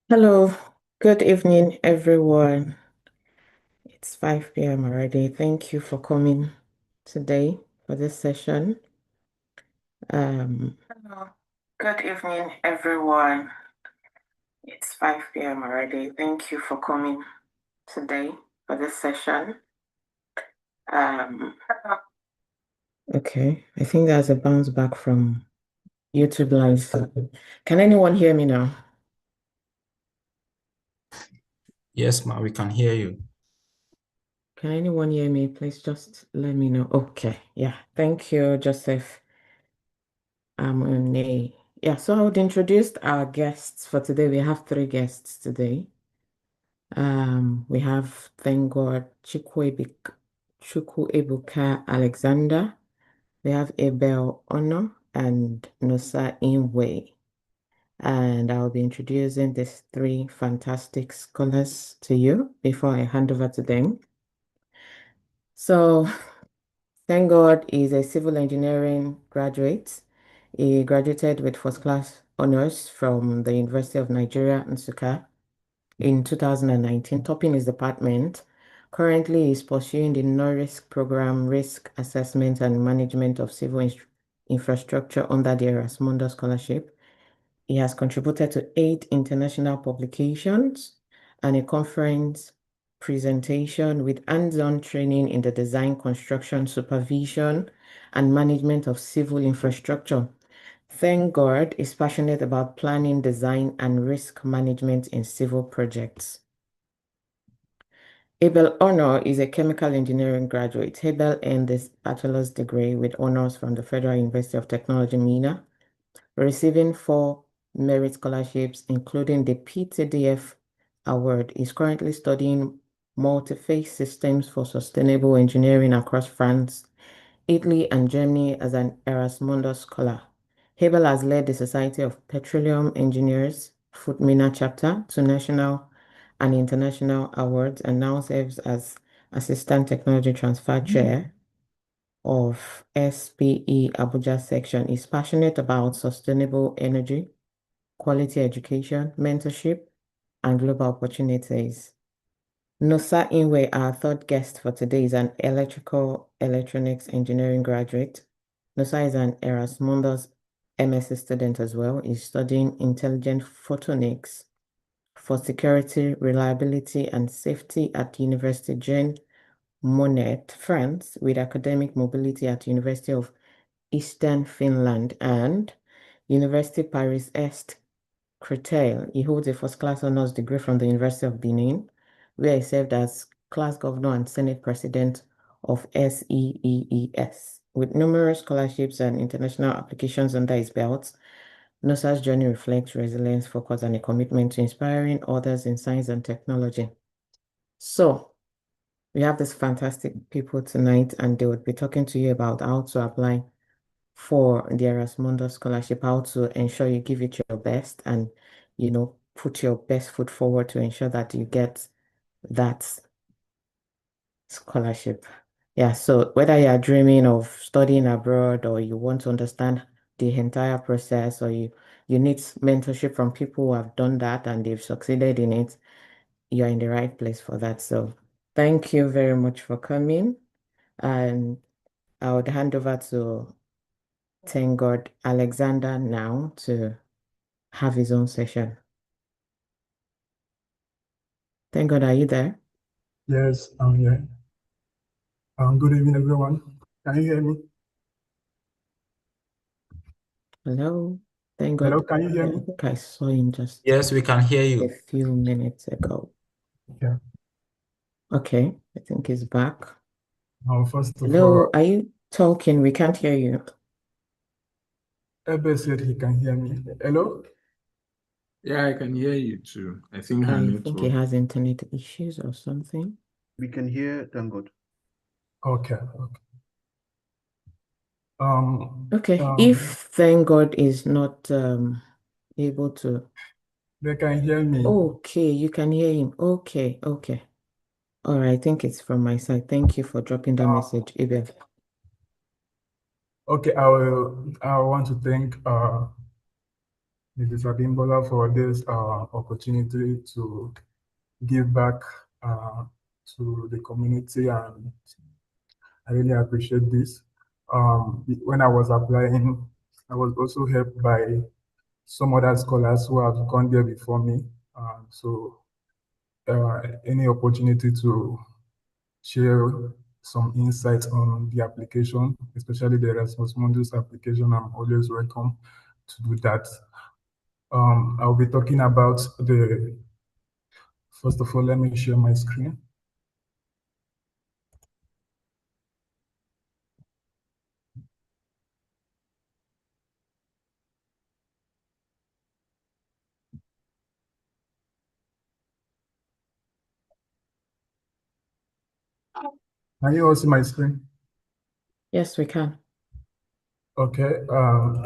Hello, good evening, everyone. It's 5 p.m. already. Thank you for coming today for this session. Hello, good evening, everyone. It's 5 p.m. already. Thank you for coming today for this session. Hello. Okay, I think there's a bounce back from YouTube Live. Can anyone hear me now? Yes, ma, we can hear you. Can anyone hear me? Please just let me know. Okay, yeah. Thank you, Joseph. Onuh. Yeah, so I would introduce our guests for today. We have three guests today. We have, thank God, Chukwuebuka Alexander. We have Abel Onuh and Nosa Inwe. And I'll be introducing these three fantastic scholars to you before I hand over to them. So thank God he's a civil engineering graduate. He graduated with first class honors from the University of Nigeria, Nsukka, in 2019, topping his department. Currently, he's pursuing the no-risk program, risk assessment and management of civil infrastructure under the Erasmus Mundus Scholarship. He has contributed to 8 international publications and a conference presentation with hands-on training in the design, construction, supervision, and management of civil infrastructure. Thank God is passionate about planning, design, and risk management in civil projects. Abel Onuh is a chemical engineering graduate. Abel earned his bachelor's degree with honors from the Federal University of Technology, Mina, receiving 4 merit scholarships, including the PTDF award. He's currently studying multi-phase systems for sustainable engineering across France, Italy, and Germany as an Erasmus scholar. Abel has led the Society of Petroleum Engineers, FUTMINA chapter, to national and international awards and now serves as Assistant Technology Transfer Chair of SPE Abuja section. Is passionate about sustainable energy, quality education, mentorship, and global opportunities. Nosa Inwe, our third guest for today, is an electrical electronics engineering graduate. Nosa is an Erasmus MSc student as well. He's studying intelligent photonics for security, reliability, and safety at University Jean Monnet, France, with academic mobility at University of Eastern Finland and University Paris-Est Créteil. He holds a first-class honors degree from the University of Benin, where he served as class governor and Senate president of SEEES. With numerous scholarships and international applications under his belt, Nosa's journey reflects resilience, focus, and a commitment to inspiring others in science and technology. So, we have these fantastic people tonight, and they would be talking to you about how to apply for the Erasmus Scholarship, how to ensure you give it your best and, put your best foot forward to ensure that you get that scholarship. Yeah, so whether you are dreaming of studying abroad or you want to understand the entire process or you need mentorship from people who have done that and they've succeeded in it, you're in the right place for that. So thank you very much for coming. And I would hand over to, thank God, Alexander now to have his own session. Thank God, are you there? Yes, I'm here. Good evening, everyone. Can you hear me? Hello? Thank Hello, God. can you hear I me? think I saw him just Yes, we can hear a you. few minutes ago. Yeah. Okay, I think he's back. First of Hello, all, are you talking? We can't hear you. Abel said he can hear me. Hello? Yeah, I can hear you too. I think her I think he network. has internet issues or something. We can hear ThankGod. Okay. Okay, if thank God is not able to. They can hear me. Okay, you can hear him. Okay. All right, I think it's from my side. Thank you for dropping that message, Abel. Okay, I want to thank Mrs. Abimbola for this opportunity to give back to the community, and I really appreciate this. When I was applying, I was also helped by some other scholars who have gone there before me. So any opportunity to share some insights on the application, especially the Erasmus Mundus application, I'm always welcome to do that. I'll be talking about first of all, let me share my screen. Can you all see my screen? Yes, we can. Okay,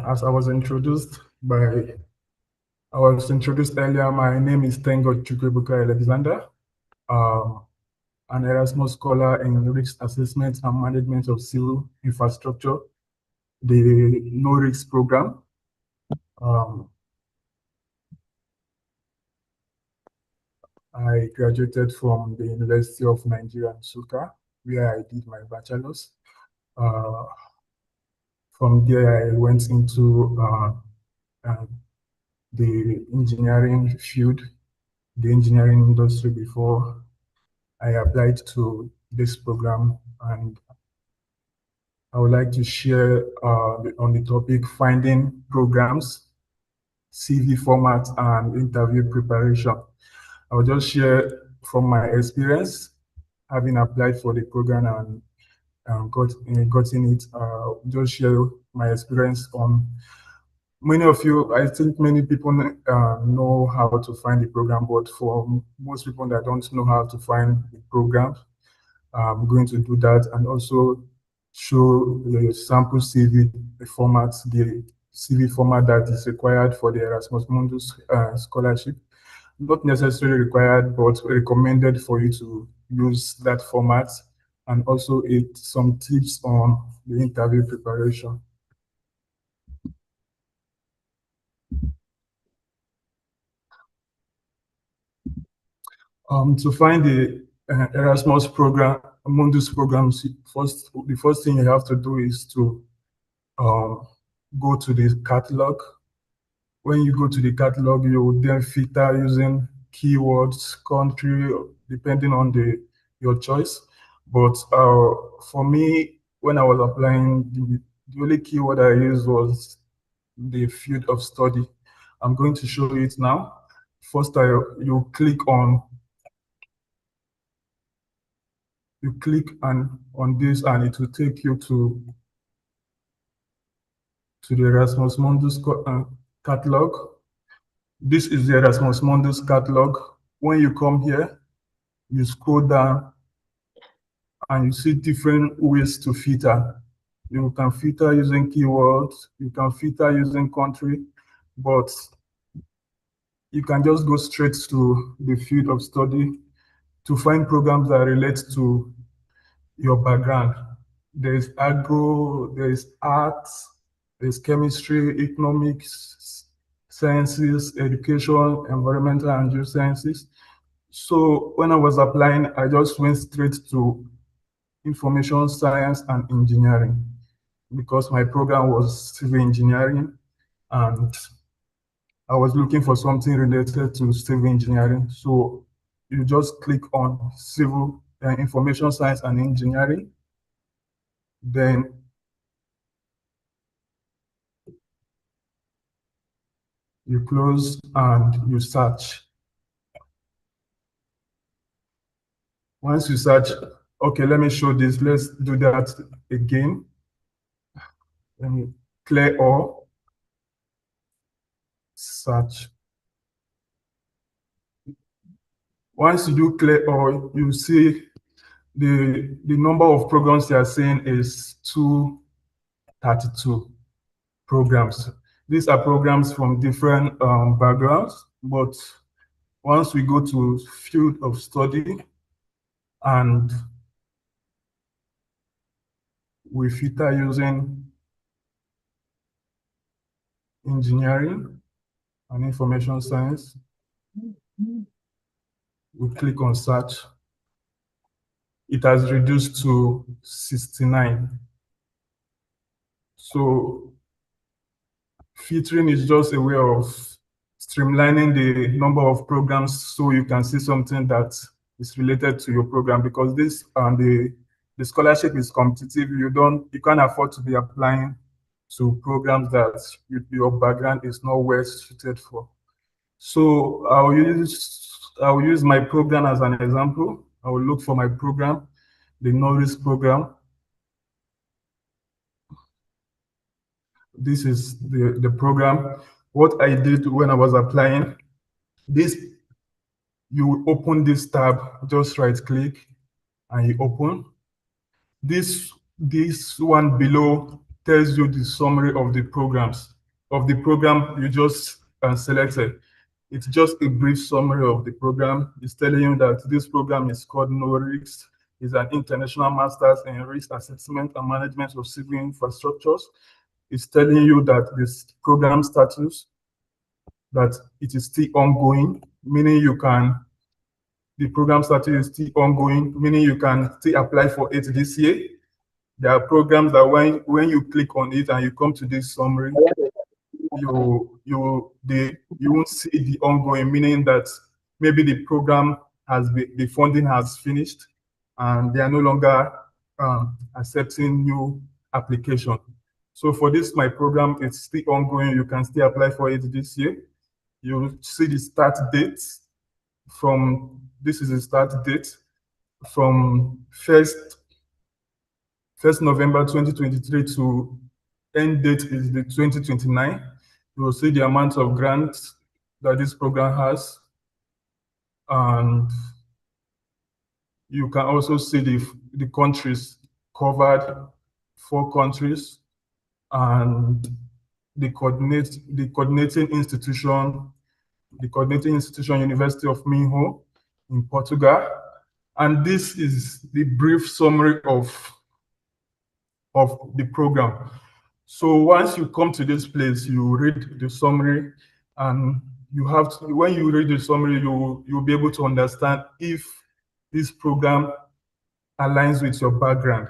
as I was introduced earlier, my name is ThankGod Chukwebuka Alexander, an Erasmus scholar in risk assessment and management of civil infrastructure, the No Risk program. I graduated from the University of Nigeria, Nsukka, where I did my bachelor's. From there, I went into the engineering field, the engineering industry before I applied to this program, and I would like to share on the topic finding programs, CV format, and interview preparation. I'll just share from my experience having applied for the program and gotten it. Just share my experience on. Many of you, I think many people know how to find the program, but for most people that don't know how to find the program, I'm going to do that and also show the sample CV format, the CV format that is required for the Erasmus Mundus Scholarship. Not necessarily required, but recommended for you to use that format, and also some tips on the interview preparation. To find the Erasmus program, Mundus programs, the first thing you have to do is to go to the catalog. When you go to the catalog, you will then filter using keywords, country, depending on your choice. But for me, when I was applying, the only keyword I used was the field of study. I'm going to show you it now. First, you click on on this, and it will take you to the Erasmus Mundus catalog. This is the Erasmus Mundus catalog. When you come here, you scroll down and you see different ways to filter. You can filter using keywords, you can filter using country, but you can just go straight to the field of study to find programs that relate to your background. There's agro, there's arts, there's chemistry, economics, sciences, education, environmental and geosciences. So when I was applying, I just went straight to information science and engineering because my program was civil engineering, and I was looking for something related to civil engineering. So you just click on civil information science and engineering. Then you close and you search. Once you search, okay, let me show this. Let's do that again. Let me clear all, search. Once you do clear all, you see the number of programs they are saying is 232 programs. These are programs from different backgrounds, but once we go to field of study and we filter using engineering, and information science. We click on search. It has reduced to 69. So filtering is just a way of streamlining the number of programs so you can see something that is related to your program, because this the scholarship is competitive. You can't afford to be applying to programs that your background is not well suited for. So I'll use my program as an example. I will look for my program, the Norris program. This is the program. What I did when I was applying, you open this tab, just right click and you open. This one below tells you the summary of the programs, of the program you just selected. It's just a brief summary of the program. It's telling you that this program is called NORIS. It's an international master's in risk assessment and management of civil infrastructures. It's telling you that this program status, that it is still ongoing, meaning the program status is still ongoing, meaning you can still apply for it this year. There are programs that when you click on it and you come to this summary, you won't see the ongoing, meaning that maybe the program the funding has finished and they are no longer accepting new application. So for this, my program, it's still ongoing. You can still apply for it this year. You see the start date this is the start date from 1st November 2023 to end date is the 2029. You will see the amount of grants that this program has. And you can also see the countries covered, 4 countries, and the coordinating institution, University of Minho in Portugal. And this is the brief summary of the program. So once you come to this place, you read the summary, and when you read the summary, you'll be able to understand if this program aligns with your background.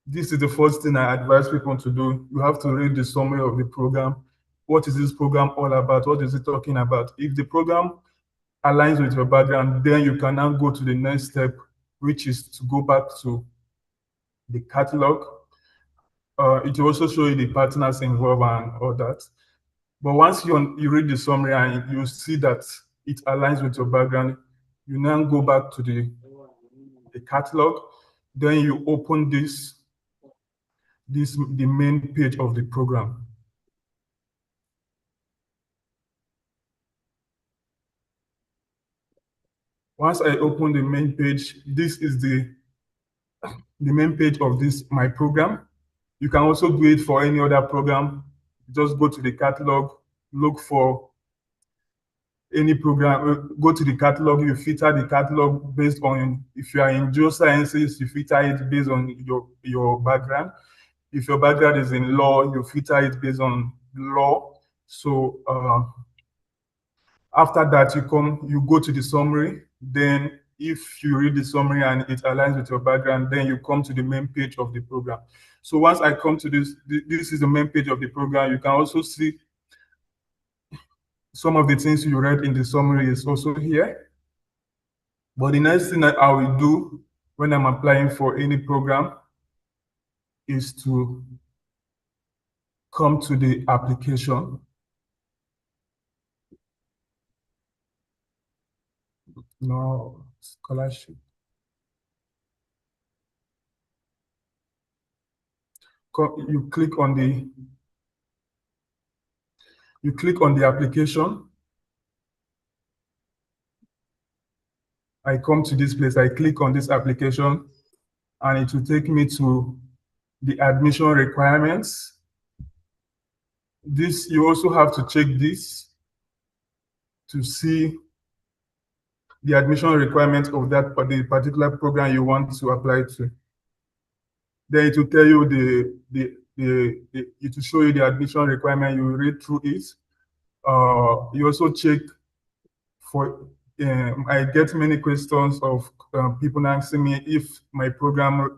This is the first thing I advise people to do. You have to read the summary of the program. What is this program all about? What is it talking about? If the program aligns with your background, then you can now go to the next step, which is to go back to the catalog. It will also show you the partners involved and all that. But once you read the summary and you see that it aligns with your background, you now go back to the catalog. Then you open the main page of the program. Once I open the main page, this is the main page of my program. You can also do it for any other program. Just go to the catalog, look for any program, go to the catalog, you filter the catalog based on, if you are in geosciences, you filter it based on your background. If your background is in law, you filter it based on law. So after that, you go to the summary. Then if you read the summary and it aligns with your background, then you come to the main page of the program. So once I come to this is the main page of the program. You can also see some of the things you read in the summary is also here. But the next thing that I will do when I'm applying for any program is to come to the application. No, scholarship. You click on the application. I come to this place, I click on this application, and it will take me to the admission requirements. You also have to check this to see the admission requirements of the particular program you want to apply to. Then it will tell you it will show you the admission requirement. You read through it, You also check for, I get many questions of people asking me if my program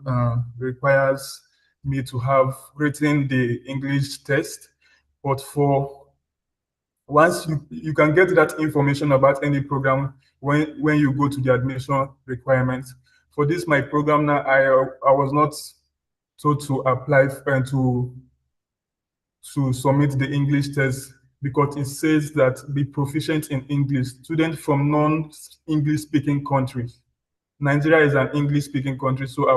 requires me to have written the English test. But for once you can get that information about any program when you go to the admission requirements. For this, my program now, I was not told to apply and to submit the English test because it says that be proficient in English. Students from non-English speaking countries. Nigeria is an English speaking country, so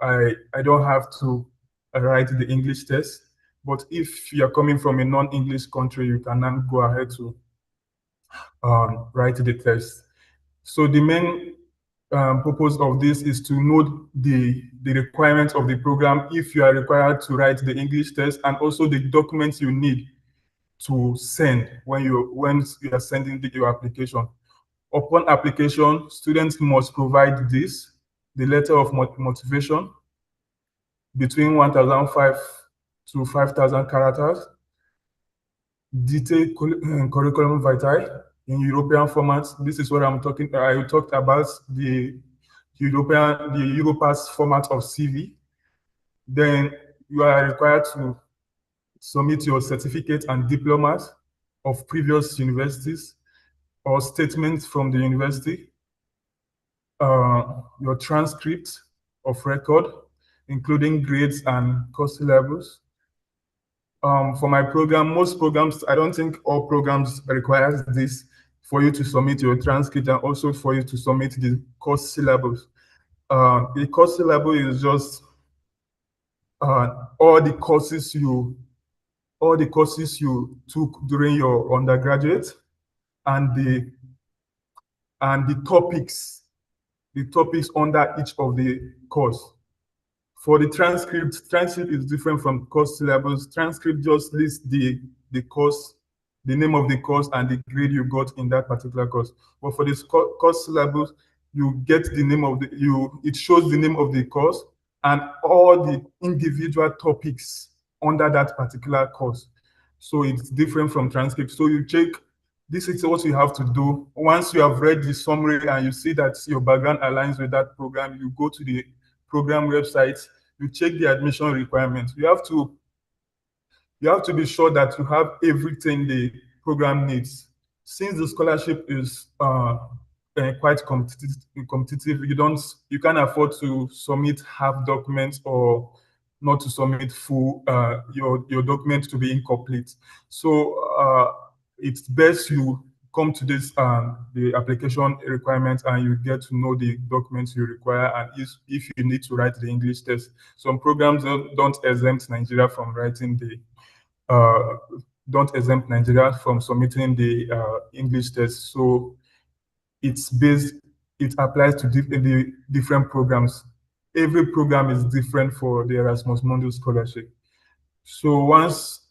I don't have to write the English test. But if you're coming from a non-English country, you can then go ahead to write the test. So the main purpose of this is to know the requirements of the program if you are required to write the English test, and also the documents you need to send when you are sending your application. Upon application, students must provide the letter of motivation between 1,005 to 5,000 characters, detailed curriculum vitae in European formats. This is what I talked about the Europass format of CV. Then you are required to submit your certificate and diplomas of previous universities or statements from the university, your transcript of record, including grades and course levels. For my program, most programs, I don't think all programs requires this for you to submit your transcript and also for you to submit the course syllabus. The course syllabus is just all the courses you took during your undergraduate and the topics under each of the course. For the transcript is different from course syllabus. Transcript just lists the course, the name of the course, and the grade you got in that particular course. But for this course syllabus, you get the name of it shows the name of the course and all the individual topics under that particular course. So it's different from transcript. So you check. This is what you have to do. Once you have read the summary and you see that your background aligns with that program, you go to the program website, you check the admission requirements. You have to be sure that you have everything the program needs. Since the scholarship is quite competitive, you can't afford to submit half documents or not to submit full your document to be incomplete. So it's best you come to this the application requirements and you get to know the documents you require and if you need to write the English test. Some programs don't exempt Nigeria from writing the don't exempt Nigeria from submitting the English test. So it applies to the different programs. Every program is different for the Erasmus Mundus Scholarship. So once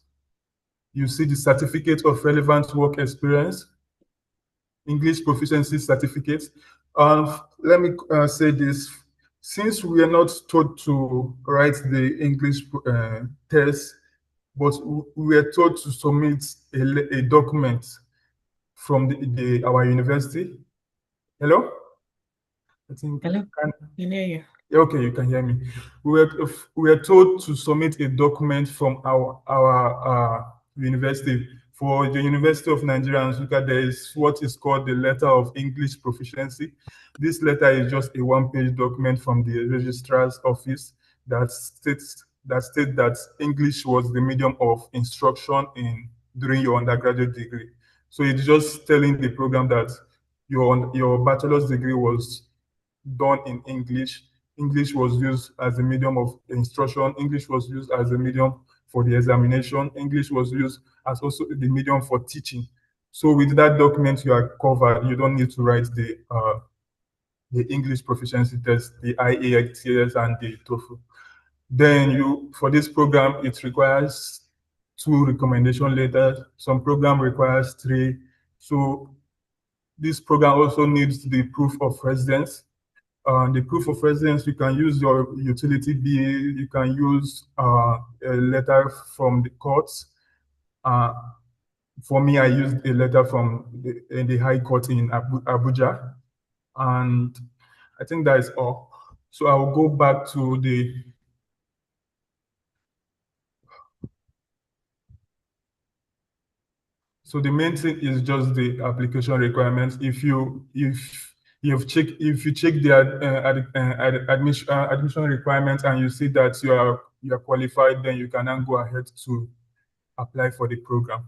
you see the certificate of relevant work experience, English proficiency certificate. Let me say this. Since we are not taught to write the English test, but we are taught to submit a document from our university. Hello? I think. Hello? Can hear you. Okay, you can hear me. We are told to submit a document from our university. For the University of Nigeria and Nsukka, there is what is called the Letter of English Proficiency. This letter is just a one-page document from the registrar's office that states that English was the medium of instruction during your undergraduate degree. So it's just telling the program that your bachelor's degree was done in English. English was used as a medium of instruction. English was used as a medium for the examination. English was used as also the medium for teaching. So with that document, you are covered. You don't need to write the English proficiency test, the IELTS and the TOEFL. Then for this program, it requires 2 recommendation letters. Some program requires 3. So this program also needs the proof of residence. The proof of residence, you can use your utility bill, you can use a letter from the courts, For me, I used a letter from the High Court in Abuja, and I think that is all. So I'll go back to the So the main thing is just the application requirements. If you check the admission requirements and you see that you are qualified, then you can now go ahead to apply for the program.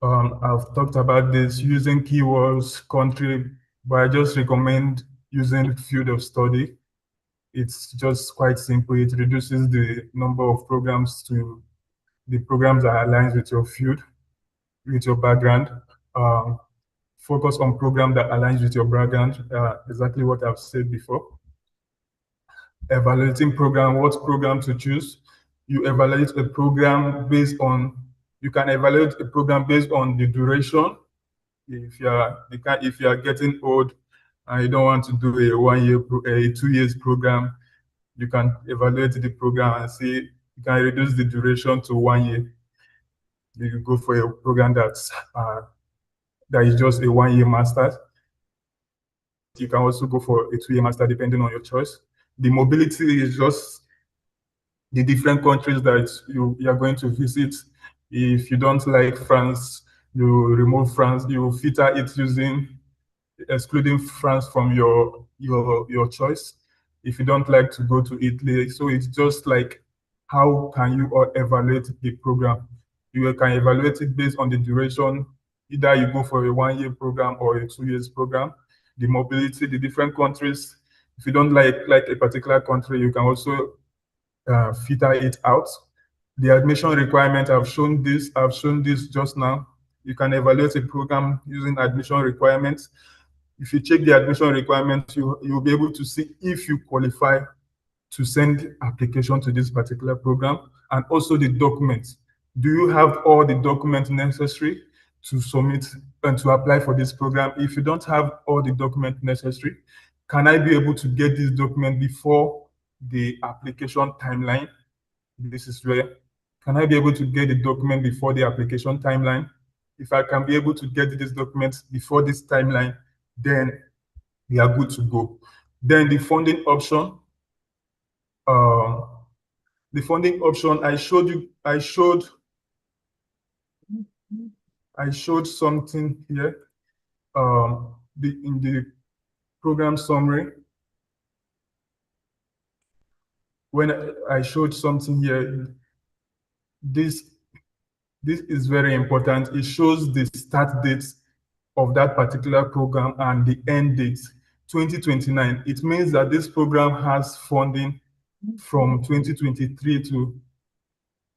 I've talked about this using keywords, country, but I just recommend using field of study. It's just quite simple. It reduces the number of programs to the programs that aligns with your field, with your background. Focus on program that aligns with your background, exactly what I've said before. Evaluating program, what program to choose. You evaluate a program based on, you can evaluate a program based on the duration. If you are getting old and you don't want to do a 1 year, a 2 years program, you can evaluate the program and see you can reduce the duration to 1 year. You go for a program that is just a 1 year master's. You can also go for a 2 year master depending on your choice. The mobility is just the different countries that you are going to visit. If you don't like France, you remove France, you filter it excluding France from your choice. If you don't like to go to Italy, so it's just like how can you evaluate the program? You can evaluate it based on the duration. Either you go for a 1 year program or a 2 years program. The mobility, the different countries. If you don't like a particular country, you can also filter it out. The admission requirement, I've shown this just now. You can evaluate a program using admission requirements. If you check the admission requirements, you'll be able to see if you qualify to send application to this particular program, and also the documents. Do you have all the documents necessary to submit and to apply for this program? If you don't have all the documents necessary, can I be able to get this document before the application timeline? This is where, can I be able to get the document before the application timeline? If I can be able to get this document before this timeline, then we are good to go. Then the funding option. I showed something here in the program summary. When I showed something here, this is very important. It shows the start date of that particular program and the end date, 2029. It means that this program has funding from 2023 to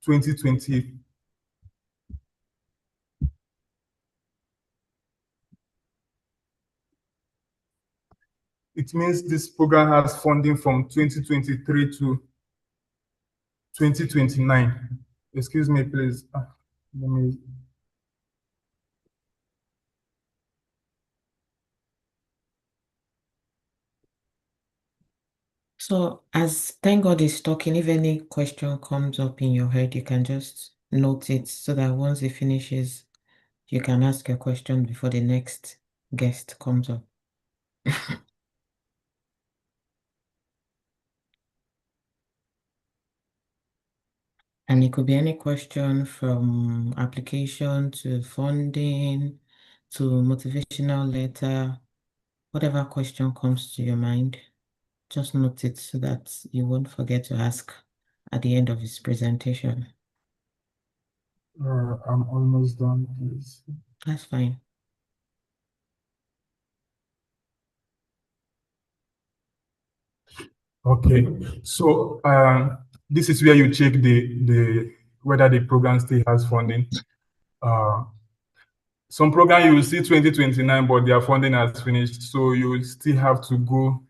2020. It means this program has funding from 2023 to 2029. Excuse me, please. Let me. So as ThankGod is talking, if any question comes up in your head, you can just note it so that once it finishes, you can ask your question before the next guest comes up. And it could be any question from application to funding to motivational letter, whatever question comes to your mind, just note it so that you won't forget to ask at the end of his presentation. I'm almost done, please. That's fine. Okay, so this is where you check whether the program still has funding. Some program you will see 2029, but their funding has finished, so you will still have to go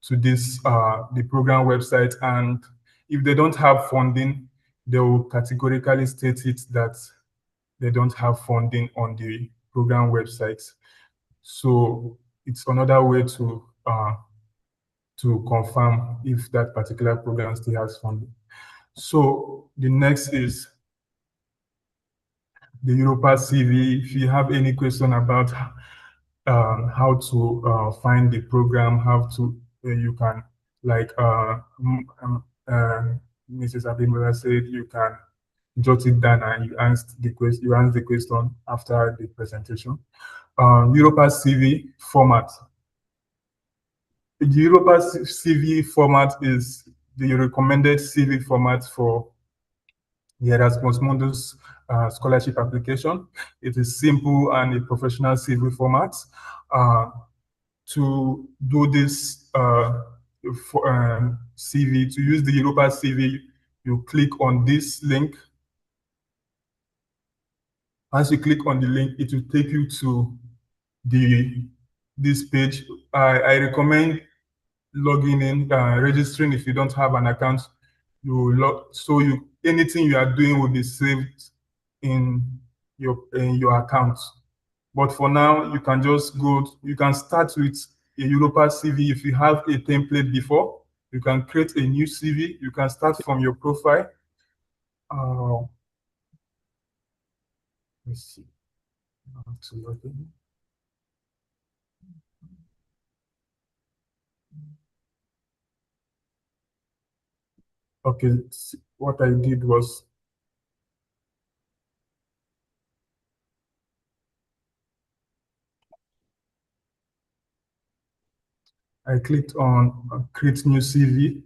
to the program website, and if they don't have funding, they will categorically state it that they don't have funding on the program website. So it's another way to to confirm if that particular program still has funding. So the next is the Europa CV. If you have any question about how to find the program, how to you can, like Mrs. Abimbola said, you can jot it down and you answer the question after the presentation. Europa CV format. The Europa CV format is the recommended CV format for the Erasmus Mundus scholarship application. It is simple and a professional CV format. To do this CV, to use the Europa CV, you click on this link. As you click on the link, it will take you to this page. I recommend logging in, registering if you don't have an account. Anything you are doing will be saved in your account. But for now, you can just you can start with a Europa CV. If you have a template before, you can create a new CV. You can start from your profile. Let's see. Okay, what I did was I clicked on create new CV.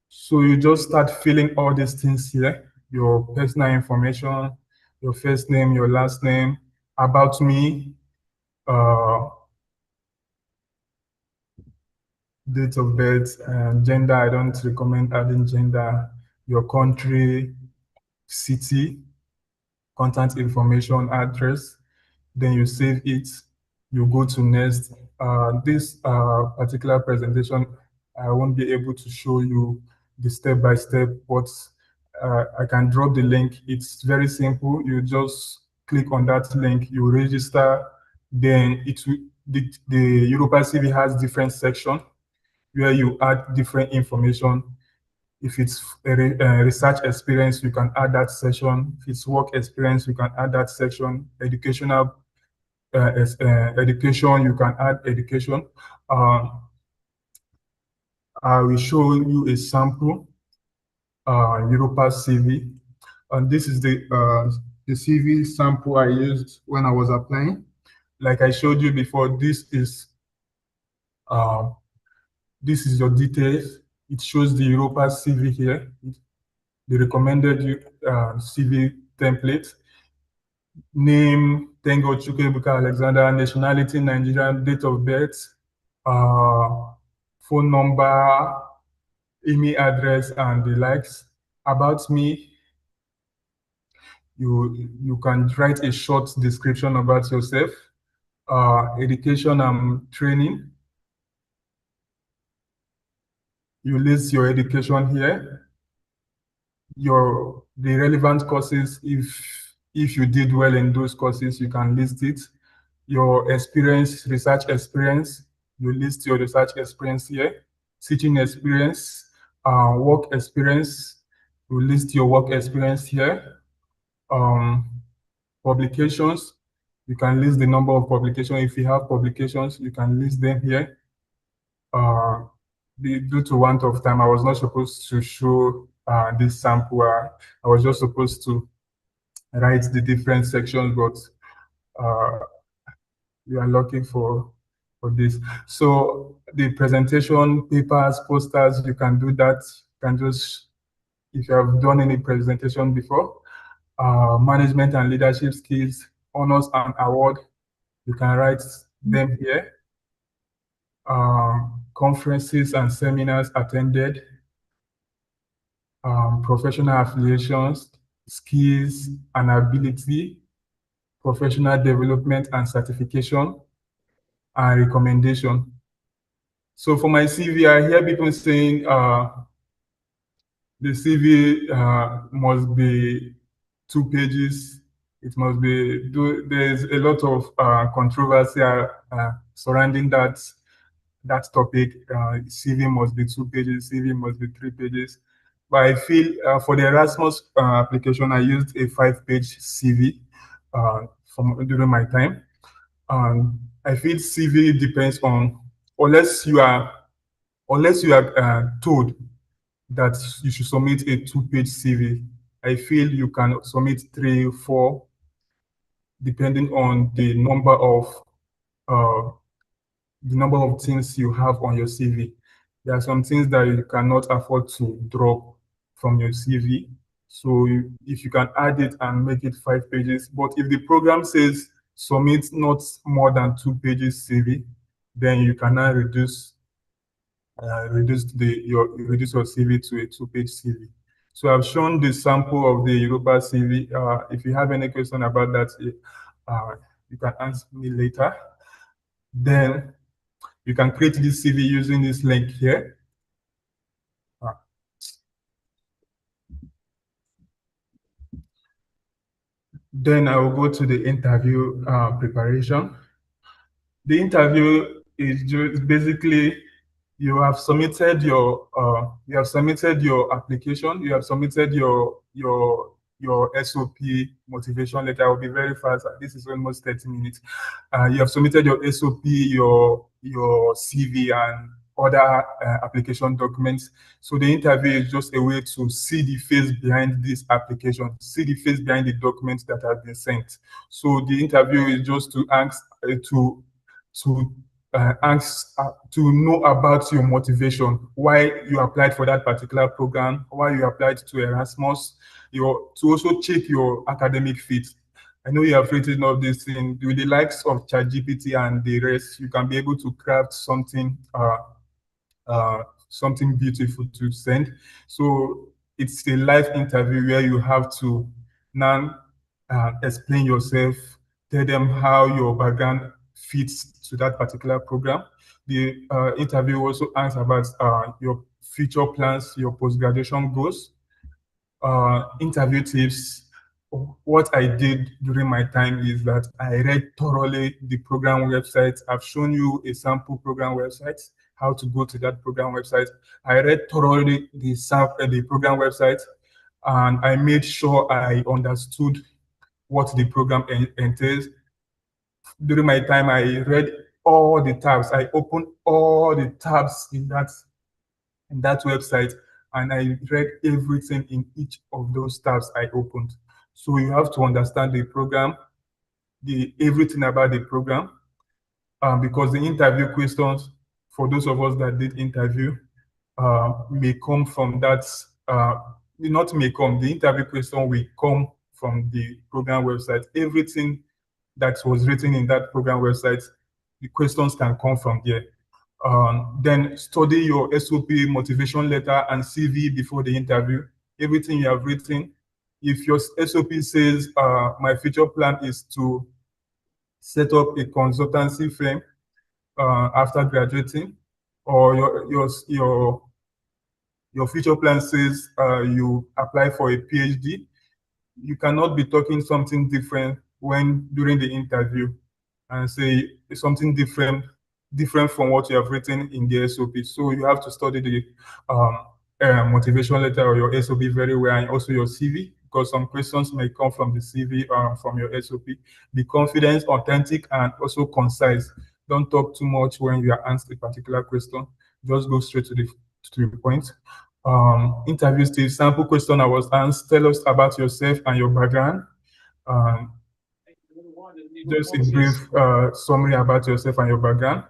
So you just start filling all these things here, your personal information, your first name, your last name, about me, date of birth, gender. I don't recommend adding gender, your country, city, contact information, address. Then you save it, you go to next. This particular presentation, I won't be able to show you the step-by-step, but I can drop the link. It's very simple. You just click on that link, you register, then the Europa CV has different sections where you add different information. If it's a research experience, you can add that section. If it's work experience, you can add that section. Educational education, you can add education. I will show you a sample Europa CV, and this is the CV sample I used when I was applying. Like I showed you before, this is your details. It shows the Europa CV here, the recommended CV template. Name, ThankGod Chukwuebuka Alexander, nationality, Nigerian, date of birth, phone number, email address, and the likes. About me, you can write a short description about yourself. Education and training. You list your education here. The relevant courses, if you did well in those courses, you can list it. Your experience, research experience, you list your research experience here. Teaching experience, work experience, you list your work experience here. Publications, you can list the number of publications. If you have publications, you can list them here. Due to want of time, I was not supposed to show this sample. I was just supposed to write the different sections, but you are looking for this. So the presentation, papers, posters, you can do that. You can just, if you have done any presentation before, management and leadership skills, honors and award, you can write them here. Conferences and seminars attended, professional affiliations, skills and ability, professional development and certification, and recommendation. So for my CV, I hear people saying the CV must be 2 pages. It must be, there's a lot of controversy surrounding that. that topic. CV must be 2 pages, CV must be 3 pages. But I feel for the Erasmus application, I used a 5-page CV during my time. I feel CV depends on, unless you are told that you should submit a 2-page CV, I feel you can submit 3 or 4, depending on the number of things you have on your CV. There are some things that you cannot afford to drop from your CV. So if you can add it and make it 5 pages, but if the program says submit not more than 2 pages CV, then you can now reduce your CV to a 2-page CV. So I've shown the sample of the Europa CV. If you have any question about that, you can ask me later. Then you can create this CV using this link here. Then I will go to the interview preparation. The interview is just basically you have submitted your application, you have submitted your SOP motivation letter. I will be very fast. This is almost 30 minutes. You have submitted your SOP, your CV, and other application documents. So the interview is just a way to see the face behind this application, see the face behind the documents that have been sent. So the interview is just to ask to know about your motivation, why you applied for that particular program, why you applied to Erasmus, to also check your academic fit. I know you have written all these things with the likes of ChatGPT and the rest. You can be able to craft something beautiful to send. So it's a live interview where you have to now explain yourself, tell them how your background fits to that particular program. The interview also asks about your future plans, your post-graduation goals, interview tips. What I did during my time is that I read thoroughly the program website. I've shown you a sample program website, how to go to that program website. I read thoroughly the program website, and I made sure I understood what the program entails. During my time, I read all the tabs. I opened all the tabs in that website, and I read everything in each of those tabs I opened. So you have to understand the program, everything about the program, because the interview questions, for those of us that did interview, may come from that, not may come, the interview question will come from the program website. Everything that was written in that program website, the questions can come from there. Then study your SOP, motivation letter, and CV before the interview. Everything you have written. If your SOP says, my future plan is to set up a consultancy firm after graduating, or your future plan says you apply for a PhD, you cannot be talking something different during the interview and say something different from what you have written in the SOP. So you have to study the motivation letter or your SOP very well, and also your CV, because some questions may come from the CV or from your SOP. Be confident, authentic, and also concise. Don't talk too much when you are asked a particular question. Just go straight to the point. Interview stage, sample question I was asked: tell us about yourself and your background. Just a brief summary about yourself and your background.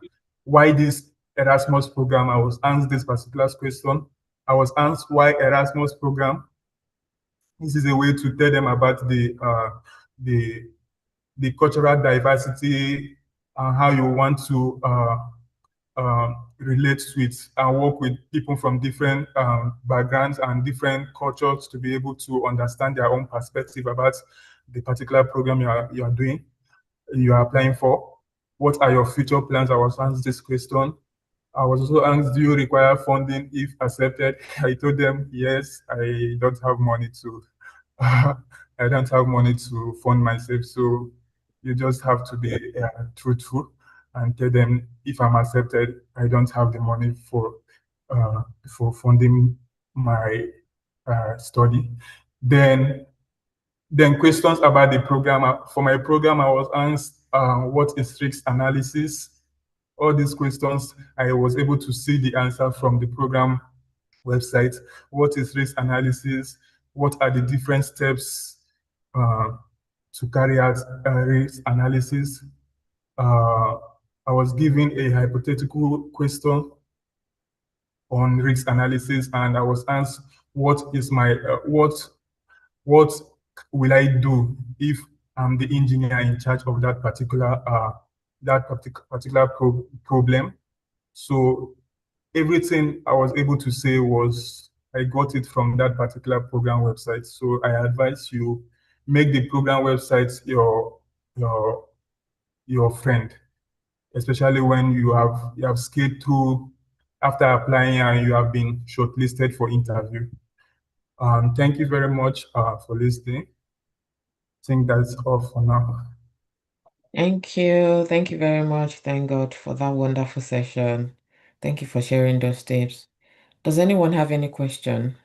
Why this Erasmus program? I was asked this particular question. I was asked why Erasmus program. This is a way to tell them about the cultural diversity and how you want to relate to it and work with people from different backgrounds and different cultures to be able to understand their own perspective about the particular program you are doing, you are applying for. What are your future plans? I was asked this question. I was also asked, do you require funding if accepted? I told them, yes, I don't have money to I don't have money to fund myself. So you just have to be truthful. and tell them if I'm accepted, I don't have the money for funding my study. Then questions about the program. For my program, I was asked what is risk analysis. All these questions, I was able to see the answer from the program website. What is risk analysis? What are the different steps to carry out risk analysis? I was given a hypothetical question on risk analysis, and I was asked what is my what will I do if I'm the engineer in charge of that particular problem. So everything I was able to say was I got it from that particular program website. So I advise you make the program website your friend, especially when you have scaled through after applying and you have been shortlisted for interview. Thank you very much for listening. I think that's all for now. Thank you. Thank you very much. Thank God for that wonderful session. Thank you for sharing those tips. Does anyone have any question?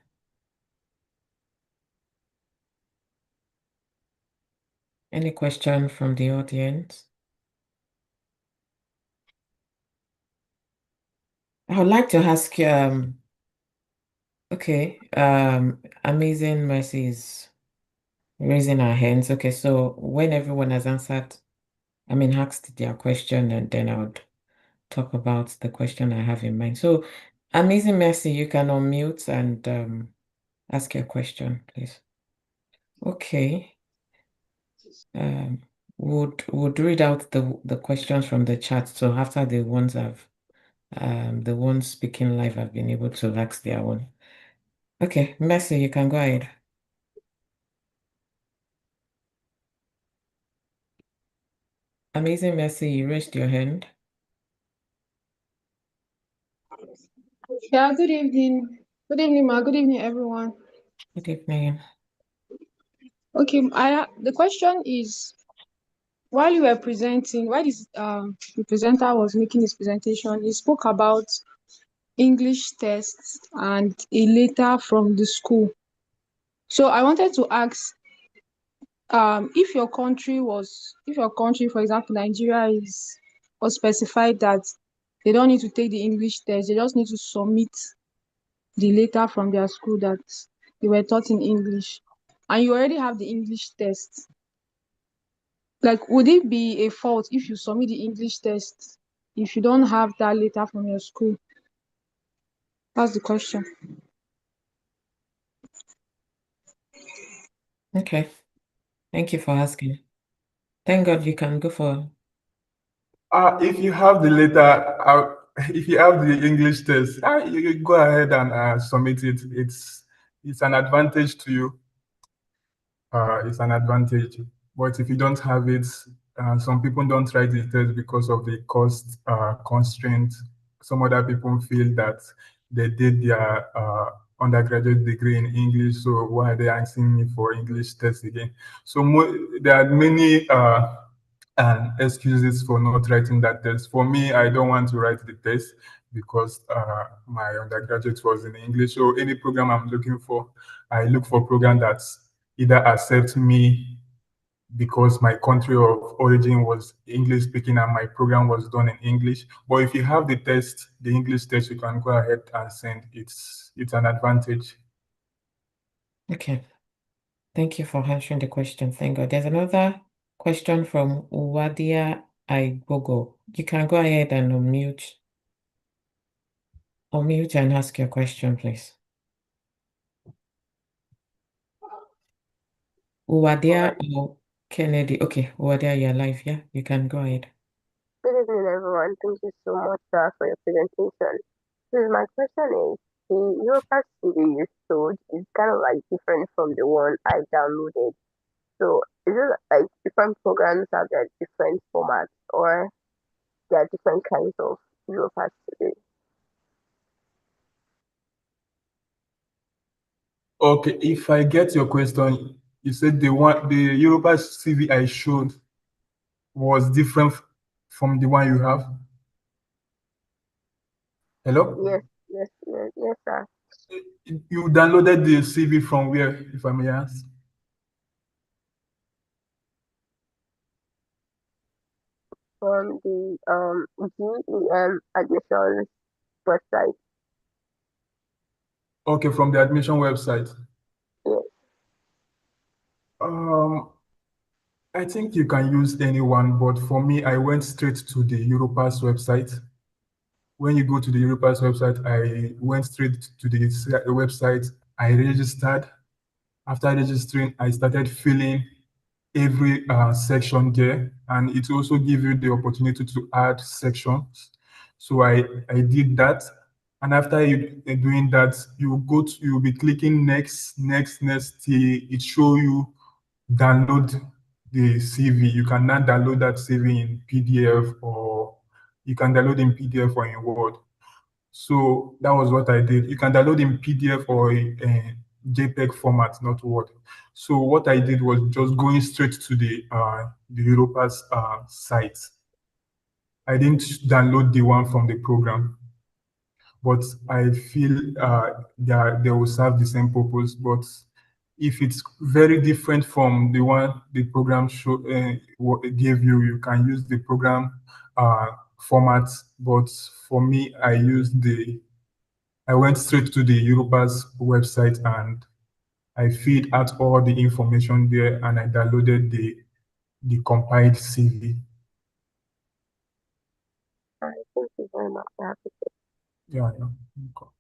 Any question from the audience? I would like to ask, okay, Amazing Mercy is raising our hands. Okay, so when everyone has answered, asked their question, and then I would talk about the question I have in mind. So, Amazing Mercy, you can unmute and ask your question, please. Okay. Would read out the questions from the chat. So after the ones speaking live have been able to ask their own. Okay, Mercy, you can go ahead. Amazing Mercy, you raised your hand. Yeah, good evening. Good evening, Ma. Good evening, everyone. Good evening. Okay, the question is, while you were presenting, while the presenter was making his presentation, he spoke about English tests and a letter from the school. So I wanted to ask, if your country, for example, Nigeria was specified that they don't need to take the English test, they just need to submit the letter from their school that they were taught in English, and you already have the English test. Like, would it be a fault if you submit the English test if you don't have that letter from your school? That's the question. Okay. Thank you for asking. Thank God you can go for. If you have the letter, if you have the English test, you go ahead and submit it. It's an advantage to you. It's an advantage. But if you don't have it, some people don't write the test because of the cost constraint. Some other people feel that they did their undergraduate degree in English, so why are they asking me for English test again? So there are many excuses for not writing that test. For me, I don't want to write the test because my undergraduate was in English. So any program I'm looking for, I look for a program that's either accept me because my country of origin was English speaking and my program was done in English. But if you have the test, the English test, you can go ahead and send. It's an advantage. Okay. Thank you for answering the question. Thank God. There's another question from Uwadia Aigogo. You can go ahead and unmute and ask your question, please. Uwadia or Kennedy. Okay, Uwadia, you're live. Yeah, you can go ahead. Good evening, everyone. Thank you so much, sir, for your presentation. So my question is, the Europa CD you showed is kind of like different from the one I downloaded. So is it like different programs have their different formats, or there are different kinds of Europa CD? Okay, if I get your question, you said the Europa CV I showed was different from the one you have? Hello? Yes, sir. You downloaded the CV from where, if I may ask? From the GEM admissions website. Okay, from the admission website. Yes. I think you can use anyone, but for me, I went straight to the Europass website. When you go to the Europass website, I went straight to the website. I registered. After registering, I started filling every section there, and it also gives you the opportunity to add sections. So I did that, and after you doing that, you'll be clicking next till it show you download the CV. You can now download that CV in PDF, or you can download in PDF or in Word. So that was what I did. You can download in PDF or a JPEG format, not Word. So what I did was just going straight to the Europa's site. I didn't download the one from the program, but I feel they will serve the same purpose. But if it's very different from the one the program gave you, you can use the program format. But for me, I went straight to the Europa's website and I feed out all the information there, and I downloaded the compiled CV. All right, thank you very much. Yeah. Okay.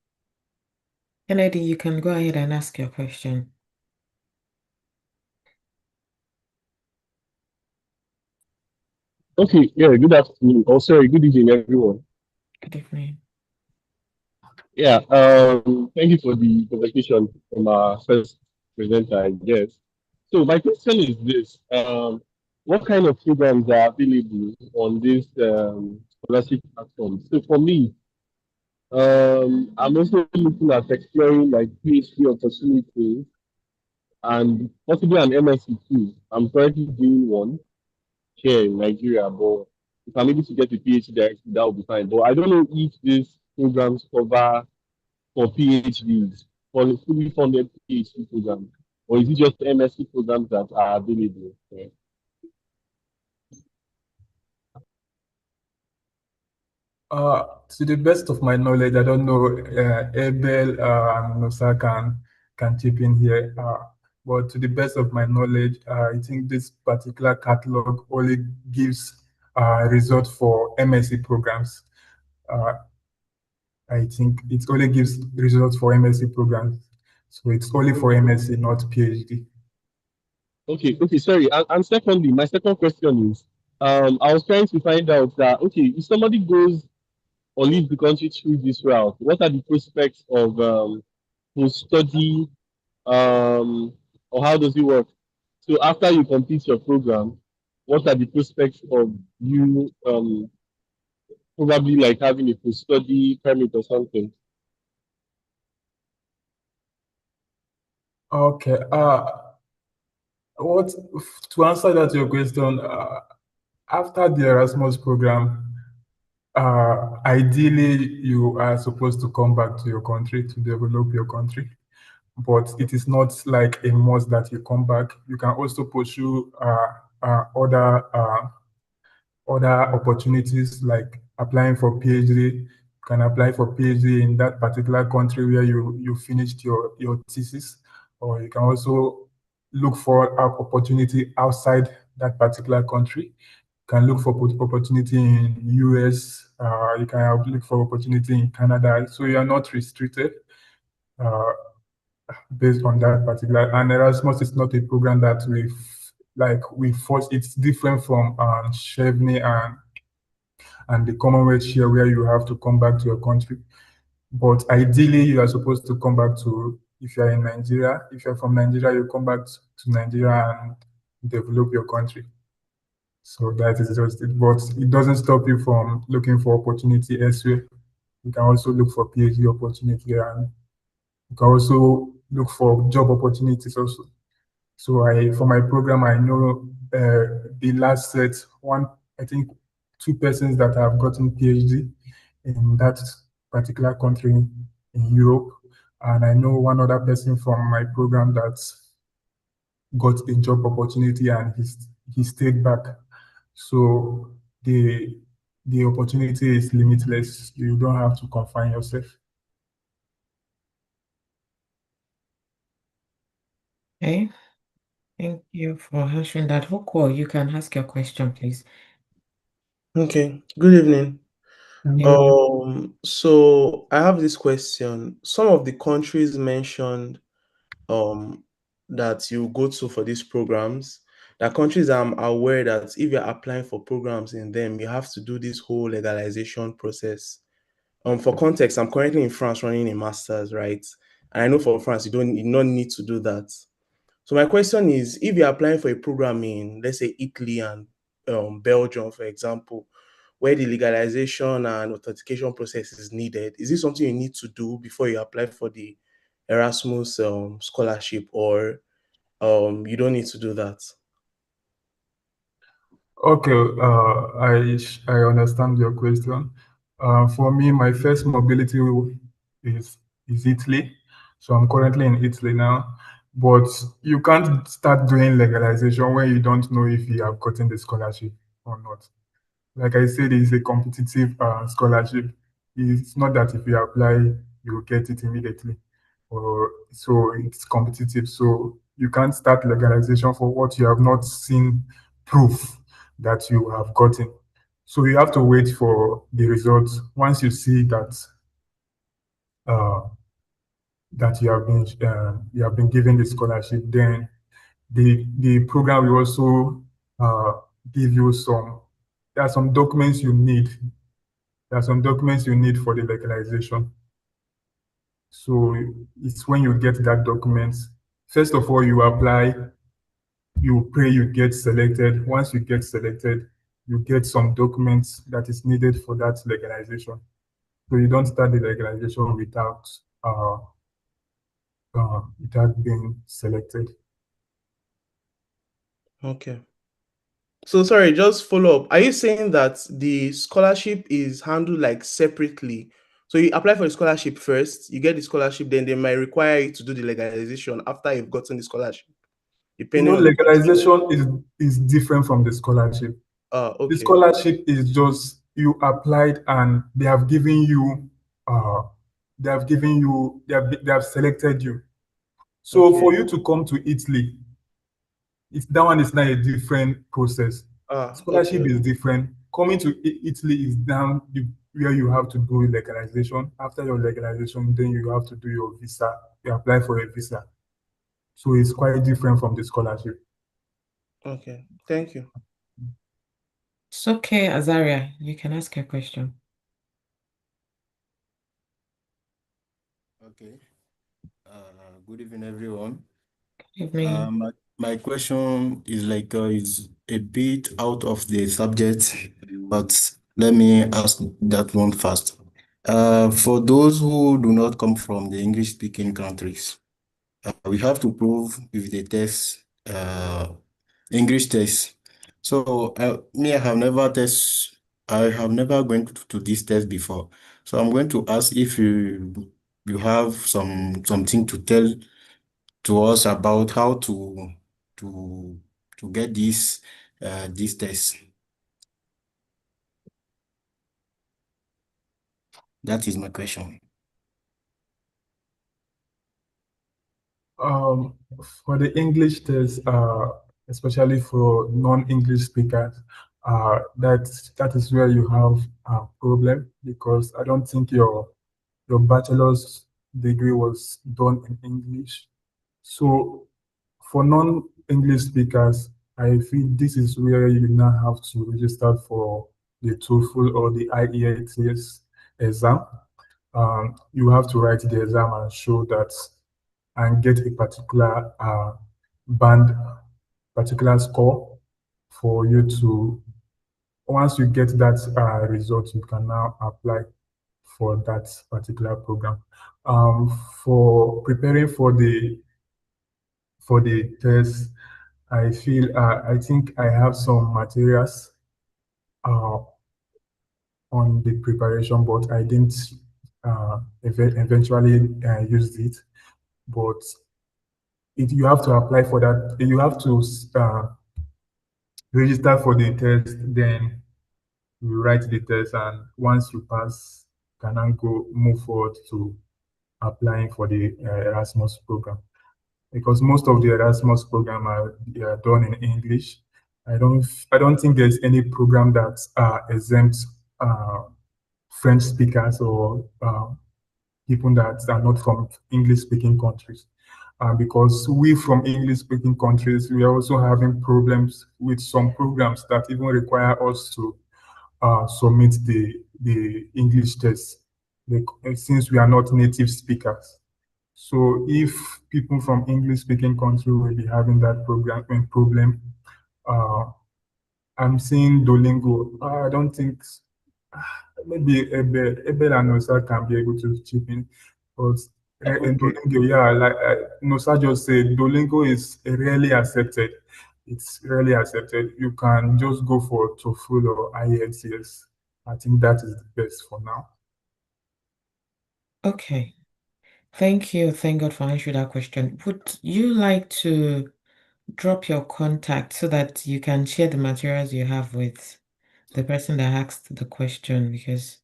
Kennedy, you can go ahead and ask your question. Okay, yeah, good afternoon. Oh, sorry, good evening, everyone. Good evening. Yeah, thank you for the presentation from our first presenter, I guess. So my question is this, what kind of programs are available on this scholarship platform? So for me, I'm also looking at exploring like PhD opportunities and possibly an MSc too. I'm currently doing one here in Nigeria, but if I'm able to get a PhD directly, that will be fine. But I don't know if these programs cover for PhDs, for fully funded PhD programs, or is it just MSc programs that are available? Yeah. To the best of my knowledge, I don't know, Abel and Nosa can chip in here. But to the best of my knowledge, I think this particular catalog only gives results for MSc programs. I think it only gives results for MSc programs. So it's only for MSc, not PhD. Okay, sorry. And secondly, my second question is, I was trying to find out that, okay, if somebody goes or leaves the country through this route, what are the prospects of post-study, or how does it work? So after you complete your program, what are the prospects of you probably like having a post-study permit or something? Okay. What to answer that your question, after the Erasmus program, ideally you are supposed to come back to your country to develop your country, but it is not like a must that you come back. You can also pursue other opportunities like applying for PhD. You can apply for PhD in that particular country where you finished your thesis, or you can also look for an opportunity outside that particular country. You can look for opportunity in US. You can look for opportunity in Canada. So you are not restricted based on that particular. And Erasmus is not a program that we force. It's different from Chevney and the Commonwealth share, where you have to come back to your country. But ideally, you are supposed to come back to, if you're in Nigeria, if you're from Nigeria, you come back to Nigeria and develop your country. So that is just it. But it doesn't stop you from looking for opportunity elsewhere. You can also look for PhD opportunity, and you can also look for job opportunities also. So for my program, I know the last set, I think two persons that have gotten PhD in that particular country in Europe, and I know one other person from my program that got a job opportunity and he stayed back. So the opportunity is limitless. You don't have to confine yourself. Okay. Thank you for answering that. Hoko, you can ask your question, please. Okay, good evening. Yeah. So I have this question. Some of the countries mentioned that you go to for these programs, the countries I'm aware that if you're applying for programs in them, you have to do this whole legalization process. For context, I'm currently in France running a master's, right? And I know for France, you don't need to do that. So my question is, if you're applying for a program in, let's say, Italy and Belgium, for example, where the legalization and authentication process is needed, is this something you need to do before you apply for the Erasmus scholarship, or you don't need to do that? Okay, I understand your question. For me, my first mobility is Italy. So I'm currently in Italy now. But you can't start doing legalization when you don't know if you have gotten the scholarship or not. Like I said, it's a competitive scholarship. It's not that if you apply, you get it immediately. Or so it's competitive. So you can't start legalization for what you have not seen proof that you have gotten. So you have to wait for the results. Once you see that uh, that you have been given the scholarship, then the program will also give you there are some documents you need. There are some documents you need for the legalization. So it's when you get that document, first of all, you apply, you pray you get selected. Once you get selected, you get some documents that is needed for that legalization. So you don't start the legalization without being selected. Okay. So sorry, just follow up. Are you saying that the scholarship is handled like separately? So you apply for the scholarship first, you get the scholarship, then they might require you to do the legalization after you've gotten the scholarship, depending on the country. Legalization is different from the scholarship. The Okay. scholarship is just you applied and they have given you they have selected you. So Okay. for you to come to Italy, that one is not a different process. Scholarship Okay. is different. Coming to Italy is down where you have to do legalization. After your legalization, then you have to do your visa. You apply for a visa. So it's quite different from the scholarship. Okay. Thank you. It's okay, Azaria. You can ask your question. Okay. Good evening, everyone. Good evening. My question is is a bit out of the subject, but let me ask that one first. For those who do not come from the English-speaking countries, we have to prove with the test, English test. So I have never gone to this test before. So I'm going to ask if you have something to tell to us about how to get this test. That is my question. For the English test, especially for non-English speakers, that is where you have a problem, because I don't think your bachelor's degree was done in English. So for non-English speakers, I feel this is where you now have to register for the TOEFL or the IELTS exam. You have to write the exam and show that and get a particular particular score for you to, once you get that result, you can now apply for that particular program. For preparing for the test, I think I have some materials. on the preparation, but I didn't eventually use it. But you have to apply for that. You have to register for the test, then you write the test, and once you pass, you can now move forward to applying for the Erasmus program. Because most of the Erasmus program they are done in English. I don't think there's any program that exempts French speakers or people that are not from English-speaking countries. Because we from English-speaking countries, we are also having problems with some programs that even require us to submit the English test, since we are not native speakers. So if people from English-speaking country will be having that problem, I'm seeing Duolingo. I don't think maybe Abel and Nosa can be able to chip in, but in Duolingo, yeah, like Nosa just said, Duolingo is rarely accepted. It's rarely accepted. You can just go for TOEFL or IELTS. I think that is the best for now. Okay. Thank you. Thank God for answering that question. Would you like to drop your contact so that you can share the materials you have with the person that asked the question? Because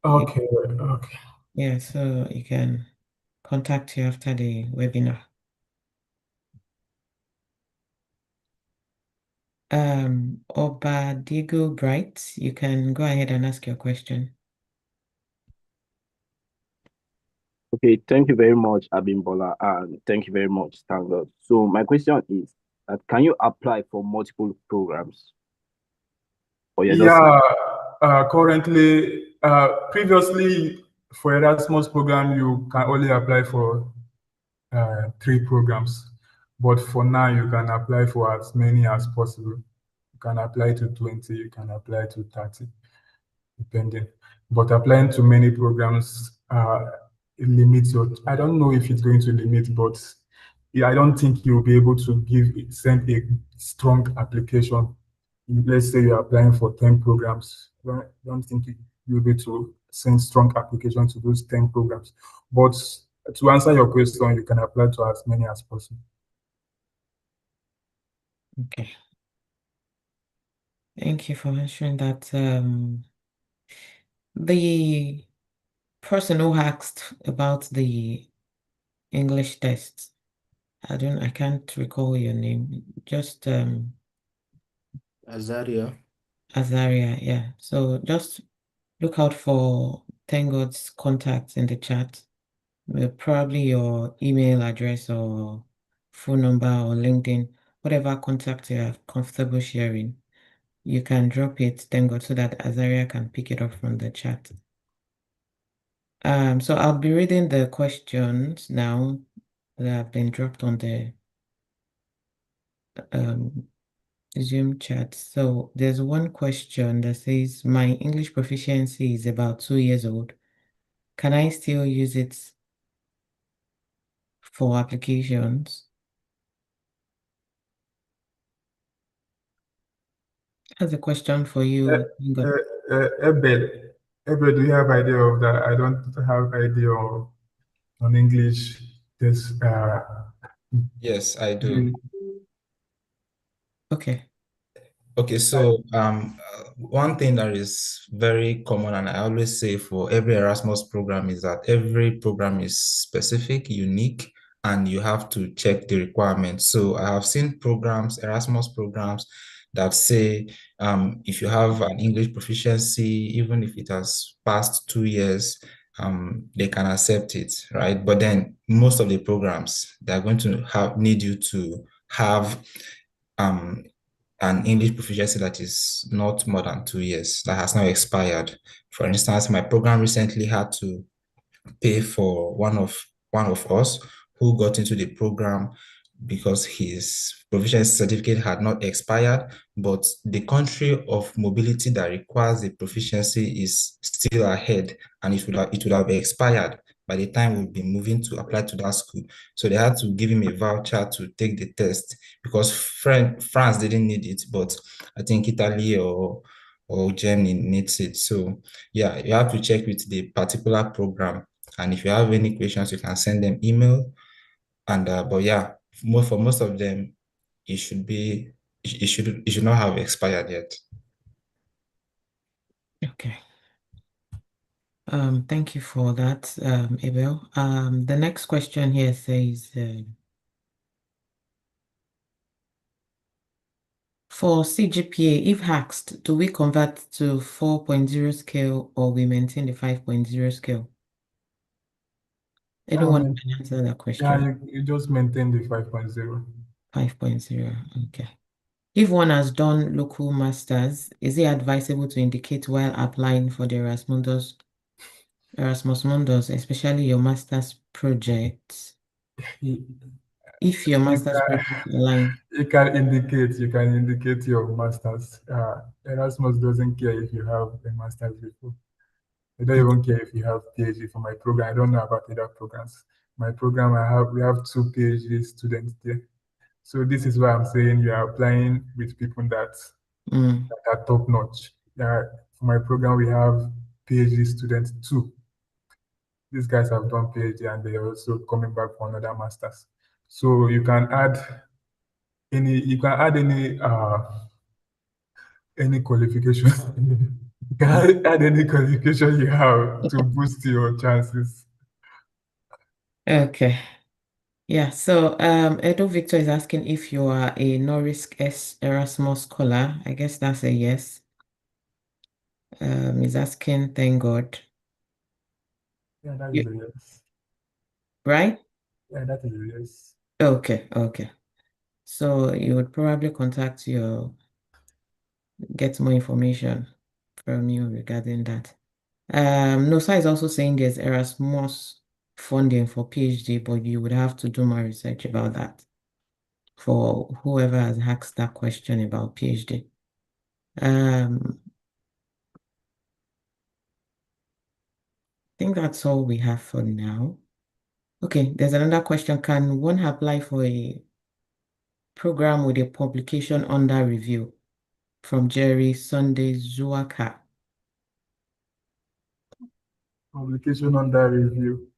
Okay. yeah, so you can contact you after the webinar. Obadigo Bright, you can go ahead and ask your question. Okay, thank you very much, Abimbola, and thank you very much, ThankGod. So my question is that can you apply for multiple programs? Or Yeah, currently, previously for Erasmus program, you can only apply for 3 programs, but for now you can apply for as many as possible. You can apply to 20, you can apply to 30, depending. But applying to many programs it limits your. I don't know if it's going to limit, but yeah, I don't think you'll be able to send a strong application. Let's say you're applying for 10 programs. I don't think you'll be able to send strong application to those 10 programs. But to answer your question, you can apply to as many as possible. Okay. Thank you for answering that. The person who asked about the English test, I can't recall your name. Just Azaria. Azaria, yeah. So just look out for ThankGod's contacts in the chat. Probably your email address or phone number or LinkedIn, whatever contact you are comfortable sharing, you can drop it, ThankGod, so that Azaria can pick it up from the chat. So I'll be reading the questions now that have been dropped on the Zoom chat. So there's one question that says, my English proficiency is about 2 years old. Can I still use it for applications? That's a question for you. Abel, do you have idea of that? I don't have idea on English. This. Yes, I do. Okay. Okay, so one thing that is very common, and I always say for every Erasmus program, is that every program is specific, unique, and you have to check the requirements. So I have seen programs, Erasmus programs, that say if you have an English proficiency, even if it has passed 2 years, they can accept it, right? But then most of the programs, they're going to need you to have an English proficiency that is not more than 2 years, that has now expired. For instance, my program recently had to pay for one of us who got into the program because his proficiency certificate had not expired, but the country of mobility that requires the proficiency is still ahead, and it would have expired by the time we'll be moving to apply to that school. So they had to give him a voucher to take the test because France didn't need it, but I think Italy or or Germany needs it. So yeah, you have to check with the particular program. And if you have any questions, you can send them email. And but yeah, for most of them, it should not have expired yet. Okay. Thank you for that, Abel. The next question here says, for CGPA, if asked, do we convert to 4.0 scale or we maintain the 5.0 scale? Anyone can answer that question? Yeah, you just maintain the 5.0. 5.0, okay. If one has done local masters, is it advisable to indicate while applying for the Erasmus Mundus, especially your master's project? If your master's project align. You can indicate your master's. Erasmus doesn't care if you have a master's before. They don't even care if you have PhD for my program. I don't know about other programs. My program, we have 2 PhD students there. So this is why I'm saying you are applying with people that are top notch. For my program, we have PhD students too. These guys have done PhD and they're also coming back for another master's. So you can add any qualification. You can add any qualification you have to boost your chances. Okay. Yeah, so Edo Victor is asking if you are a no-risk Erasmus scholar. I guess that's a yes. He's asking, thank God. Yeah, that is a yes. Right? Yeah, that is a yes. Okay, okay. So you would probably get more information from you regarding that. Nosa is also saying there's Erasmus funding for PhD, but you would have to do more research about that for whoever has asked that question about PhD. I think that's all we have for now. Okay, there's another question. Can one apply for a program with a publication under review? From Jerry Sunday Zuaka. Publication under review.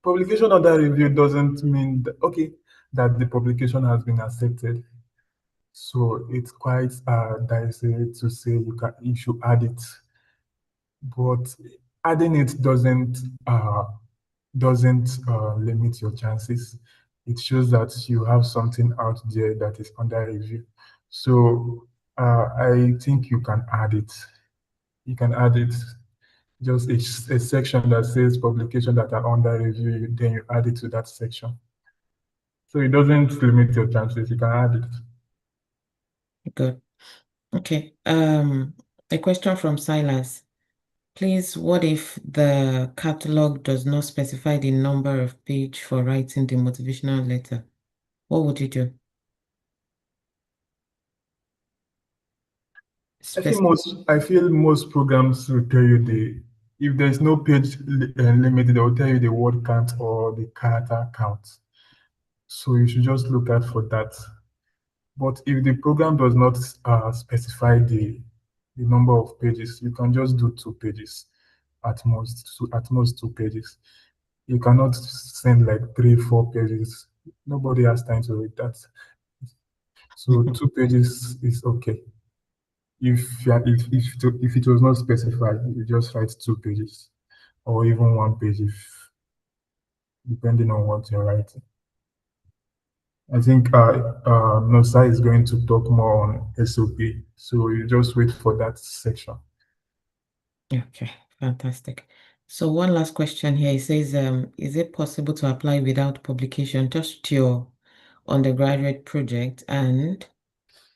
Publication under review doesn't mean that the publication has been accepted. So it's quite dicey to say you should add it, but adding it doesn't limit your chances. It shows that you have something out there that is under review. So I think you can add it. You can add it. Just a section that says publication that are under review, then you add it to that section. So it doesn't limit your chances. You can add it. Good. Okay. A question from Silas. Please, what if the catalog does not specify the number of page for writing the motivational letter? What would you do? I feel most programs will tell you if there's no page limit, they will tell you the word count or the character count. So you should just look out for that. But if the program does not specify the number of pages, you can just do 2 pages at most. So at most 2 pages. You cannot send like 3, 4 pages. Nobody has time to read that. So 2 pages is okay. If it was not specified, you just write 2 pages or even 1 page, depending on what you're writing. I think Nosa is going to talk more on SOP, so you just wait for that section. Okay, fantastic. So one last question here. It says, is it possible to apply without publication, just your undergraduate project? And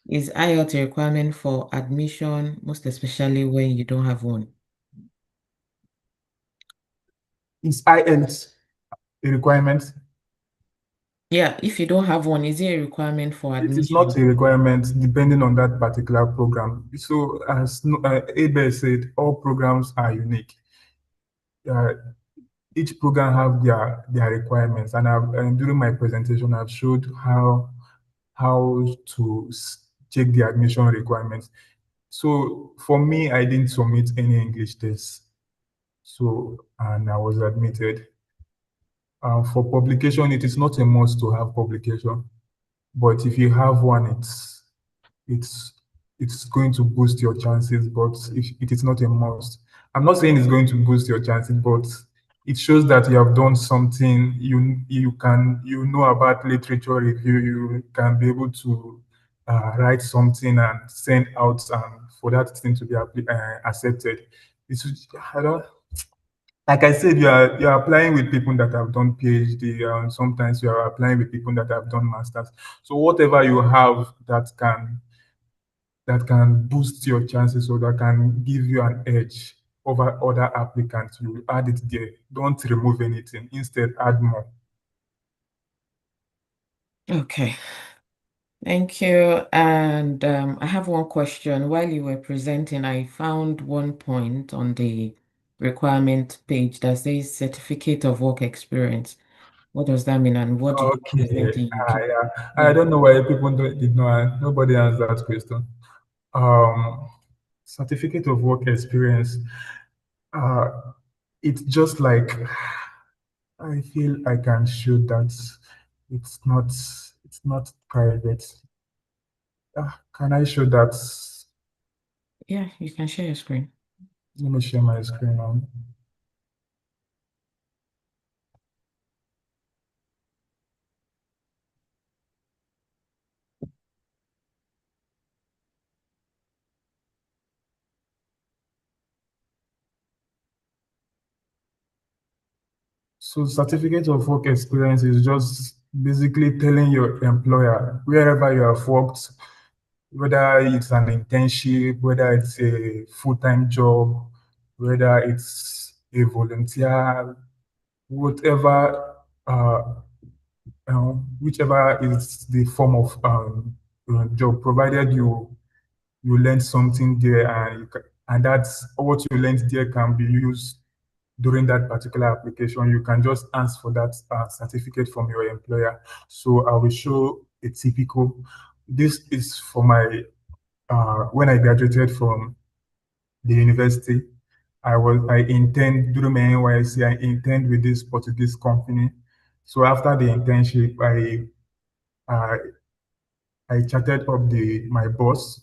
is IELTS a requirement for admission, most especially when you don't have one? Is IELTS a requirement? Yeah, if you don't have one, is it a requirement for admission? It is not a requirement depending on that particular program. So as Abel said, all programs are unique. Each program have their requirements, and during my presentation, I've showed how to check the admission requirements. So for me, I didn't submit any English tests. So, and I was admitted. For publication, it is not a must to have publication, but if you have one, it's it's going to boost your chances, but it is not a must. I'm not saying it's going to boost your chances, but it shows that you have done something. You know about literature review. You can be able to write something and send out, and for that thing to be accepted. I don't like I said, you are applying with people that have done PhD, and sometimes you are applying with people that have done masters. So whatever you have that can boost your chances or that can give you an edge over other applicants, you add it there. Don't remove anything. Instead, add more. Okay. Thank you. And I have one question. While you were presenting, I found one point on the requirement page that says certificate of work experience. What does that mean, and what do you present Okay. in UK? Yeah. I Yeah. don't know why people did not. Nobody answered that question. Um, Certificate of work experience. Uh, it's just like I feel I can show that it's not private. Can I show that? Yeah, you can share your screen. Let me share my screen now. So certificate of work experience is just basically telling your employer wherever you have worked, whether it's an internship, whether it's a full-time job, whether it's a volunteer, whatever, whichever is the form of job, provided you learn something there, and that's what you learned there can be used during that particular application. You can just ask for that certificate from your employer. So I will show a typical. This is for my when I graduated from the university. I intend during my NYC. I intend with this Portuguese company. So after the internship, I I chatted up my boss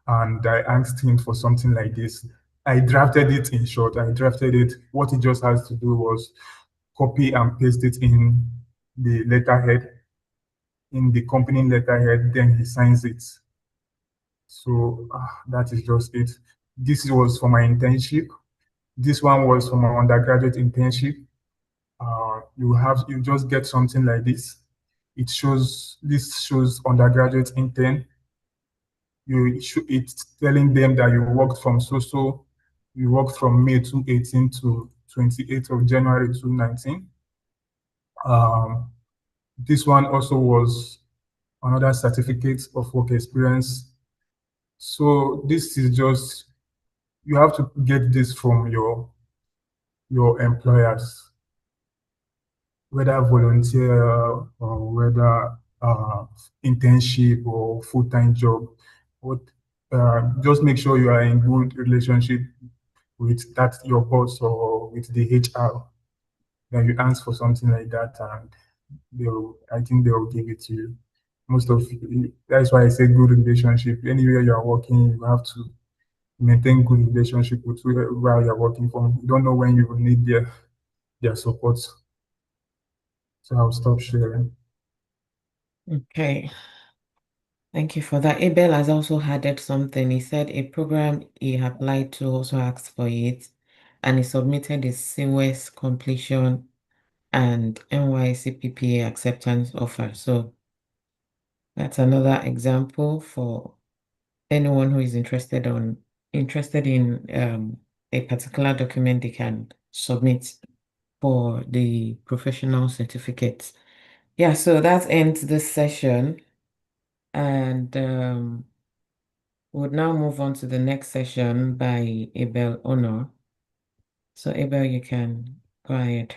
and I asked him for something like this. I drafted it in short. I drafted it. What he just has to do was copy and paste it in the letterhead, in the company letterhead, then he signs it. So that is just it. This was for my internship. This one was for my undergraduate internship. You just get something like this. This shows undergraduate intern. It's telling them that you worked from May 2018 to 28th of January 2019. This one also was another certificate of work experience. So this is just, you have to get this from your employers, whether volunteer or whether internship or full-time job. Just make sure you are in good relationship with your boss or with the HR. Then you ask for something like that, and I think they will give it to you. That's why I say good relationship. Anywhere you are working, you have to maintain good relationship with where you are working from. You don't know when you will need their support. So I'll stop sharing. Okay. Thank you for that. Abel has also added something. He said a program he applied to also asked for it, and he submitted his CWES completion and NYCPPA acceptance offer. So that's another example for anyone who is interested in a particular document they can submit for the professional certificates. Yeah, so that ends this session, and we'll now move on to the next session by Abel Onuh. So Abel, you can go ahead.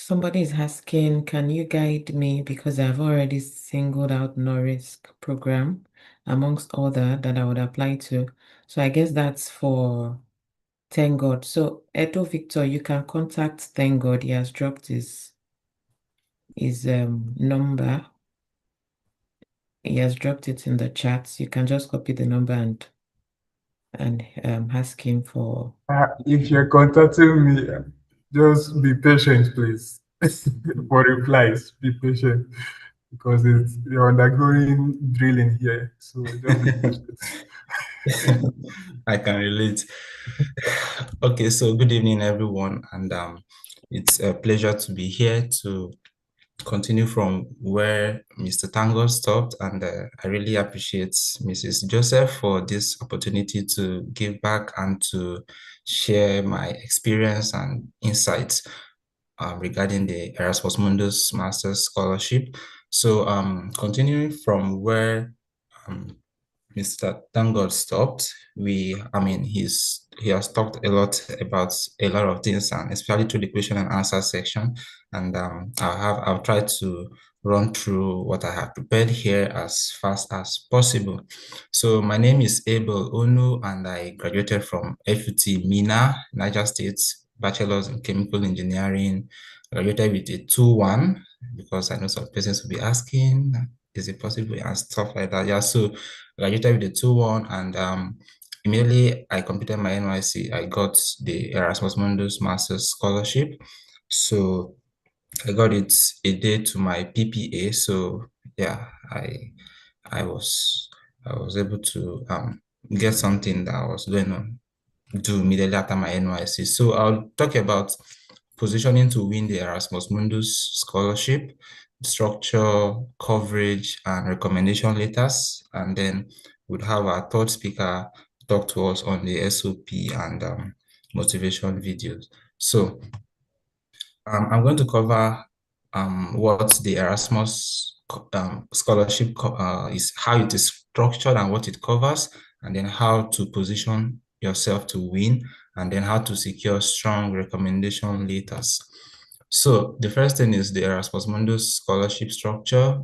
somebody is asking, can you guide me because I've already singled out no-risk program amongst other that I would apply to. So I guess that's for ThankGod. So Edo Victor, you can contact ThankGod. He has dropped his number. He has dropped it in the chat. You can just copy the number and ask him for. If you're contacting me, just be patient, please. For replies, be patient because you're undergoing drilling here. So just be patient. I can relate. Okay, so good evening, everyone, and it's a pleasure to be here to continue from where Mr. Tango stopped, and I really appreciate Mrs. Joseph for this opportunity to give back and to share my experience and insights regarding the Erasmus Mundus Master's Scholarship. So continuing from where Mr. ThankGod stopped, he has talked a lot about a lot of things, and especially through the question and answer section. And I'll try to run through what I have prepared here as fast as possible. So my name is Abel Onuh, and I graduated from FUT Mina, Niger State, Bachelor's in Chemical Engineering. Graduated with a 2-1 because I know some persons will be asking, is it possible, and stuff like that. Yeah, so graduated with a 2-1, and immediately I completed my NYC. I got the Erasmus Mundus Master's Scholarship. So I got it a day to my PPA. So yeah, I was able to get something that I was going to do immediately after my NYC. So I'll talk about positioning to win the Erasmus Mundus Scholarship, structure, coverage, and recommendation letters. And then we'd have our third speaker talk to us on the SOP and motivation videos. So I'm going to cover what the Erasmus scholarship is, how it is structured and what it covers, and then how to position yourself to win, and then how to secure strong recommendation letters. So the first thing is the Erasmus Mundus scholarship structure.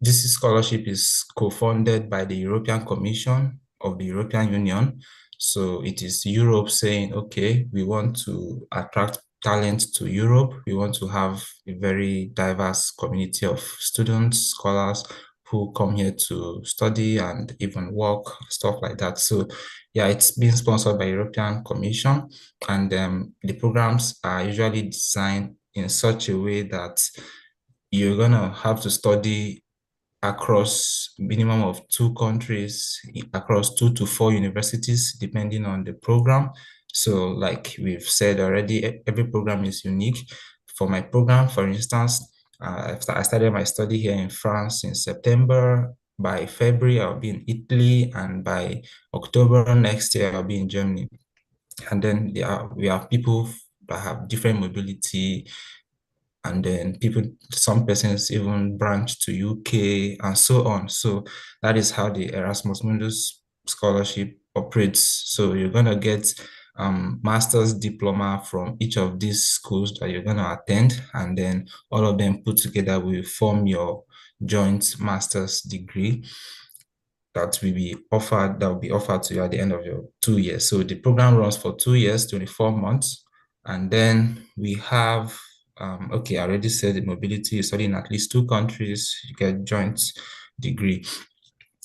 This scholarship is co-funded by the European Commission of the European Union. So it is Europe saying, okay, we want to attract talent to Europe. We want to have a very diverse community of students, scholars who come here to study and even work, stuff like that. So yeah, it's been sponsored by European Commission, and the programs are usually designed in such a way that you're gonna have to study across minimum of 2 countries, across 2 to 4 universities, depending on the program. So like we've said already, every program is unique. For my program, for instance, I started my study here in France in September. By February, I'll be in Italy, and by October next year, I'll be in Germany. And then we have people that have different mobility, and then some persons even branch to UK and so on. So that is how the Erasmus Mundus scholarship operates. So you're gonna get master's diploma from each of these schools that you're gonna attend, and then all of them put together will form your joint master's degree that will be offered to you at the end of your 2 years. So the program runs for 2 years, 24 months, and then we have okay, I already said the mobility, you study in at least 2 countries, you get joint degree.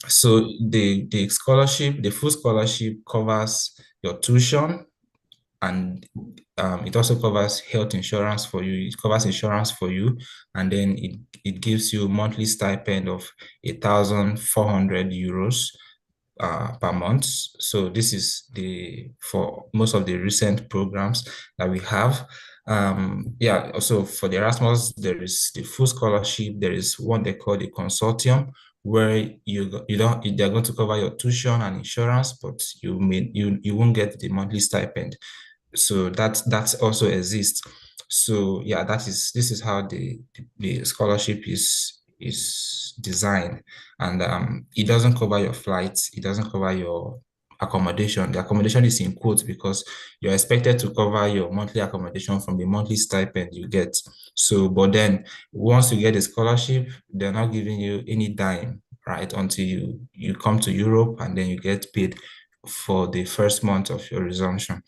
So the scholarship, the full scholarship covers your tuition, and it also covers health insurance for you. It covers insurance for you, and then it gives you monthly stipend of 1,400 euros per month. So this is for most of the recent programs that we have. Yeah, also for the Erasmus, there is the full scholarship. There is one they call the consortium, where they're going to cover your tuition and insurance, but you won't get the monthly stipend. So that also exists. So yeah, this is how the scholarship is designed, and it doesn't cover your flights, it doesn't cover your accommodation. The accommodation is in quotes because you're expected to cover your monthly accommodation from the monthly stipend you get. So, but then once you get a scholarship, they're not giving you any dime, right? Until you come to Europe and then you get paid for the first month of your resumption.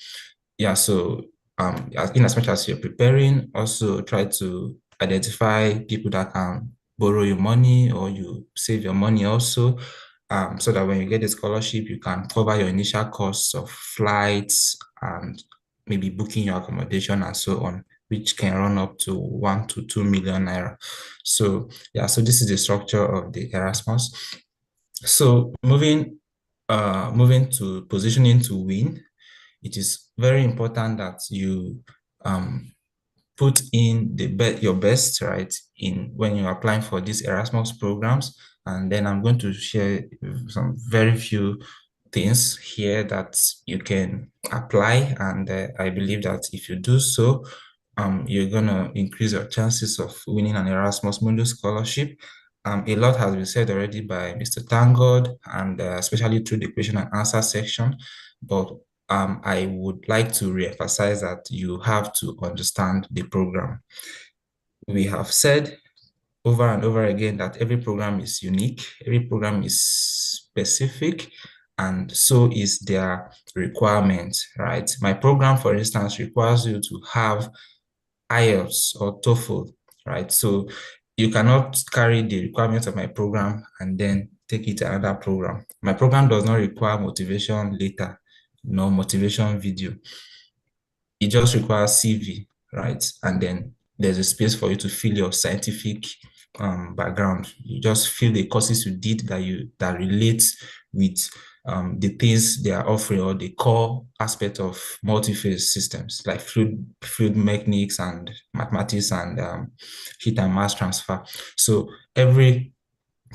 Yeah, so in as much as you're preparing, also try to identify people that can borrow your money or you save your money also, so that when you get a scholarship, you can cover your initial costs of flights and maybe booking your accommodation and so on, which can run up to 1 to 2 million naira. So yeah, so this is the structure of the Erasmus. So moving to positioning to win, it is very important that you put in your best, right, in when you're applying for these Erasmus programs. And then I'm going to share some very few things here that you can apply. And I believe that if you do so, you're going to increase your chances of winning an Erasmus Mundus Scholarship. A lot has been said already by Mr. ThankGod, and especially through the question and answer section. But I would like to reemphasize that you have to understand the program. We have said over and over again that every program is unique, every program is specific, and so is their requirement, right? My program, for instance, requires you to have IELTS or TOEFL, right? So you cannot carry the requirements of my program and then take it to another program. My program does not require motivation letter, no motivation video. It just requires CV, right? And then there's a space for you to fill your scientific background. You just fill the courses you did that relates with the things they are offering, or the core aspect of multi-phase systems like fluid mechanics and mathematics and heat and mass transfer. So every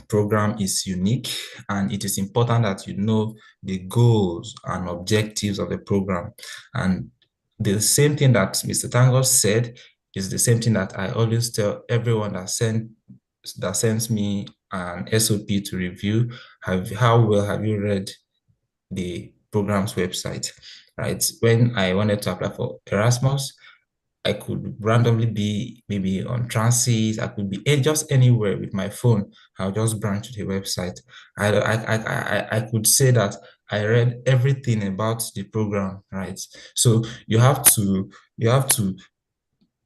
program is unique, and it is important that you know the goals and objectives of the program. And the same thing that Mr. ThankGod said is the same thing that I always tell everyone that sends me an SOP to review. How well have you read the program's website, right? When I wanted to apply for Erasmus, I could randomly be maybe on transit. I could be just anywhere with my phone. I'll just branch to the website. I could say that I read everything about the program, right? So you have to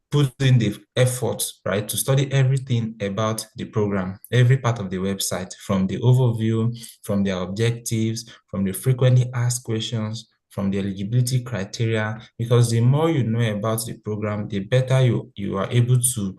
put in the effort, right, to study everything about the program, every part of the website, from the overview, from their objectives, from the frequently asked questions, from the eligibility criteria, because the more you know about the program, the better you are able to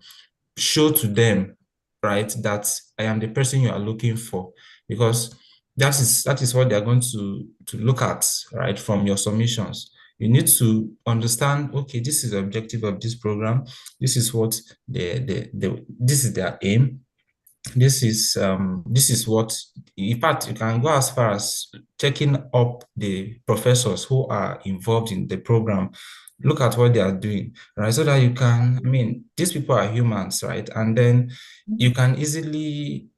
show to them, right, that I am the person you are looking for, because that is what they're going to look at, right, from your submissions. You need to understand, okay, this is the objective of this program. This is what this is their aim. This is what, in fact, you can go as far as checking up the professors who are involved in the program. Look at what they are doing, right? So that you can, I mean, these people are humans, right? And then you can easily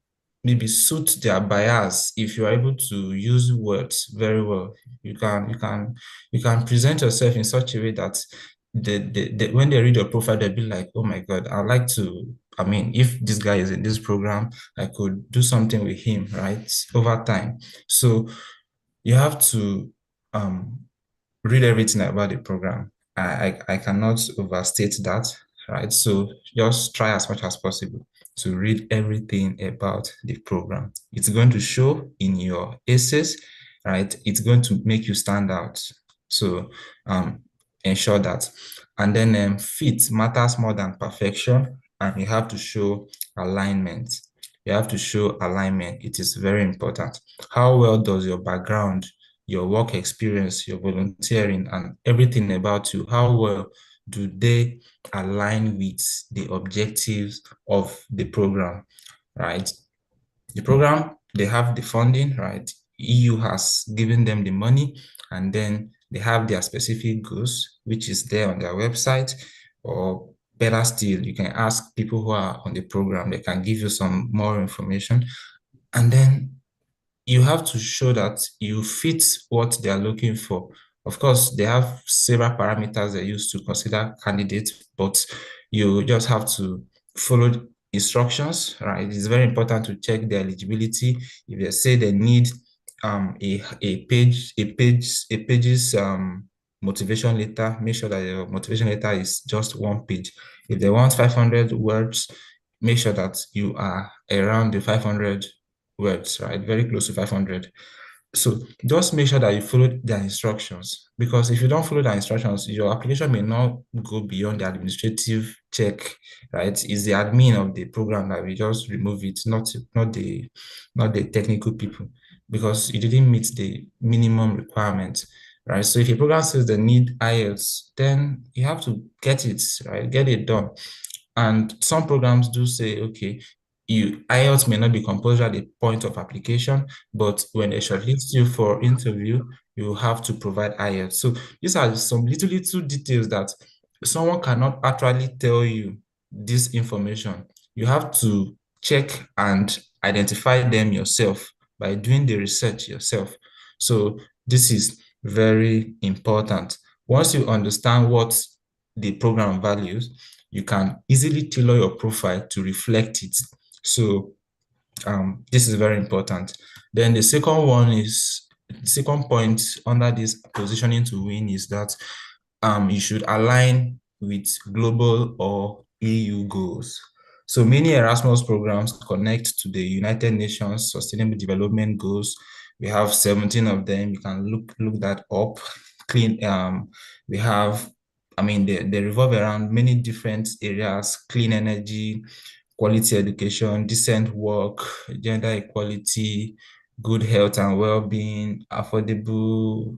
maybe suit their bias if you are able to use words very well. You can present yourself in such a way that when they read your profile, they'll be like, oh my God, I'd like to, I mean, if this guy is in this program, I could do something with him, right, over time. So you have to read everything about the program. I cannot overstate that, right? So just try as much as possible to read everything about the program. It's going to show in your essays, right? It's going to make you stand out. So ensure that. And then fit matters more than perfection, and you have to show alignment. You have to show alignment. It is very important. How well does your background, your work experience, your volunteering, and everything about you, how well do they align with the objectives of the program, right? The program, they have the funding, right? EU has given them the money, and then they have their specific goals, which is there on their website. Or better still, you can ask people who are on the program. They can give you some more information. And then you have to show that you fit what they are looking for. Of course, they have several parameters they use to consider candidates, but you just have to follow instructions, right? It's very important to check their eligibility. If they say they need a page's motivation letter, make sure that your motivation letter is just one page. If they want 500 words, make sure that you are around the 500 words, right? Very close to 500. So just make sure that you follow their instructions, because if you don't follow their instructions, your application may not go beyond the administrative check, right? It's the admin of the program that we just remove it, not the technical people, because you didn't meet the minimum requirements, right? So if a program says they need IELTS, then you have to get it, right? Get it done. And some programs do say, okay, IELTS may not be compulsory at the point of application, but when they shortlist you for interview, you have to provide IELTS. So these are some little details that someone cannot actually tell you this information. You have to check and identify them yourself by doing the research yourself. So this is very important. Once you understand what the program values, you can easily tailor your profile to reflect it. So this is very important. Then the second point under this positioning to win is that you should align with global or EU goals. So many Erasmus programs connect to the United Nations Sustainable Development Goals. We have 17 of them. You can look that up. We have, they revolve around many different areas: clean energy, quality education, decent work, gender equality, good health and well-being, affordable,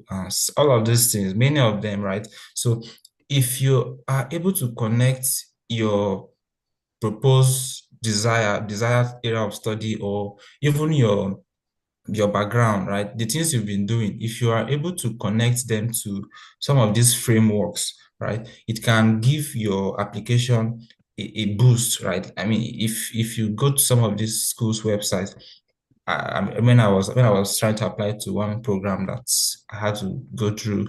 all of these things, many of them, right? So if you are able to connect your proposed desired area of study, or even your background, right? The things you've been doing, if you are able to connect them to some of these frameworks, right, it can give your application a boost, right? I mean, if you go to some of these schools' websites, when I was trying to apply to one program that I had to go through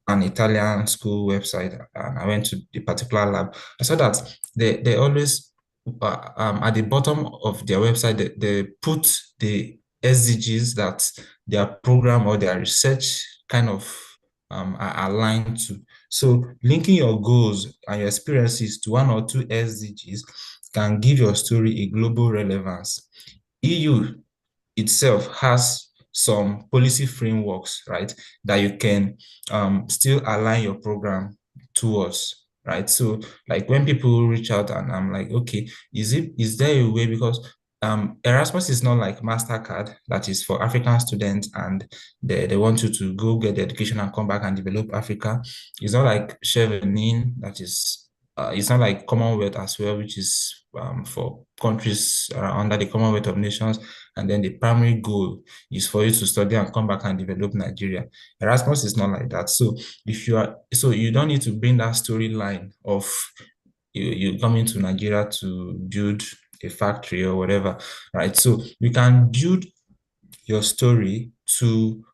an Italian school website, and I went to the particular lab, I saw that they always at the bottom of their website, they put the SDGs that their program or their research kind of are aligned to. So linking your goals and your experiences to one or two SDGs can give your story a global relevance. EU itself has some policy frameworks, right, that you can still align your program towards, right? So like when people reach out and I'm like, okay, is there a way, because Erasmus is not like MasterCard that is for African students and they want you to go get the education and come back and develop Africa. It's not like Chevening that is it's not like Commonwealth as well, which is for countries under the Commonwealth of Nations, and then the primary goal is for you to study and come back and develop Nigeria. Erasmus is not like that. So you don't need to bring that storyline of you coming to Nigeria to build a factory or whatever, right? So you can build your story to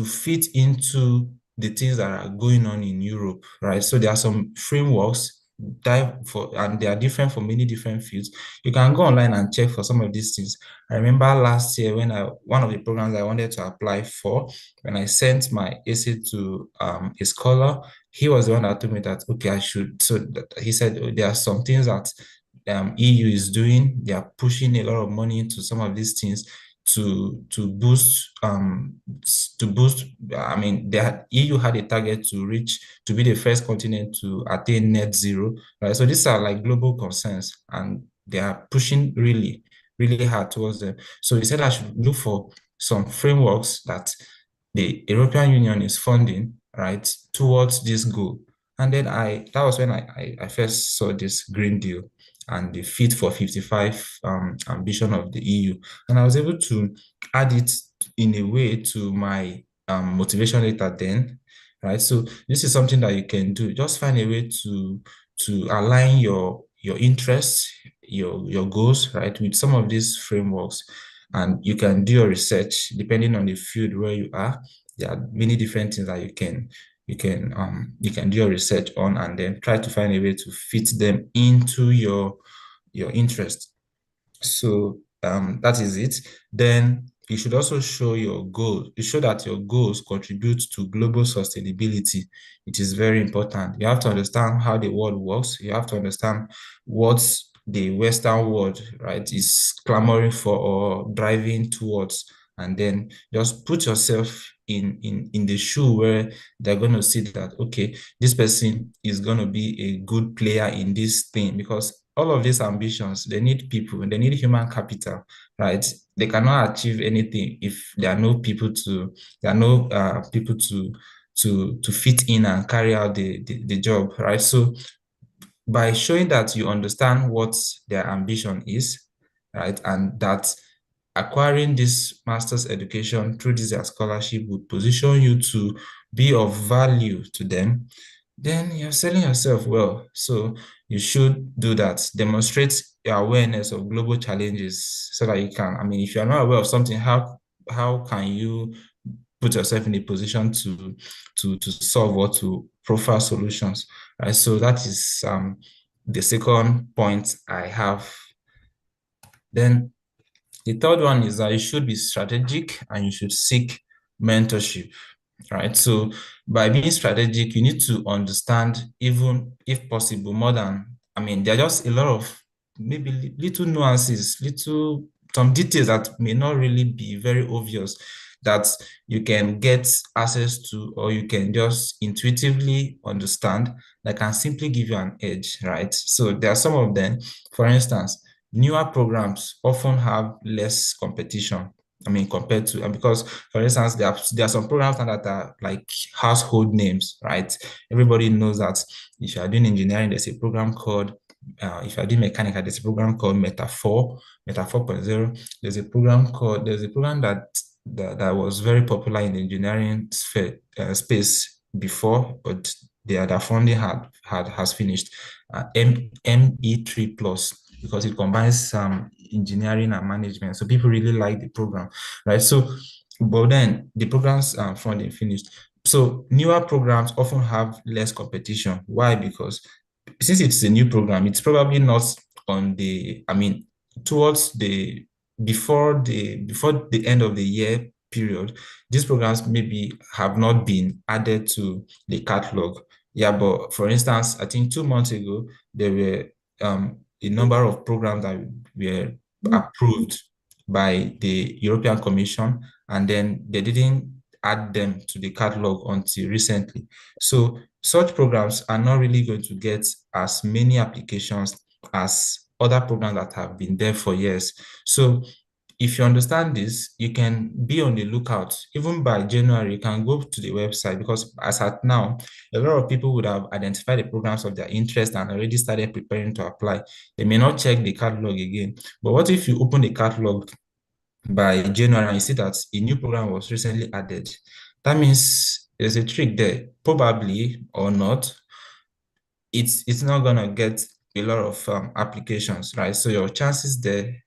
fit into the things that are going on in Europe, right? So there are some frameworks and they are different for many different fields. You can go online and check for some of these things. I remember last year when one of the programs I wanted to apply for, when I sent my essay to a scholar, he was the one that told me that, okay, I should. So he said, oh, there are some things that EU is doing. They are pushing a lot of money into some of these things to boost. I mean, EU had a target to be the first continent to attain net zero, right? So these are like global concerns, and they are pushing really, really hard towards them. So he said I should look for some frameworks that the European Union is funding, right, towards this goal. And then that was when I first saw this Green Deal and the Fit for 55 ambition of the EU. And I was able to add it in a way to my motivation letter then, right? So this is something that you can do. Just find a way to align your interests, your goals, right, with some of these frameworks. and you can do your research depending on the field where you are. There are many different things that you can do your research on, and then try to find a way to fit them into your interest. So that is it. Then you should also show your goal. You show that your goals contribute to global sustainability. It is very important. You have to understand how the world works. You have to understand what the Western world, right, is clamoring for or driving towards. And then just put yourself in the shoe where they're going to see that, okay, this person is going to be a good player in this thing, because all of these ambitions, they need people, they need human capital, right? They cannot achieve anything if there are no people to fit in and carry out the job, right? So by showing that you understand what their ambition is, right, and that acquiring this master's education through this scholarship would position you to be of value to them, then you're selling yourself well. So you should do that. Demonstrate your awareness of global challenges so that you can, I mean, if you're not aware of something, how can you put yourself in a position to solve or to profile solutions, right? So that is the second point I have. Then the third one is that you should be strategic and you should seek mentorship, right? So by being strategic, you need to understand, even if possible, more than, I mean, there are just a lot of maybe little nuances, some details that may not really be very obvious that you can get access to, or you can just intuitively understand, that can simply give you an edge, right? So there are some of them. For instance, newer programs often have less competition. I mean, compared to, because for instance, there are some programs that are like household names, right? Everybody knows that if you are doing engineering, there's a program called, if you are doing mechanical, there's a program called Meta 4.0. There's a program that was very popular in the engineering space before, but their funding has finished. ME3 Plus, because it combines engineering and management. So people really like the program, right? So, but then the program's funding finished. So newer programs often have less competition. Why? Because since it's a new program, it's probably not on the, I mean, towards the, before the end of the year period, these programs maybe have not been added to the catalog. Yeah, but for instance, I think 2 months ago, there were a number of programs that were approved by the European Commission, and then they didn't add them to the catalog until recently. So such programs are not really going to get as many applications as other programs that have been there for years. So if you understand this, you can be on the lookout. Even by January, you can go to the website, because as at now, a lot of people would have identified the programs of their interest and already started preparing to apply. They may not check the catalog again. But what if you open the catalog by January and you see that a new program was recently added? That means there's a trick there, probably or not. It's not gonna get a lot of applications, right? So your chances there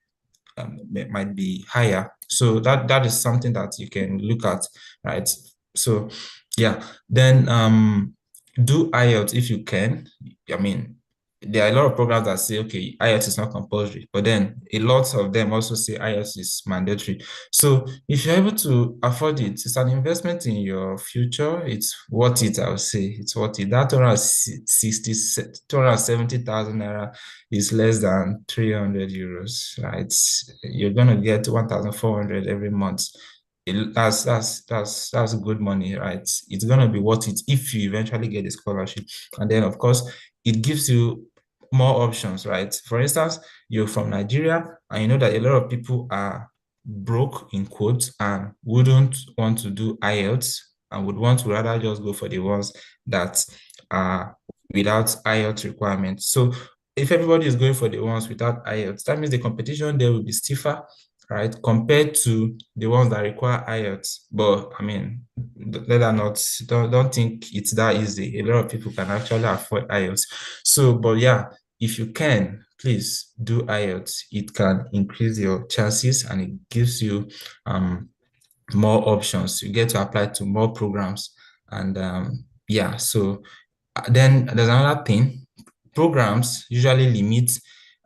might be higher. So that is something that you can look at, right? So yeah, then do IELTS if you can. I mean, there are a lot of programs that say, okay, IELTS is not compulsory, but then a lot of them also say IELTS is mandatory. So if you're able to afford it, it's an investment in your future. It's worth it, I would say. It's worth it. That 270,000 naira is less than 300 euros, right? You're going to get 1,400 every month. That's good money, right? It's going to be worth it if you eventually get a scholarship. And then, of course, it gives you more options, right? For instance, you're from Nigeria and you know that a lot of people are broke, in quotes, and wouldn't want to do IELTS and would want to rather just go for the ones that are without IELTS requirements. So if everybody is going for the ones without IELTS, that means the competition there will be stiffer, right, compared to the ones that require IELTS. But I mean, don't think it's that easy. A lot of people can actually afford IELTS. So, but yeah, if you can, please do IELTS. It can increase your chances and it gives you more options. You get to apply to more programs. And yeah, so then there's another thing. Programs usually limit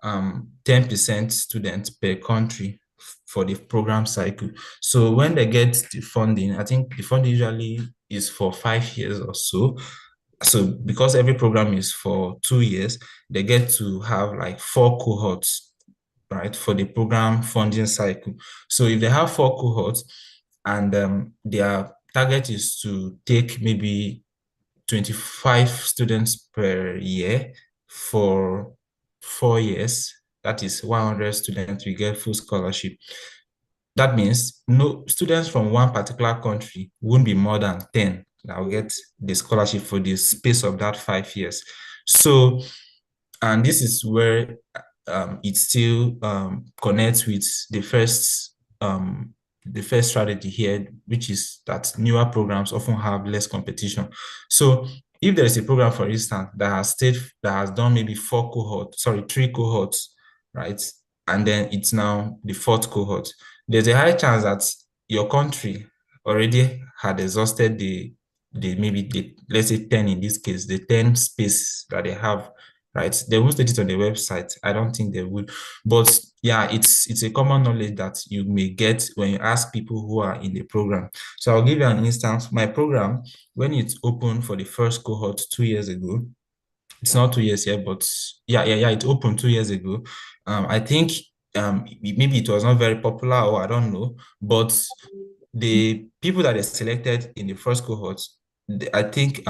10% students per country for the program cycle. So when they get the funding, I think the funding usually is for 5 years or so. So because every program is for 2 years, they get to have like 4 cohorts, right, for the program funding cycle. So if they have 4 cohorts and their target is to take maybe 25 students per year for 4 years, that is 100 students will get full scholarship. That means no students from one particular country won't be more than 10 that will get the scholarship for the space of that 5 years. So, and this is where it still connects with the first strategy here, which is that newer programs often have less competition. So if there is a program, for instance, that has done maybe 3 cohorts, right? And then it's now the 4th cohort, there's a high chance that your country already had exhausted let's say 10 in this case, the 10 space that they have, right? They won't state it on the website. I don't think they would. But yeah, it's a common knowledge that you may get when you ask people who are in the program. So I'll give you an instance. My program, when it's opened for the first cohort 2 years ago, it's not 2 years yet, but yeah, it opened 2 years ago. I think maybe it was not very popular, or I don't know, but the people that are selected in the first cohort, I think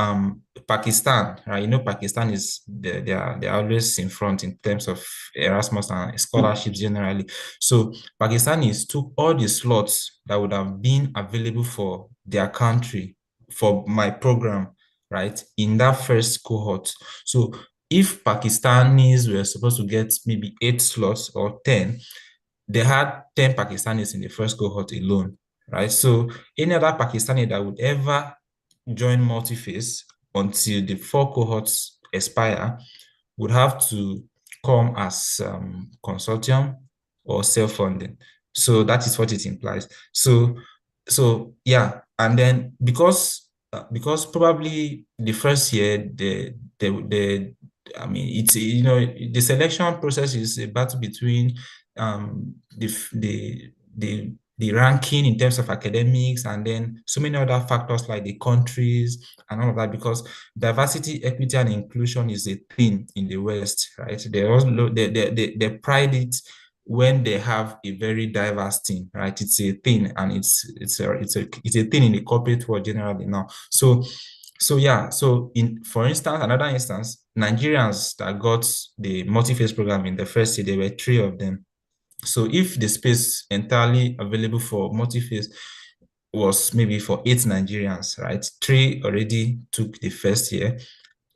Pakistan, right? You know, Pakistan is they're always in front in terms of Erasmus and scholarships generally. So Pakistan took all the slots that would have been available for their country for my program, right, in that first cohort. So if Pakistanis were supposed to get maybe 8 slots or 10, they had 10 Pakistanis in the first cohort alone, right? So any other Pakistani that would ever join multi-phase until the 4 cohorts expire would have to come as consortium or self-funding. So that is what it implies. So yeah, and then because probably the first year I mean, it's, you know, the selection process is a battle between the ranking in terms of academics, and then so many other factors like the countries and all of that, because diversity, equity, and inclusion is a thing in the West, right? They pride it when they have a very diverse team, right? It's a thing, and it's a thing in the corporate world generally now. So yeah, so for instance, another instance, Nigerians that got the multi-phase program in the first year, there were 3 of them. So if the space entirely available for multi-phase was maybe for 8 Nigerians, right? 3 already took the first year.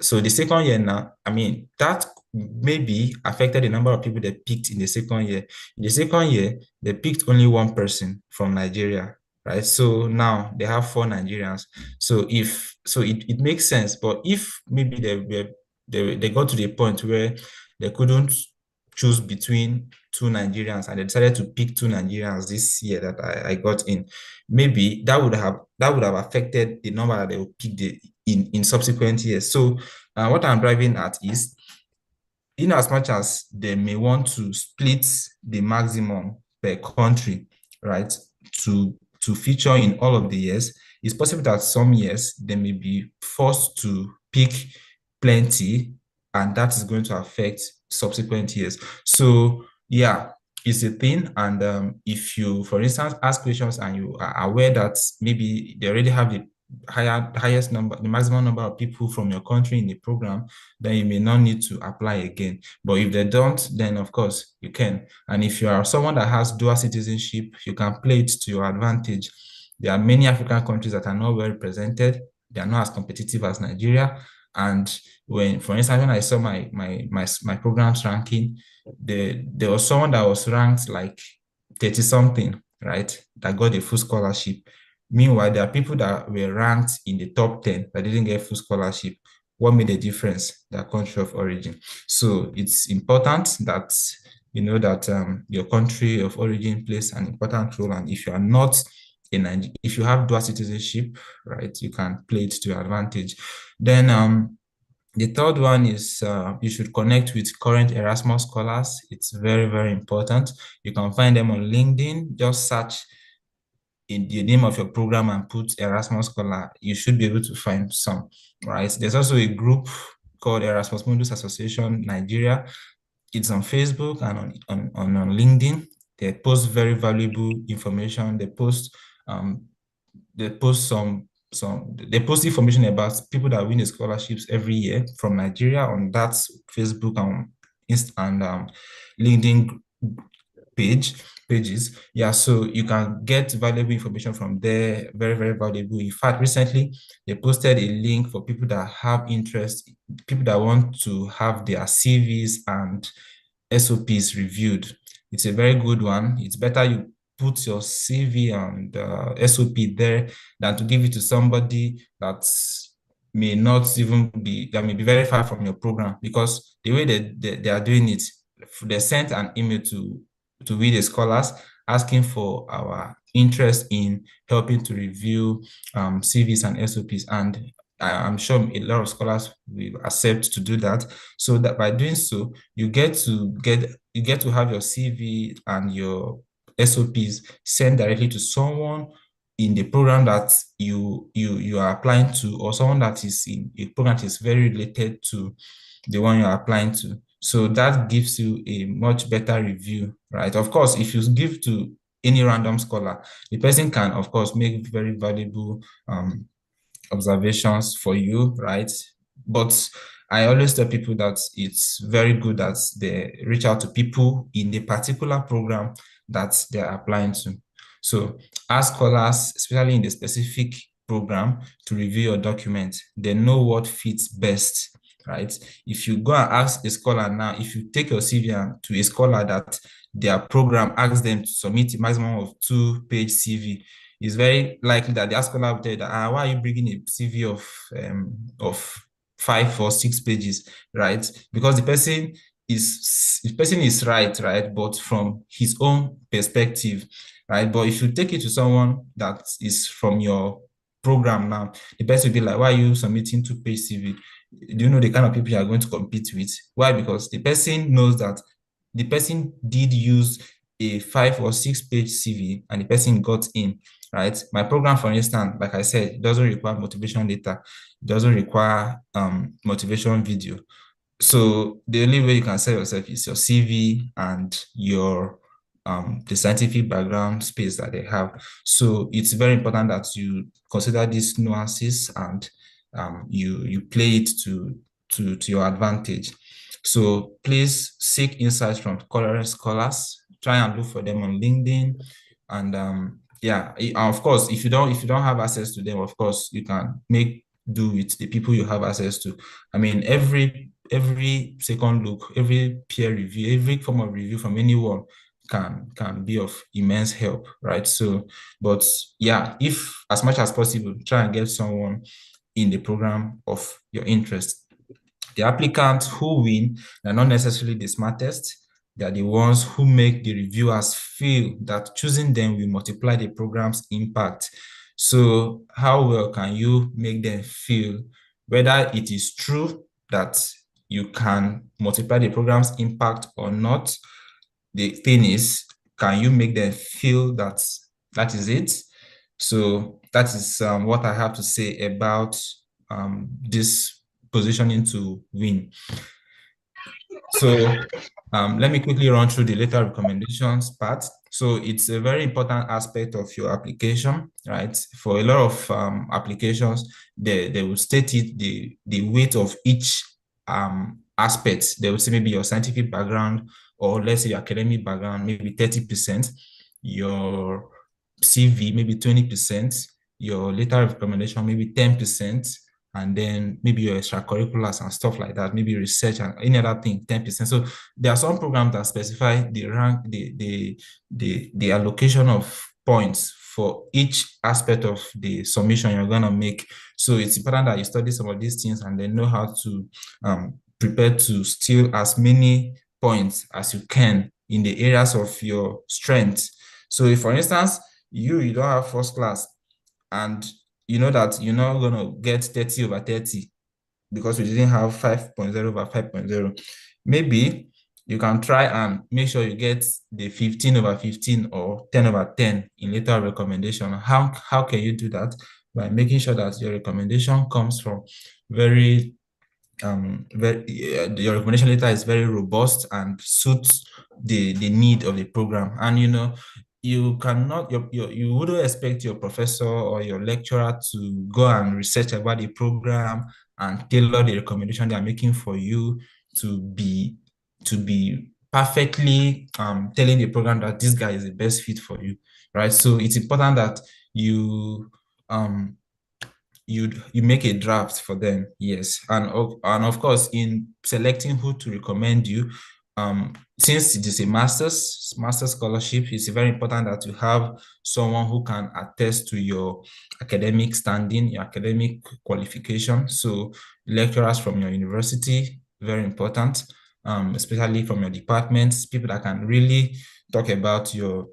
So the second year now, I mean, that maybe affected the number of people they picked in the second year. In the second year, they picked only 1 person from Nigeria, right? So now they have 4 Nigerians. So it makes sense. But if maybe they got to the point where they couldn't choose between 2 Nigerians and they decided to pick 2 Nigerians this year that I got in, maybe that would have affected the number that they would pick in subsequent years. So what I'm driving at is, in as much as they may want to split the maximum per country, right, to feature in all of the years, it's possible that some years they may be forced to pick plenty, and that is going to affect subsequent years. So yeah, it's a thing. And if you, for instance, ask questions and you are aware that maybe they already have the maximum number of people from your country in the program, then you may not need to apply again. But if they don't, then of course you can. And if you are someone that has dual citizenship, you can play it to your advantage. There are many African countries that are not well represented. They are not as competitive as Nigeria. And when, for instance, when I saw my program's ranking, there was someone that was ranked like 30 something, right, that got a full scholarship. Meanwhile, there are people that were ranked in the top 10 that didn't get full scholarship. what made a difference, their country of origin. So it's important that you know that your country of origin plays an important role, and if you are not if you have dual citizenship, right, you can play it to your advantage. Then the third one is you should connect with current Erasmus scholars. It's very, very important. You can find them on LinkedIn. Just search in the name of your program and put Erasmus Scholar. You should be able to find some, right? There's also a group called Erasmus Mundus Association Nigeria. It's on Facebook and on LinkedIn. They post very valuable information. They post they post information about people that win the scholarships every year from Nigeria on that Facebook and LinkedIn pages. Yeah, so you can get valuable information from there, very, very valuable. In fact, recently they posted a link for people that have interest, people that want to have their CVs and SOPs reviewed. It's a very good one. It's better you put your CV and SOP there than to give it to somebody that may not even be, that may be very far from your program, because the way they are doing it, they sent an email to we the scholars asking for our interest in helping to review CVs and SOPs, and I'm sure a lot of scholars will accept to do that. So that by doing so, you get to have your CV and your SOPs sent directly to someone in the program that you are applying to, or someone that is in a program that is very related to the one you are applying to. So that gives you a much better review, right? Of course, if you give to any random scholar, the person can, of course, make very valuable observations for you, right? But I always tell people that it's very good that they reach out to people in the particular program that they're applying to. So ask scholars, especially in the specific program, to review your document. They know what fits best, right? If you go and ask a scholar now, if you take your CV to a scholar that their program asks them to submit a maximum of 2-page CV, it's very likely that the scholar will tell you that, why are you bringing a CV of 5 or 6 pages, right? Because the person is right, but from his own perspective, right? But if you take it to someone that is from your program now, the person will be like, why are you submitting 2-page CV? Do you know the kind of people you are going to compete with? Why? Because the person knows that the person did use a 5 or 6-page CV and the person got in, right? My program, for instance, like I said, it doesn't require motivation data. It doesn't require motivation video. So the only way you can sell yourself is your CV and your the scientific background space that they have. So it's very important that you consider these nuances and you play it to your advantage. So please seek insights from current scholars. Try and look for them on LinkedIn, and yeah, of course, if you don't have access to them, of course, you can make do with the people you have access to. I mean, every second look, every peer review, every form of review from anyone can be of immense help, right? So, but yeah, if as much as possible, try and get someone in the program of your interest. The applicants who win are not necessarily the smartest. They are the ones who make the reviewers feel that choosing them will multiply the program's impact. So how well can you make them feel, whether it is true that you can multiply the program's impact or not? The thing is, can you make them feel that is it? So that is what I have to say about this positioning to win. So let me quickly run through the letter recommendations part. So it's a very important aspect of your application, right? For a lot of applications, they will state it, the weight of each aspect. They will say maybe your scientific background, or let's say your academic background, maybe 30%, your CV, maybe 20%, your letter of recommendation, maybe 10%, and then maybe your extracurriculars and stuff like that, maybe research and any other thing, 10%. So there are some programs that specify the rank, the allocation of points for each aspect of the submission you're going to make. So it's important that you study some of these things and then know how to prepare to steal as many points as you can in the areas of your strength. So if, for instance, you don't have first class and you know that you're not going to get 30 over 30 because you didn't have 5.0 over 5.0, maybe you can try and make sure you get the 15 over 15 or 10 over 10 in later recommendation. How can you do that? By making sure that your recommendation comes from your recommendation letter is very robust and suits the need of the program. And you cannot, you wouldn't expect your professor or your lecturer to go and research about the program and tailor the recommendation they are making for you to be perfectly telling the program that this guy is the best fit for you, right? So it's important that you make a draft for them, yes. And of course, in selecting who to recommend you, since it is a master's scholarship, it's very important that you have someone who can attest to your academic standing, your academic qualification. So lecturers from your university, very important, especially from your departments, people that can really talk about your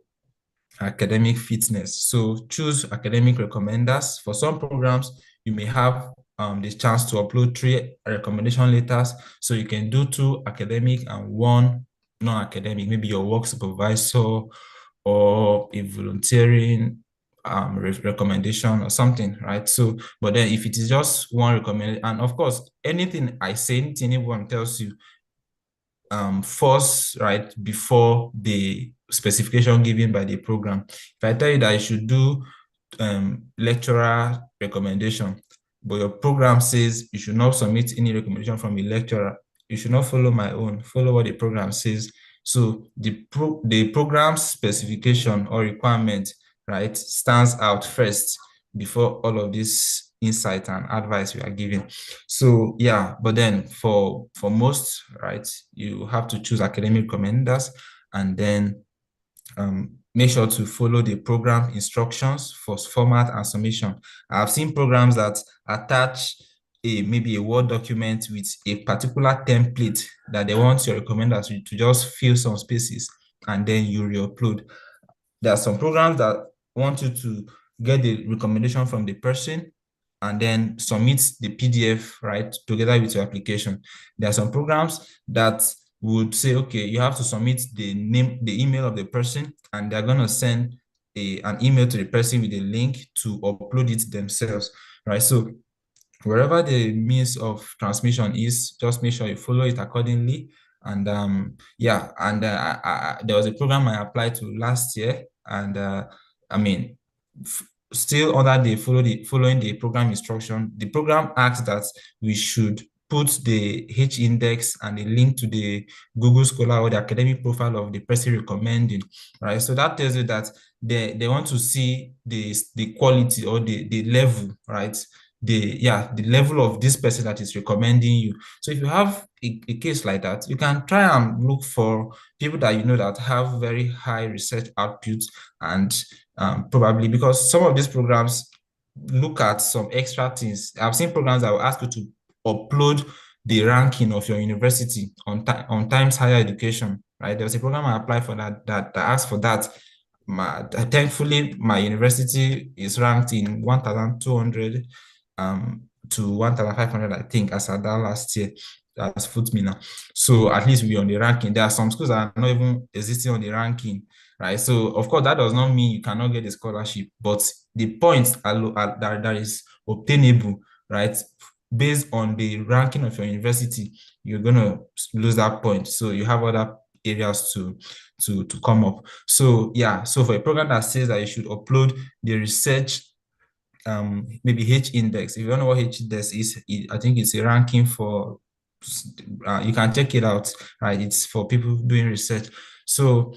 academic fitness. So choose academic recommenders. For some programs, you may have the chance to upload 3 recommendation letters. So you can do 2 academic and 1 non-academic, maybe your work supervisor or a volunteering recommendation or something, right? So, but then if it is just 1 recommendation, and of course, anything I say, anything anyone tells you, first, right, before the specification given by the program. If I tell you that you should do lecturer recommendation, but your program says you should not submit any recommendation from a lecturer, you should not follow my own, follow what the program says. So the program's specification or requirement, right, stands out first before all of this insight and advice we are giving. So yeah, but then for most, right, you have to choose academic recommenders and then make sure to follow the program instructions for format and submission. I've seen programs that attach maybe a Word document with a particular template that they want your recommenders to just fill some spaces and then you re-upload. There are some programs that want you to get the recommendation from the person and then submit the PDF, right, together with your application. There are some programs that would say, okay, you have to submit the email of the person, and they're going to send an email to the person with a link to upload it themselves, right? So wherever the means of transmission is, just make sure you follow it accordingly. And yeah, and there was a program I applied to last year, and I mean, still under the following the program instruction, the program asks that we should put the H index and the link to the Google Scholar or the academic profile of the person recommending, right? So that tells you that they want to see the quality or the level, right? The level of this person that is recommending you. So if you have a case like that, you can try and look for people that you know that have very high research outputs, and probably because some of these programs look at some extra things. I've seen programs that will ask you to upload the ranking of your university on Times Higher Education, right? There was a program I applied for that asked for that. Thankfully, my university is ranked in 1,200 to 1,500, I think, as at that last year. That's put me now. So at least we're on the ranking. There are some schools that are not even existing on the ranking, right? So of course, that does not mean you cannot get the scholarship, but the points that is obtainable, right, based on the ranking of your university, you're gonna lose that point. So you have other areas to come up. So yeah, so for a program that says that you should upload the research maybe H index. If you don't know what H index is, I think it's a ranking for you can check it out, right? It's for people doing research. So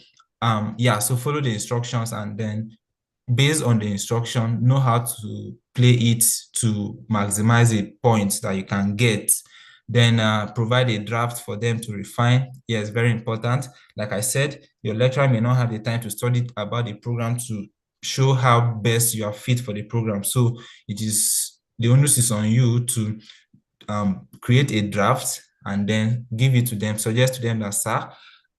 yeah, so follow the instructions and then based on the instruction, know how to play it to maximize the points that you can get. Then provide a draft for them to refine. Yes, very important. Like I said, your lecturer may not have the time to study about the program to show how best you are fit for the program. So the onus is on you to create a draft and then give it to them, suggest to them that, sir,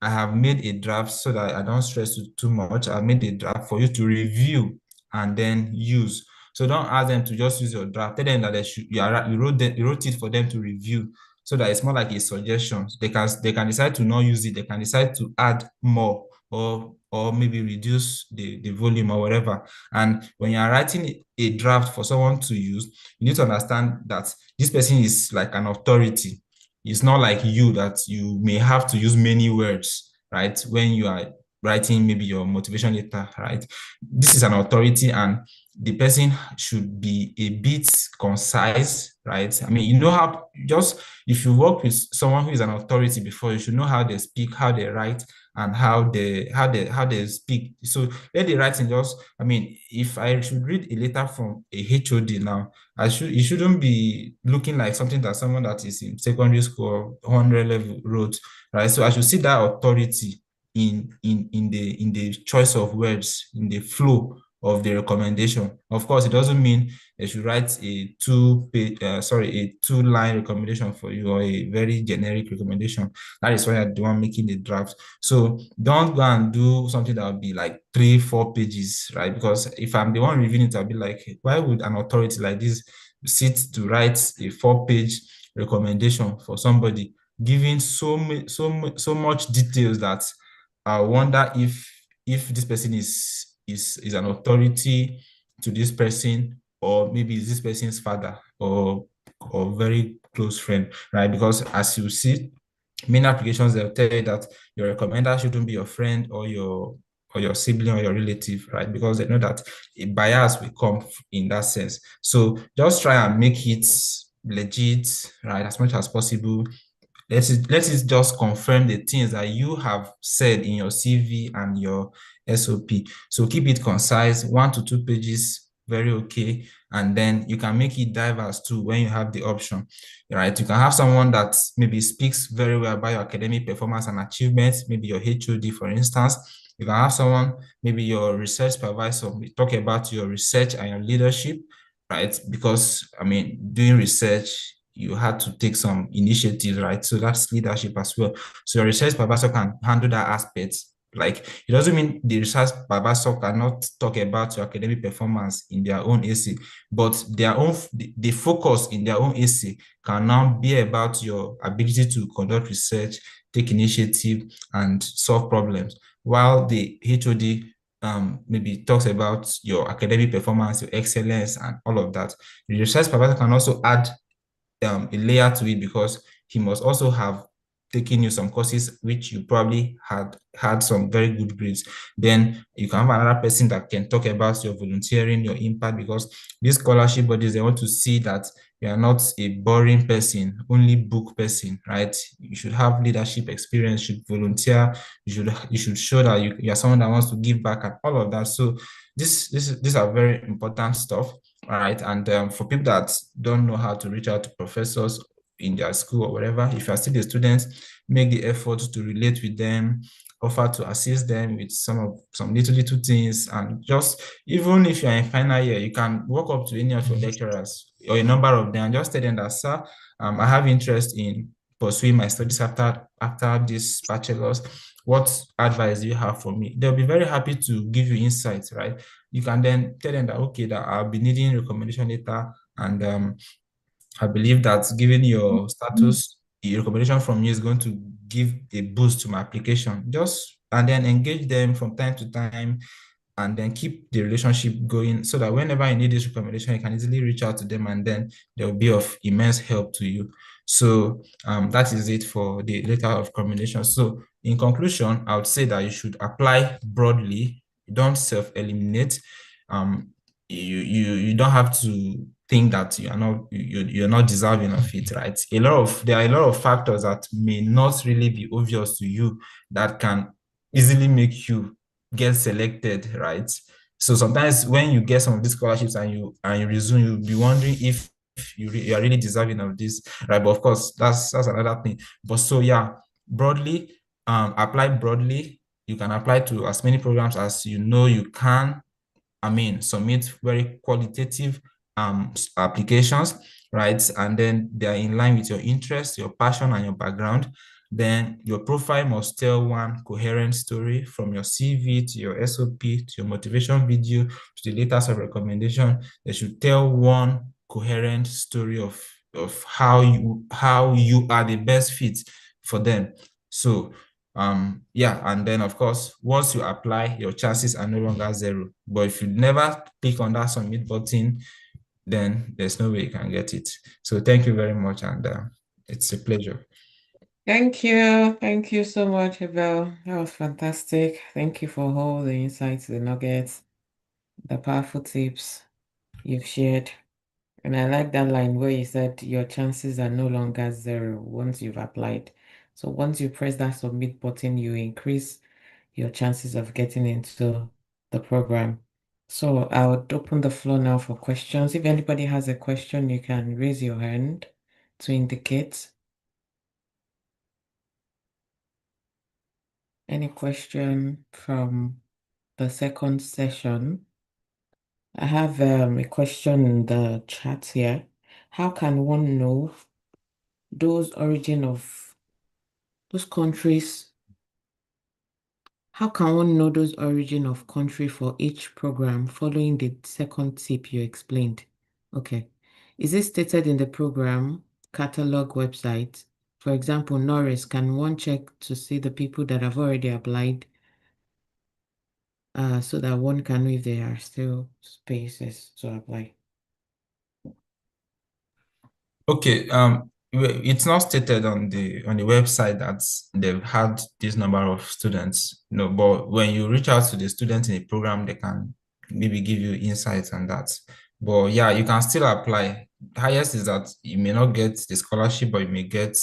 I have made a draft so that I don't stress you too much. I've made a draft for you to review and then use. So don't ask them to just use your draft. Tell them that you wrote it for them to review, so that it's more like a suggestion. They can decide to not use it. They can decide to add more or maybe reduce the volume or whatever. And when you are writing a draft for someone to use, you need to understand that this person is like an authority. It's not like you, that you may have to use many words, right? When you are writing maybe your motivation letter, right? This is an authority, and the person should be a bit concise, right? I mean, how, just if you work with someone who is an authority before, you should know how they speak, how they write, and how they speak. So let the writing just, I mean, if I should read a letter from a HOD now, it shouldn't be looking like something that someone that is in secondary school or 100 level wrote, right? So I should see that authority in the choice of words, in the flow of the recommendation. Of course, it doesn't mean they should write a two-line recommendation for you, or a very generic recommendation. That is why I'm the one making the draft. So don't go and do something that will be like 3-4 pages, right? Because if I'm the one reviewing it, I'll be like, why would an authority like this sit to write a 4-page recommendation for somebody, giving so much details that I wonder if this person is an authority to this person, or maybe is this person's father or very close friend, right? Because as you see, many applications, they'll tell you that your recommender shouldn't be your friend or your sibling or your relative, right? Because they know that a bias will come in that sense. So just try and make it legit, right, as much as possible. Let it just confirm the things that you have said in your CV and your SOP. So keep it concise, 1 to 2 pages, very okay. And then you can make it diverse too when you have the option, right? You can have someone that maybe speaks very well about your academic performance and achievements, maybe your HOD, for instance. You can have someone, maybe your research supervisor, talk about your research and your leadership, right? Because, I mean, doing research, you had to take some initiatives, right? So that's leadership as well. So your research supervisor can handle that aspect. Like, it doesn't mean the research supervisor cannot talk about your academic performance in their own essay, but the focus in their own essay can now be about your ability to conduct research, take initiative, and solve problems, while the HOD maybe talks about your academic performance, your excellence, and all of that. The research supervisor can also add a layer to it, because he must also have taken you some courses which you probably had some very good grades. Then you can have another person that can talk about your volunteering, your impact, because these scholarship bodies, they want to see that you are not a boring person, only book person, right? You should have leadership experience, you should volunteer, you should show that you are someone that wants to give back, and all of that. So these are very important stuff. All right. And for people that don't know how to reach out to professors in their school or whatever, if you are still a student, make the effort to relate with them, offer to assist them with some little things. And just, even if you're in final year, you can walk up to any of your lecturers or a number of them and just tell them that, sir, I have interest in pursuing my studies after this bachelor's. What advice do you have for me? They'll be very happy to give you insights, right? You can then tell them that, okay, that I'll be needing recommendation letter, and I believe that given your status, the recommendation from you is going to give a boost to my application. And then engage them from time to time, and then keep the relationship going, so that whenever you need this recommendation, you can easily reach out to them, and then they'll be of immense help to you. So that is it for the letter of recommendation. So in conclusion, I would say that you should apply broadly. Don't self-eliminate. You don't have to think that you're not deserving of it, right? There are a lot of factors that may not really be obvious to you that can easily make you get selected, right? So sometimes when you get some of these scholarships and you resume, you'll be wondering if you are really deserving of this, right? But of course, that's another thing. But so yeah, broadly, apply broadly. You can apply to as many programs as you know you can, submit very qualitative applications, right? And then they are in line with your interests, your passion, and your background. Then your profile must tell one coherent story from your CV to your SOP to your motivation video to the letters of recommendation. They should tell one coherent story of how you are the best fit for them. So yeah, and then of course, once you apply, your chances are no longer zero. But if you never click on that submit button, then there's no way you can get it. So thank you very much, and it's a pleasure. Thank you. Thank you so much, Abel. That was fantastic. Thank you for all the insights, the nuggets, the powerful tips you've shared. And I like that line where you said your chances are no longer zero once you've applied. So once you press that submit button, you increase your chances of getting into the program. So I would open the floor now for questions. If anybody has a question, you can raise your hand to indicate. Any question from the second session? I have a question in the chat here. How can one know those origin of those countries? How can one know those origin of country for each program following the second tip you explained? Okay. Is it stated in the program catalog website? For example, Norris, can one check to see the people that have already applied so that one can know if there are still spaces to apply? Okay, it's not stated on the website that they've had this number of students, but when you reach out to the students in the program, they can maybe give you insights on that. But yeah, you can still apply. Highest is that you may not get the scholarship, but you may get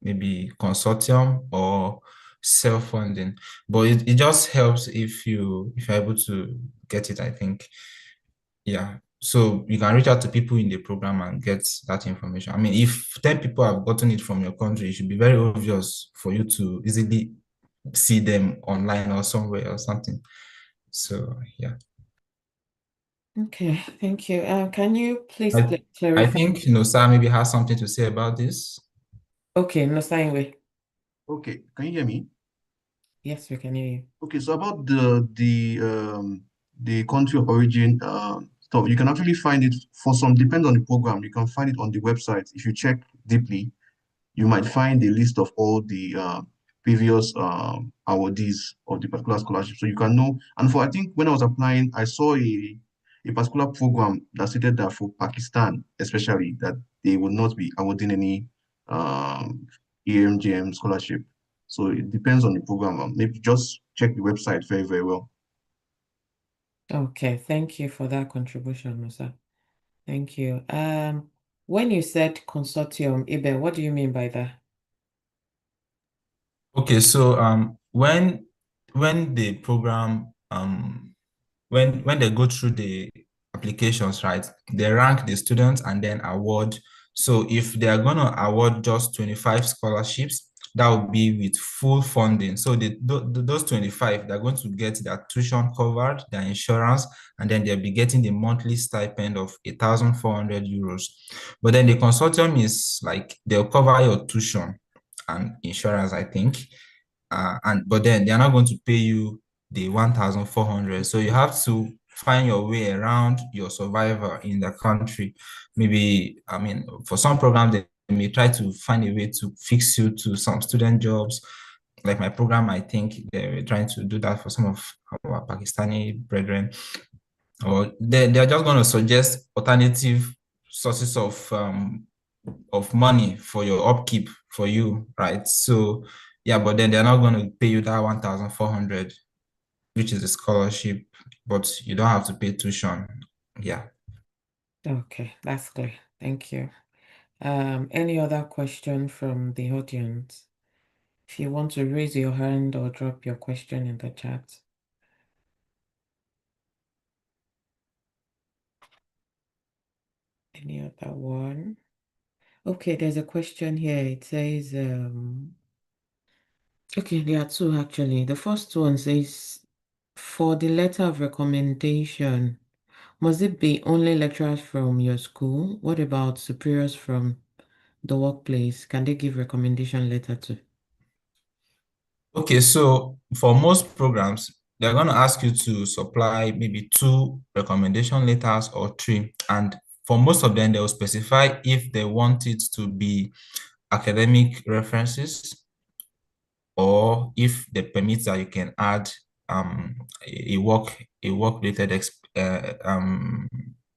maybe consortium or self-funding. But it just helps if you're able to get it, I think. Yeah. So you can reach out to people in the program and get that information. I mean, if 10 people have gotten it from your country, it should be very obvious for you to easily see them online or somewhere or something. So yeah. Okay, thank you. Can you please I clarify? think Nosa maybe has something to say about this. Okay, Nosa Inwe. Okay, can you hear me? Yes, we can hear you. Okay, so about the country of origin stuff, you can actually find it for some, depends on the program. You can find it on the website. If you check deeply, you might find a list of all the previous awardees of the particular scholarship. So you can know. And for I think when I was applying, I saw a particular program that stated that for Pakistan, especially, that they would not be awarding any EMGM scholarship. So it depends on the program. Maybe just check the website very, very well. Okay, thank you for that contribution, Nosa. Thank you. When you said consortium, Abel, what do you mean by that? Okay, so when the program when they go through the applications, right, they rank the students and then award. So if they are going to award just 25 scholarships, that will be with full funding. So those 25, they're going to get their tuition covered, their insurance, and then they'll be getting the monthly stipend of 1,400 euros. But then the consortium is like they'll cover your tuition and insurance, I think. But then they're not going to pay you the 1,400. So you have to find your way around your survivor in the country. Maybe, I mean, for some programs, they may try to find a way to fix you to some student jobs. Like my program, I think they're trying to do that for some of our Pakistani brethren. Or they're just going to suggest alternative sources of money for your upkeep for you, right? So yeah, but then they're not going to pay you that 1,400, which is a scholarship, but you don't have to pay tuition. Yeah. Okay, that's clear. Thank you. Any other question from the audience? If you want to raise your hand or drop your question in the chat. Any other one? Okay, there's a question here. It says, okay, there are two actually. The first one says, For the letter of recommendation, must it be only lecturers from your school? What about superiors from the workplace? Can they give recommendation letter too? Okay, so for most programs, they're going to ask you to supply maybe 2 recommendation letters or 3. And for most of them, they will specify if they want it to be academic references or if they permit that you can add a work related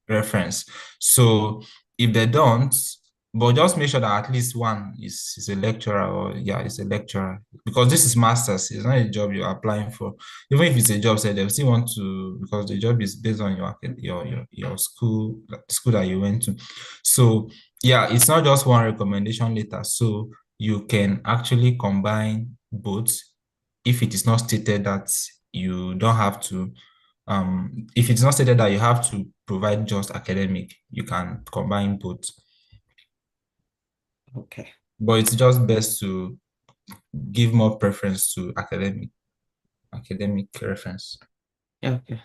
reference. So if they don't, but just make sure that at least one is a lecturer, or is a lecturer, because this is masters. It's not a job you're applying for. Even if it's a job, say they still want to, because the job is based on your school, the school that you went to. So yeah, it's not just one recommendation letter. So you can actually combine both if it is not stated that you don't have to. If it's not stated that you have to provide just academic, you can combine both. Okay. But it's just best to give more preference to academic reference. Okay.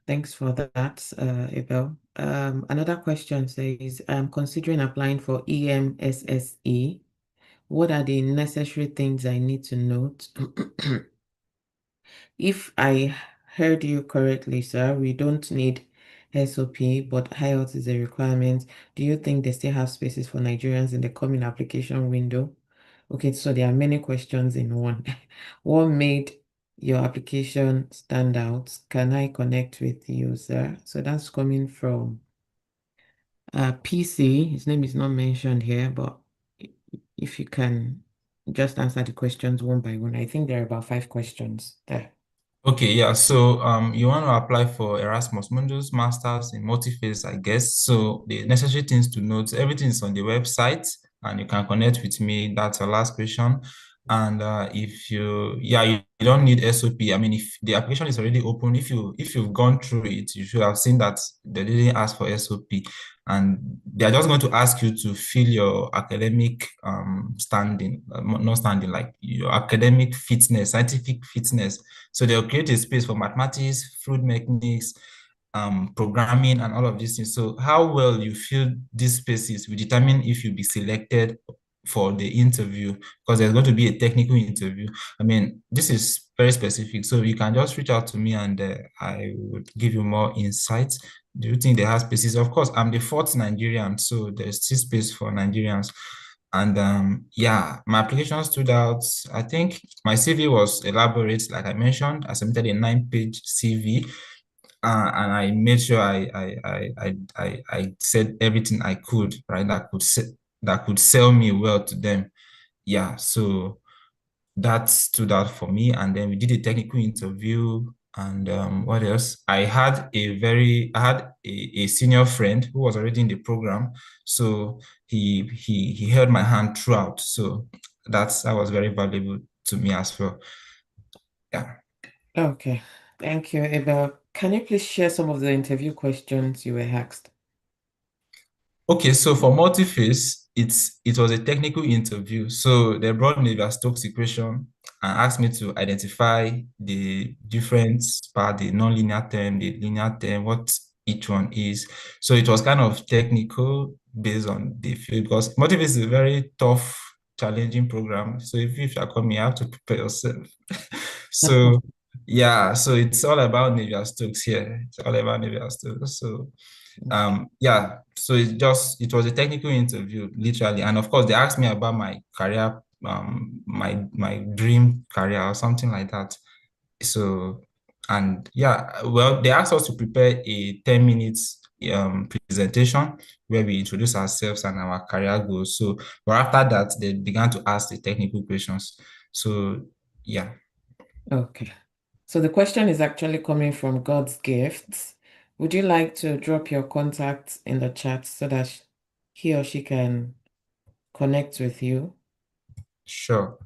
Thanks for that, Abel. Another question says, I'm considering applying for EMSSE. What are the necessary things I need to note? If I heard you correctly, sir, we don't need SOP, but IELTS is a requirement. Do you think they still have spaces for Nigerians in the coming application window? Okay, so there are many questions in one. What made your application stand out? Can I connect with you, sir? So that's coming from PC. His name is not mentioned here, but if you can just answer the questions one by one. I think there are about 5 questions there. Okay, yeah. So you want to apply for Erasmus Mundus Masters in multi-phase, I guess. So the necessary things to note, everything is on the website and you can connect with me. That's the last question. And if you don't need SOP. I mean, if the application is already open, if you've gone through it, you should have seen that they didn't ask for SOP. And they're just going to ask you to fill your academic standing, not standing, like your academic fitness, scientific fitness. So they'll create a space for mathematics, fluid mechanics, programming, and all of these things. So how well you fill these spaces will determine if you'll be selected for the interview, because there's going to be a technical interview. I mean, this is very specific, so you can just reach out to me and I would give you more insights. Do you think they have spaces? Of course, I'm the 4th Nigerian, so there's still space for Nigerians. And yeah, my application stood out. I think my CV was elaborate, like I mentioned. I submitted a 9-page CV, and I made sure I said everything I could, right? That could sell me well to them. Yeah, so that stood out for me. And then we did a technical interview. And what else? I had a senior friend who was already in the program, so he held my hand throughout. So that was very valuable to me as well. Yeah. Okay, thank you, Abel. Can you please share some of the interview questions you were asked? Okay, so for multi-phase, it was a technical interview. So they brought me the Stokes equation and asked me to identify the difference part, the nonlinear term, the linear term, what each one is. So it was kind of technical based on the field, because multi-phase is a very tough, challenging program. So if you are coming, you have to prepare yourself. So yeah, so it's all about Navier Stokes here. It's all about Navier Stokes. So yeah, so it was a technical interview, literally. And of course they asked me about my career, my dream career or something like that. So, and yeah, well, they asked us to prepare a 10 minutes presentation where we introduce ourselves and our career goals. So, but after that, they began to ask the technical questions. So yeah. Okay. So the question is actually coming from God's gifts. Would you like to drop your contacts in the chat so that he or she can connect with you? Sure.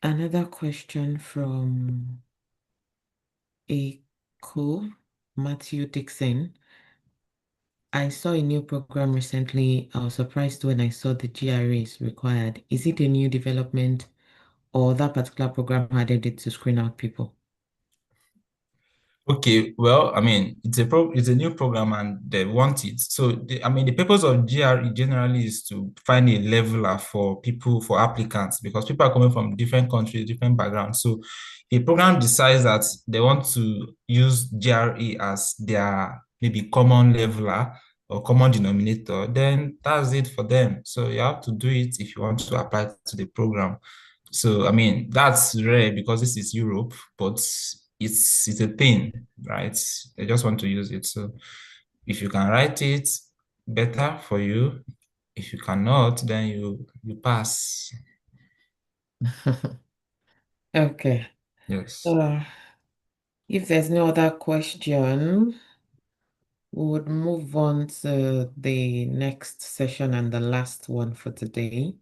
Another question from Matthew Dixon. I saw a new program recently. I was surprised when I saw the GRE is required. Is it a new development or that particular program added it to screen out people? Okay, well, I mean, it's a new program and they want it. So, the purpose of GRE generally is to find a leveler for people, for applicants, because people are coming from different countries, different backgrounds. So, a program decides that they want to use GRE as their maybe common leveler or common denominator, then that's it for them. So, you have to do it if you want to apply to the program. So, I mean, that's rare because this is Europe, but it's a thing, right? They just want to use it. So if you can write it, better for you. If you cannot, then you pass. Okay. Yes. So if there's no other question, we would move on to the next session and the last one for today.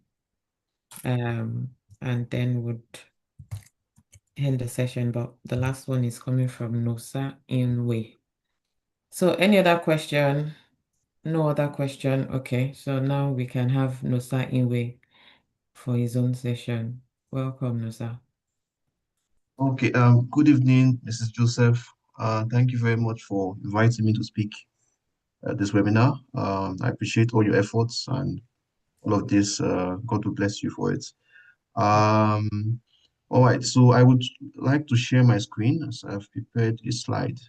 And then would end the session, but the last one is coming from Nosa Inwe. So any other question? No other question. Okay, so now we can have Nosa Inwe for his own session. Welcome, Nosa. Okay, good evening, Mrs. Joseph. Thank you very much for inviting me to speak at this webinar. I appreciate all your efforts and all of this. God will bless you for it. All right, so I would like to share my screen as I've prepared a slide.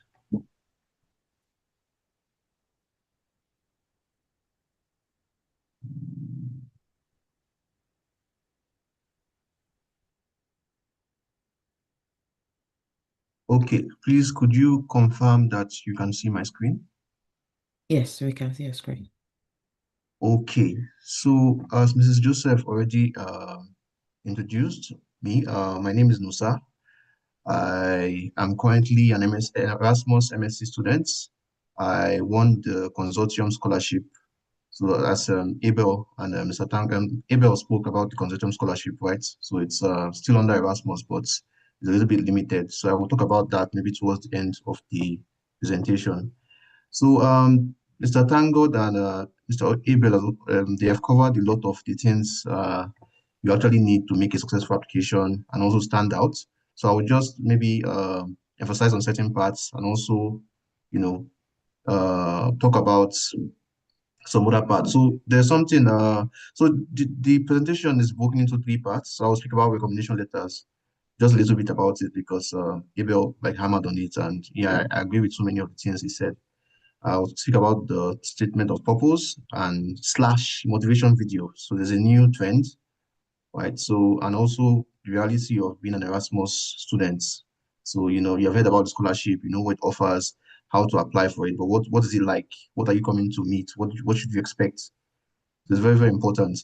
Okay, please could you confirm that you can see my screen? Yes, we can see your screen. Okay, so as Mrs. Joseph already introduced me, my name is Nosa. I am currently an Erasmus MSc student. I won the consortium scholarship. So as Abel and Mr. Abel spoke about the consortium scholarship, right? So it's still under Erasmus, but it's a little bit limited. So I will talk about that maybe towards the end of the presentation. So Mr. ThankGod and Mr. Abel, they have covered a lot of the things you actually need to make a successful application and also stand out. So I will just maybe emphasize on certain parts and also, you know, talk about some other parts. So there's something, so the presentation is broken into three parts. So I'll speak about recommendation letters, just a little bit about it because Abel like hammered on it. And yeah, I agree with so many of the things he said. I'll speak about the statement of purpose and slash motivation video. So there's a new trend, right? So, and also the reality of being an Erasmus student. So, you have heard about the scholarship, you know what it offers, how to apply for it, but what is it like? What are you coming to meet? What should you expect? It's very, very important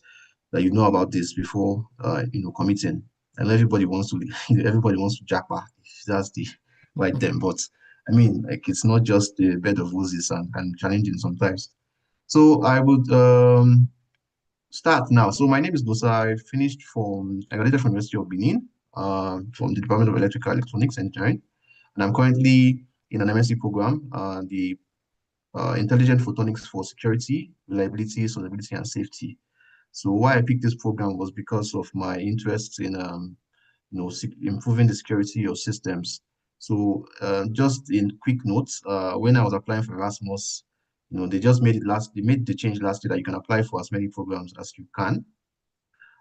that you know about this before, committing. And everybody wants to, everybody wants to jackpot. That's the right term. But I mean, like, it's not just the bed of roses and challenging sometimes. So I would start now. So my name is Nosa. I graduated from University of Benin, from the Department of Electrical Electronics Engineering, and I'm currently in an MSc program, the Intelligent Photonics for Security, Reliability, Sustainability, and Safety. So why I picked this program was because of my interest in improving the security of systems. So just in quick notes, when I was applying for Erasmus, they just they made the change last year that you can apply for as many programs as you can.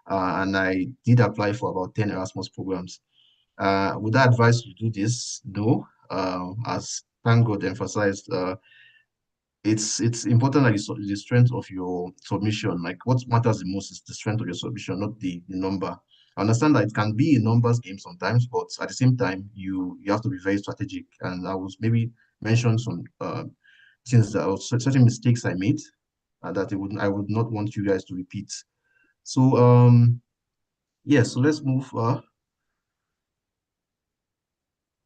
And I did apply for about 10 Erasmus programs. Would I advise you to do this? No. As ThankGod emphasized, it's important that the strength of your submission. Like what matters the most is the strength of your submission, not the number. I understand that it can be a numbers game sometimes, but at the same time, you have to be very strategic. And I was maybe mention some things that certain mistakes I made that I would not want you guys to repeat. So yeah, so let's move.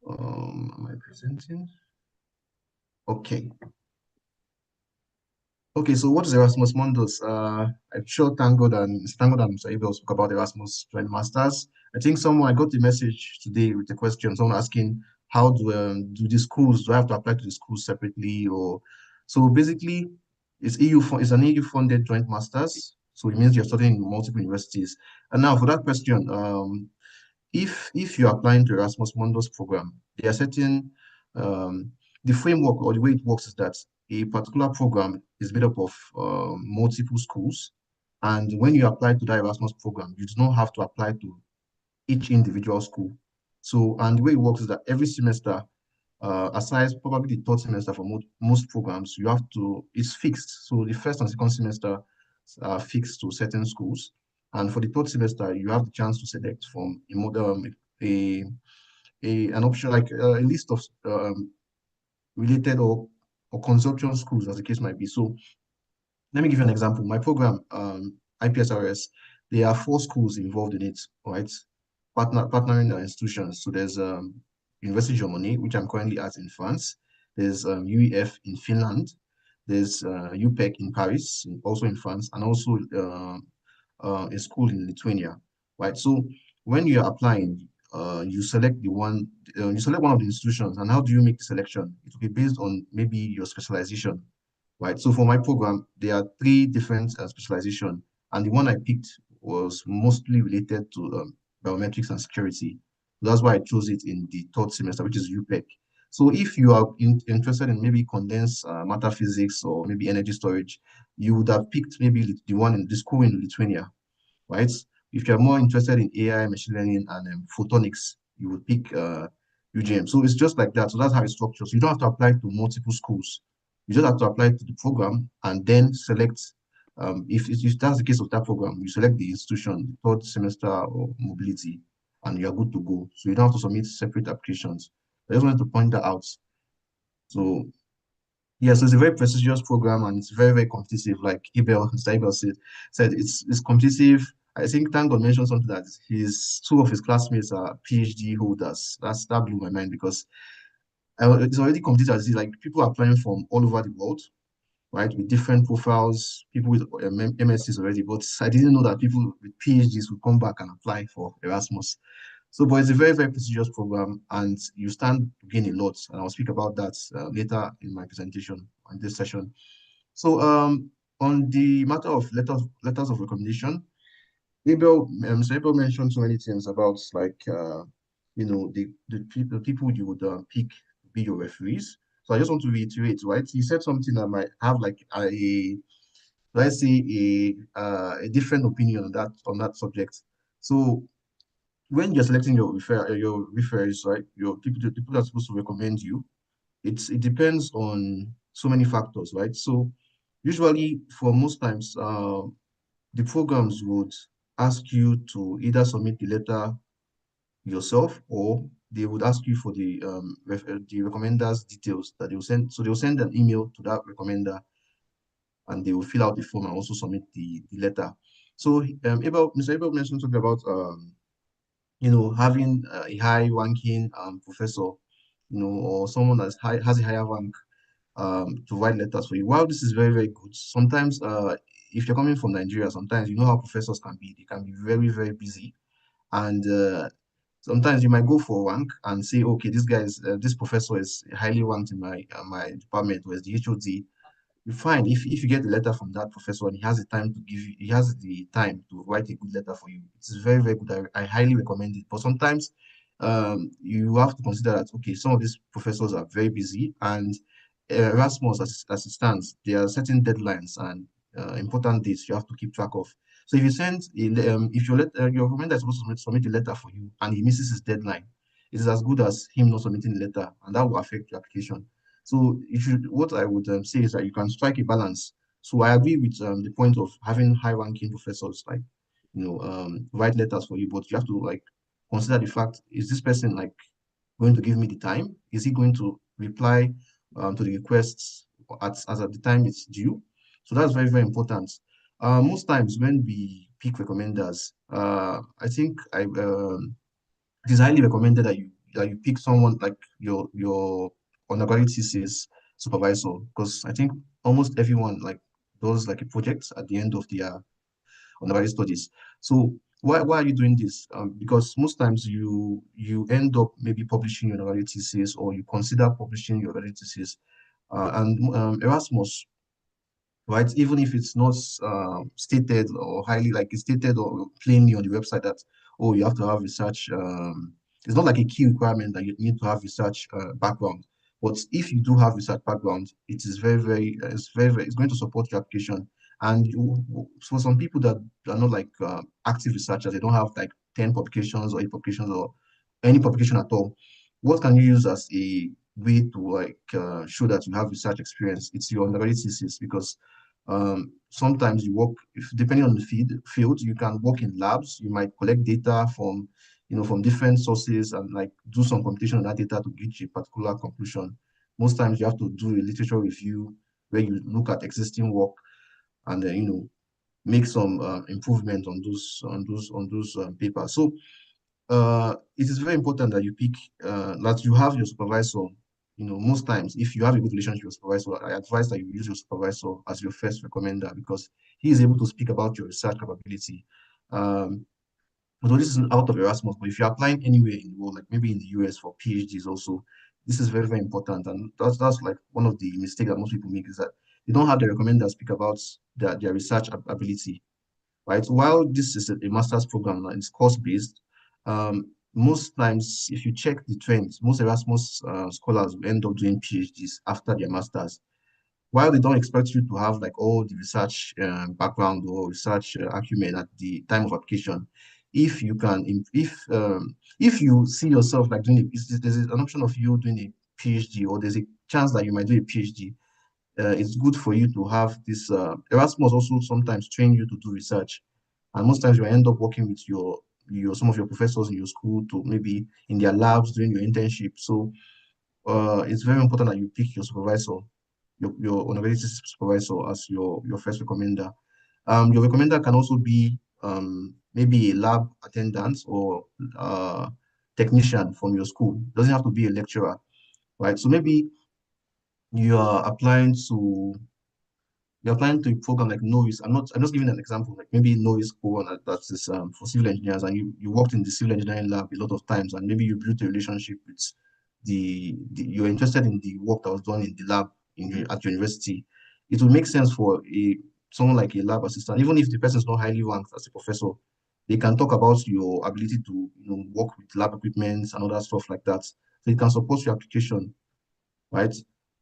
Am I presenting? Okay. Okay, so what is Erasmus Mundus? I'm sure ThankGod and Mr. Abel spoke about Erasmus Joint Masters. I think I got the message today with a question, someone asking how do the schools, do I have to apply to the schools separately or so basically It's it's an EU-funded joint masters, so it means you're studying in multiple universities. And now for that question, if you're applying to Erasmus Mundus program, there are certain the framework or the way it works is that a particular program is made up of multiple schools, and when you apply to that Erasmus program, you do not have to apply to each individual school. So, and the way it works is that every semester, aside probably the third semester for most programs, you have to, it's fixed. So the first and second semester are fixed to certain schools. And for the third semester, you have the chance to select from a model, an option like a list of related or consortium schools, as the case might be. So let me give you an example. My program, IPSRS, there are 4 schools involved in it, right? Partnering institutions. So there's University of Germany, which I'm currently at in France. There's UEF in Finland. There's UPEC in Paris, also in France, and also a school in Lithuania, right? So when you're applying, you select one of the institutions, and how do you make the selection? It will be based on maybe your specialization, right? So for my program, there are 3 different specialization, and the one I picked was mostly related to biometrics and security. That's why I chose it in the third semester, which is UPEC. So if you are interested in maybe condensed matter physics or maybe energy storage, you would have picked maybe the one in the school in Lithuania, right? If you're more interested in AI, machine learning, and photonics, you would pick UGM. So it's just like that. So that's how it's structured. So you don't have to apply to multiple schools. You just have to apply to the program and then select. If that's the case of that program, you select the institution, the third semester or mobility, and you're good to go. So you don't have to submit separate applications. I just wanted to point that out. So yeah, so it's a very prestigious program and it's very, very competitive. Like Mr. Abel said it's competitive. I think ThankGod mentioned something that 2 of his classmates are PhD holders. That blew my mind because it's already competitive. Like people are applying from all over the world, right, with different profiles, people with MSCs already. But I didn't know that people with PhDs would come back and apply for Erasmus. So, but it's a very, very prestigious program, and you stand to gain a lot. And I'll speak about that later in my presentation on this session. So, on the matter of letters of recommendation, Mr. Abel mentioned so many things about like the people you would pick to be your referees. So I just want to reiterate, right? He said something that might have like let's say a different opinion on that subject. So when you're selecting your referees, right, the people that are supposed to recommend you, it depends on so many factors, right? So usually for most times, the programs would ask you to either submit the letter yourself, or they would ask you for the recommender's details that they will send. So they will send an email to that recommender, and they will fill out the form and also submit the letter. So Mr. Abel mentioned something about having a high ranking professor, or someone that has a higher rank to write letters for you. While this is very, very good, sometimes if you're coming from Nigeria, sometimes you know how professors can be. They can be very, very busy. And sometimes you might go for rank and say, okay, this professor is highly ranked in my department, or is the HOD. You find if you get a letter from that professor and he has the time to write a good letter for you, it's very, very good. I highly recommend it. But sometimes you have to consider that, okay, some of these professors are very busy, and Erasmus, as it stands, there are certain deadlines and important dates you have to keep track of. So if you send if your recommender is supposed to submit a letter for you and he misses his deadline, it is as good as him not submitting the letter, and that will affect your application. So what I would say is that you can strike a balance. So I agree with the point of having high-ranking professors like write letters for you, but you have to like consider the fact: is this person like going to give me the time? Is he going to reply to the requests at the time it's due? So that's very, very important. Most times when we pick recommenders, I think it is highly recommended that you pick someone like your undergraduate thesis supervisor, because I think almost everyone like does like a project at the end of their undergraduate studies. So why are you doing this? Because most times you end up maybe publishing your undergraduate thesis, or you consider publishing your undergraduate thesis, and Erasmus right? Even if it's not stated or highly like it's stated or plainly on the website that, oh, you have to have research. It's not like a key requirement that you need to have research background. But if you do have research background, it is it's going to support your application. And for some people that are not like active researchers, they don't have like 10 publications or 8 publications or any publication at all. What can you use as a way to like show that you have research experience? It's your undergraduate thesis, because sometimes you work, if depending on the field, you can work in labs. You might collect data from, from different sources and like do some computation on that data to reach a particular conclusion. Most times you have to do a literature review where you look at existing work and then, make some improvement on those papers. So it is very important that you pick that you have your supervisor. Most times, if you have a good relationship with your supervisor, I advise that you use your supervisor as your first recommender, because he is able to speak about your research capability. Although this is out of Erasmus, but if you're applying anywhere in the world, like maybe in the US for PhDs also, this is very, very important. And that's like one of the mistakes that most people make, is that they don't have the recommender speak about their research ability, right? While this is a master's program and it's course-based, most times, if you check the trends, most Erasmus scholars will end up doing PhDs after their masters. While they don't expect you to have like all the research background or research acumen at the time of application, if you can, if you see yourself like doing there's an option of you doing a PhD, or there's a chance that you might do a PhD, it's good for you to have this. Erasmus also sometimes train you to do research, and most times you end up working with your some of your professors in your school to maybe in their labs during your internship. So it's very important that you pick your supervisor, your university supervisor as your first recommender. Your recommender can also be maybe a lab attendant or technician from your school. Doesn't have to be a lecturer, right? So maybe you are applying to you're applying to a program like Noise. I'm just giving an example, like maybe Noise program that is for civil engineers, and you worked in the civil engineering lab a lot of times, and maybe you built a relationship with you're interested in the work that was done in the lab at university. It would make sense for someone like a lab assistant, even if the person is not highly ranked as a professor, they can talk about your ability to work with lab equipment and other stuff like that. So it can support your application, right?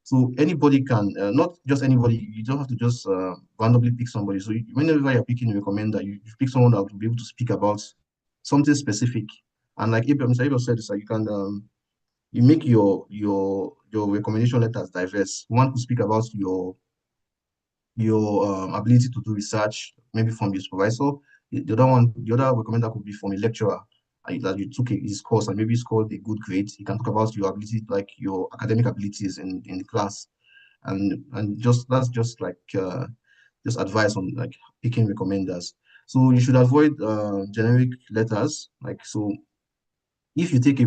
So anybody can, not just anybody, you don't have to just randomly pick somebody. So whenever you're picking a recommender, you pick someone that will be able to speak about something specific. And like Mr. Abel said, so you can you make your recommendation letters diverse. One could speak about your ability to do research, maybe from your supervisor. The other recommender could be from a lecturer that you took his course and maybe scored a good grade. You can talk about your ability, like your academic abilities in the class, and that's just like just advice on like picking recommenders. So you should avoid generic letters. Like, so if you take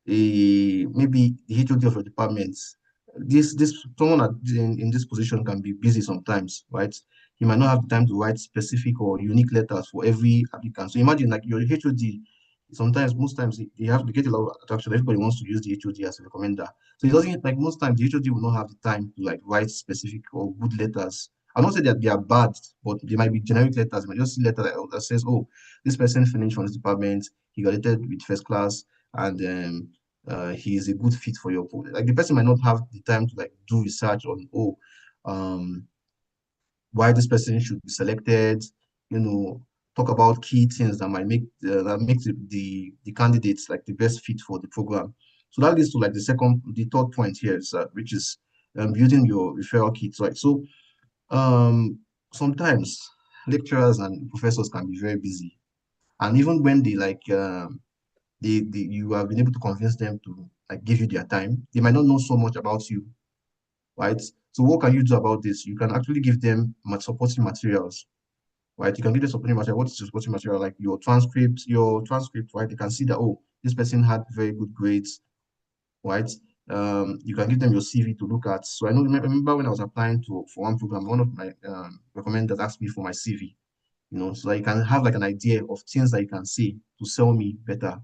maybe the HOD of your department. This someone in this position can be busy sometimes, right? He might not have the time to write specific or unique letters for every applicant. So imagine like your HOD. Sometimes, most times, they get a lot of attraction. Everybody wants to use the HOD as a recommender. So it doesn't, like, most times the HOD will not have the time to like write specific or good letters. I'm not saying that they are bad, but they might be generic letters. You might just see a letter that says, "Oh, this person finished from this department. He graduated with first class, and he is a good fit for your like the person might not have the time to like do research on um why this person should be selected, talk about key things that might make the candidates like the best fit for the program. So that leads to like the third point here is which is building your referral kits, right? So sometimes lecturers and professors can be very busy, and even when they like you have been able to convince them to like give you their time, they might not know so much about you, right? So what can you do about this? You can actually give them supporting materials, right? You can give them supporting material. What is your supporting material? Like your transcript, right? They can see that, oh, this person had very good grades, right? You can give them your CV to look at. So I remember when I was applying for one program, one of my recommenders asked me for my CV, so that you can have like an idea of things that you can see to sell me better.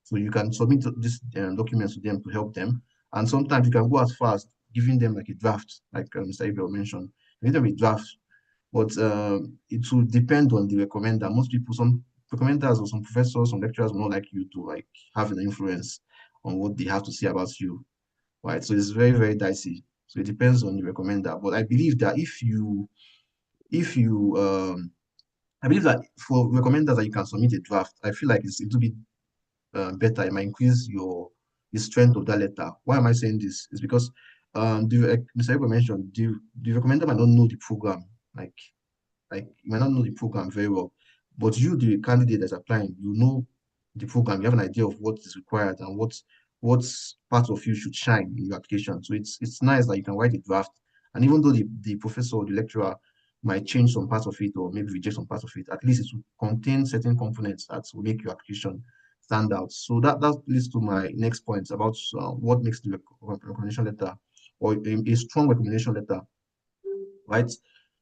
So you can submit these documents to them to help them. And sometimes you can go as far as giving them like a draft, like Mr. Abel mentioned. It will be draft, but it will depend on the recommender. Most people, some recommenders or some professors, some lecturers will not like you to like have an influence on what they have to say about you, right? So it's very, very dicey. So it depends on the recommender. But I believe that if you I believe that for recommenders that you can submit a draft, I feel like it will be better. It might increase the strength of that letter. Why am I saying this? It's because like Mr. Ebo mentioned, the recommender might not know the program, like you might not know the program very well, but you, the candidate that's applying, you know the program. You have an idea of what is required and what part of you should shine in your application. So it's nice that you can write a draft, and even though the professor or the lecturer might change some parts of it or maybe reject some parts of it, at least it will contain certain components that will make your application stand out. So that leads to my next point about what makes the recommendation letter or a strong recommendation letter, right?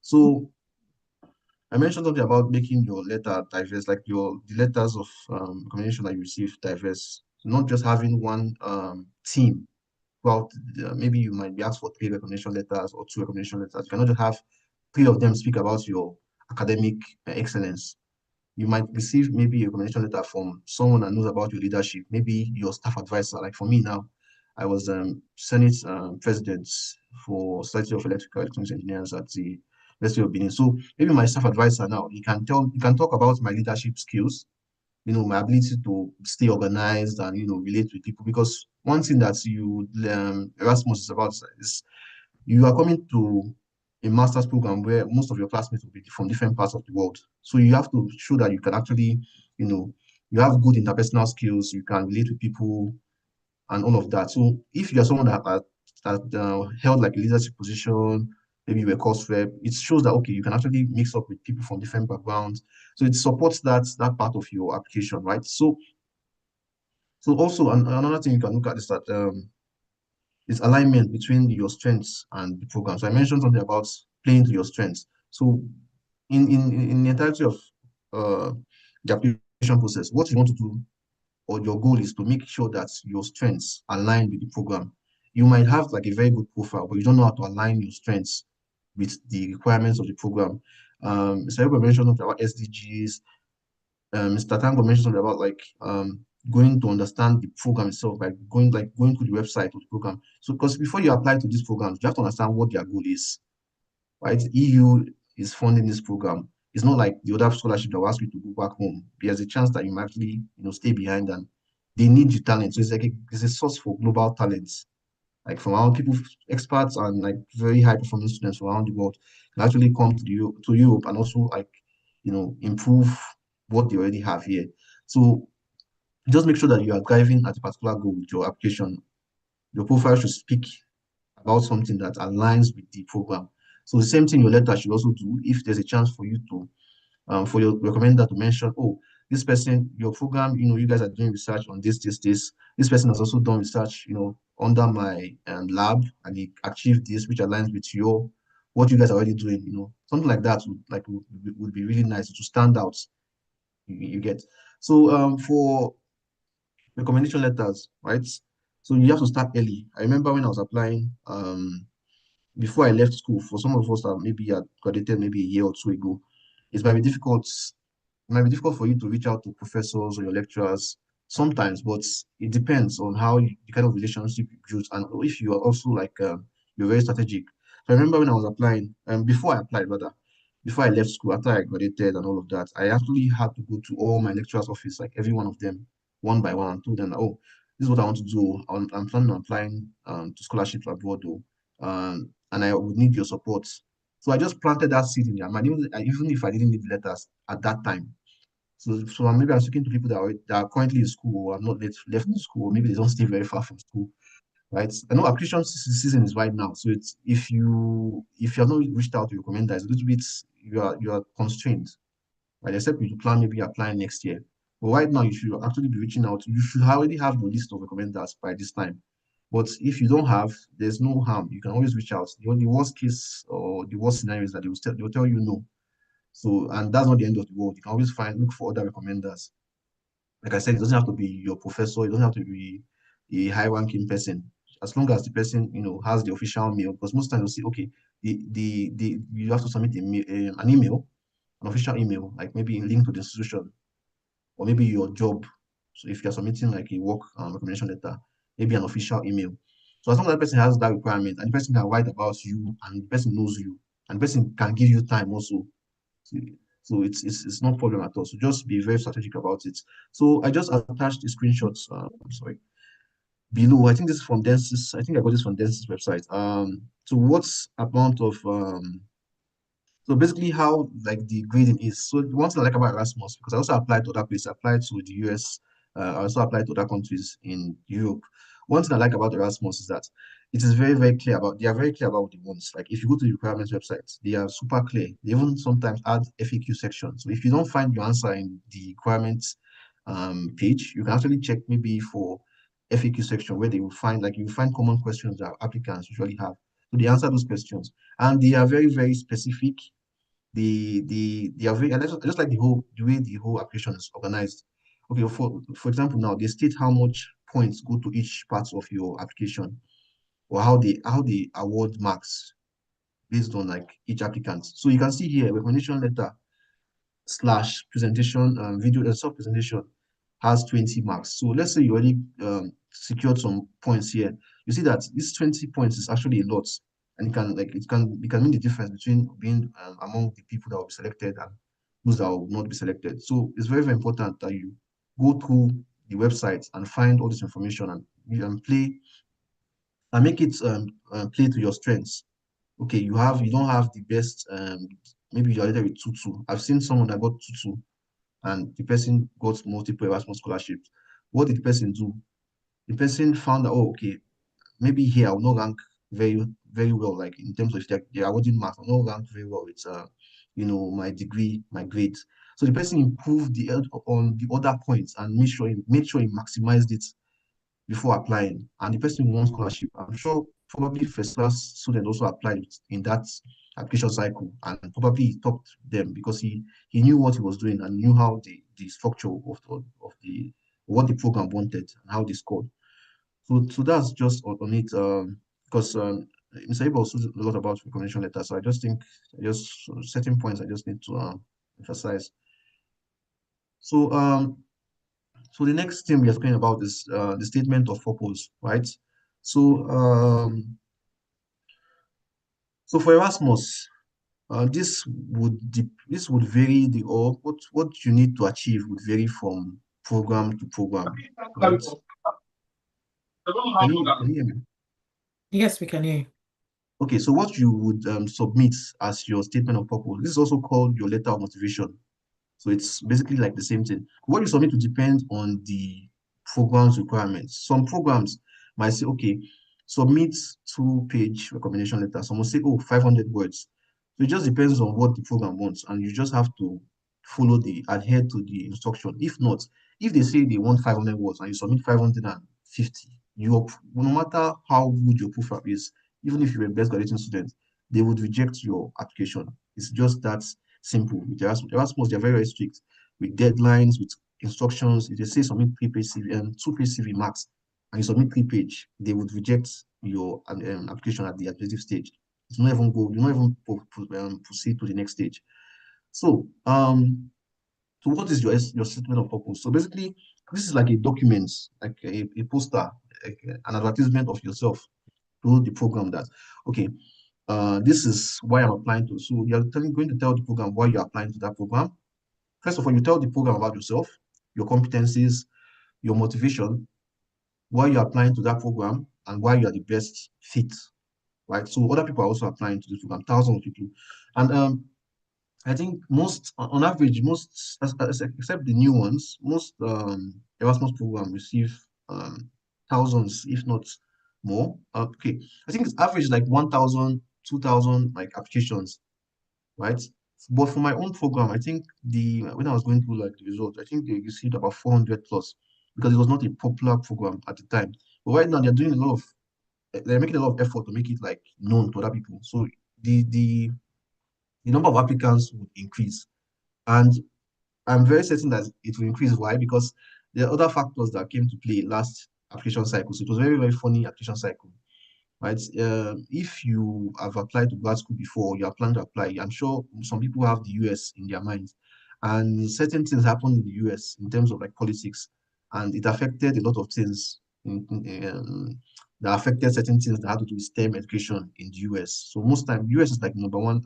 So I mentioned something about making your letter diverse, like the letters of recommendation that you receive diverse. So not just having one theme. Well, maybe you might be asked for 3 recommendation letters or 2 recommendation letters. You cannot just have 3 of them speak about your academic excellence. You might receive maybe a recommendation letter from someone that knows about your leadership, maybe your staff advisor. Like for me now, I was Senate president for Society of Electrical Electronics Engineers at the University of Benin. So maybe my staff advisor now, he can talk about my leadership skills, my ability to stay organized and relate with people. Because one thing that Erasmus is about is you are coming to a master's program where most of your classmates will be from different parts of the world. So you have to show that you can actually, you have good interpersonal skills, you can relate with people and all of that. So if you're someone that held like a leadership position, maybe you're a course rep, it shows that, okay, you can actually mix up with people from different backgrounds. So it supports that part of your application, right? So also another thing you can look at is that is alignment between your strengths and the program. So I mentioned something about playing to your strengths. So in the entirety of the application process, what you want to do or your goal is to make sure that your strengths align with the program. You might have like a very good profile, but you don't know how to align your strengths with the requirements of the program. Mr. Ego mentioned something about SDGs. Mr. Tango mentioned something about like going to understand the program itself by going to the website of the program. So because before you apply to these programs, you have to understand what their goal is, right? EU is funding this program. It's not like the other scholarship that will ask you to go back home. There's a chance that you might actually stay behind, and they need your talent. So it's like it's a source for global talents, like from around people, experts and like very high performing students from around the world can actually come to Europe and also like improve what they already have here. So just make sure that you are driving at a particular goal with your application. Your profile should speak about something that aligns with the program. So the same thing your letter should also do if there's a chance for you to for your recommender to mention, oh, this person, your program, you guys are doing research on this, this, this. This person has also done research, under my lab, and he achieved this, which aligns with what you guys are already doing. Something like that would be really nice to stand out. You get. So for recommendation letters, right? So you have to start early. I remember when I was applying, before I left school, for some of us that maybe had graduated maybe a year or two ago, it might be difficult. It might be difficult for you to reach out to professors or your lecturers sometimes, but it depends on how the kind of relationship you build and if you are also like you're very strategic. So I remember when I was applying, before I applied rather, before I left school, after I graduated and all of that, I actually had to go to all my lecturers' office, like every one of them, one by one, and told them, oh, this is what I want to do. I'm planning on applying to scholarships abroad, though, and I would need your support. So I just planted that seed in their mind, even if I didn't need letters at that time. So maybe I'm speaking to people that are currently in school or have not left the school, or maybe they don't stay very far from school, right? I know application season is right now, so it's if you have not reached out to your recommender, it's a little bit you are constrained, right? Except you plan maybe applying next year. But right now, you should actually be reaching out. You should already have your list of recommenders by this time. But if you don't have, there's no harm. You can always reach out. The only worst case or the worst scenario is that they will tell you no. So, and that's not the end of the world. You can always look for other recommenders. Like I said, it doesn't have to be your professor. It doesn't have to be a high-ranking person. As long as the person, has the official mail, because most times you'll see, okay, you have to submit an email, an official email, like maybe a link to the institution, or maybe your job. So if you're submitting like a work recommendation letter, maybe an official email. So as long as that person has that requirement, and the person can write about you, and the person knows you, and the person can give you time also. So it's no problem at all. So just be very strategic about it. So I just attached the screenshots. I'm sorry, below. I think this is from Densys. I think I got this from Densys website. So what's amount of so basically how like the grading is. So one thing I like about Erasmus, because I also applied to other places, I applied to the US, I also applied to other countries in Europe. One thing I like about Erasmus is that it is very, very clear about, they are very clear about what they want. Like if you go to the requirements website, they are super clear. They even sometimes add FAQ section. So if you don't find your answer in the requirements page, you can actually check maybe for FAQ section where they will find, like you will find common questions that applicants usually have. So they answer those questions. And they are very, very specific. They are very, I just like the way the whole application is organized. Okay, for example, now they state how much points go to each part of your application, or how they award marks based on like each applicant. So you can see here recommendation letter / presentation video self presentation has 20 marks. So let's say you already secured some points here. You see that this 20 points is actually a lot, and it can mean the difference between being among the people that will be selected and those that will not be selected. So it's very, very important that you go through the website and find all this information, and you can play and make it play to your strengths. Okay, you don't have the best, maybe you're either with 2-2. I've seen someone that got 2-2 and the person got multiple Erasmus scholarships. What did the person do? The person found that, oh, okay, maybe here I will not rank very, very well, like in terms of their awarding marks, I will not rank very well with my degree, my grades. So the person improved on the other points and made sure he maximized it before applying, and the person won scholarship. I'm sure probably first class student also applied in that application cycle, and probably he topped them because he knew what he was doing and knew how the structure of the what the program wanted and how they scored. So that's just on it. Because Mr. Abel also a lot about recommendation letters. So I just think just certain points I just need to emphasize. So the next thing we are talking about is the statement of purpose, right? So so for Erasmus, this would vary or what you need to achieve would vary from program to program, right? Can you hear me? Yes, we can hear you. Okay, so what you would submit as your statement of purpose, this is also called your letter of motivation. So it's basically like the same thing. What you submit will depend on the program's requirements. Some programs might say, okay, submit 2-page recommendation letter. Some will say, oh, 500 words. So it just depends on what the program wants, and you just have to adhere to the instruction. If not, if they say they want 500 words and you submit 550, no matter how good your profile is, even if you're a best graduating student, they would reject your application. It's just that simple. With Erasmus, they're very, very strict with deadlines, with instructions. If they say submit 3-page CV and 2-page CV max, and you submit 3-page, they would reject your application at the administrative stage. It's not even go, you not even proceed to the next stage. So what is your statement of purpose? So basically, this is like a document, like a poster, like an advertisement of yourself to the program that, okay, this is why I'm applying to. So you're going to tell the program why you're applying to that program. First of all, you tell the program about yourself, your competencies, your motivation, why you're applying to that program, and why you're the best fit, right? So other people are also applying to this program, thousands of people. And I think on average, except the new ones, most Erasmus program receive thousands, if not more. Okay, I think it's average like 1,000, 2,000 like applications, right? But for my own program, I think when I was going through like the results, I think they received about 400 plus because it was not a popular program at the time. But right now they're making a lot of effort to make it like known to other people. So the number of applicants would increase. And I'm very certain that it will increase. Why? Because there are other factors that came to play last application cycle. So it was a very, very funny application cycle. right? If you have applied to grad school before, you are planning to apply, I'm sure some people have the US in their minds, and certain things happened in the US in terms of like politics, and it affected a lot of things that affected certain things that had to do with STEM education in the US. So most time, US is like number one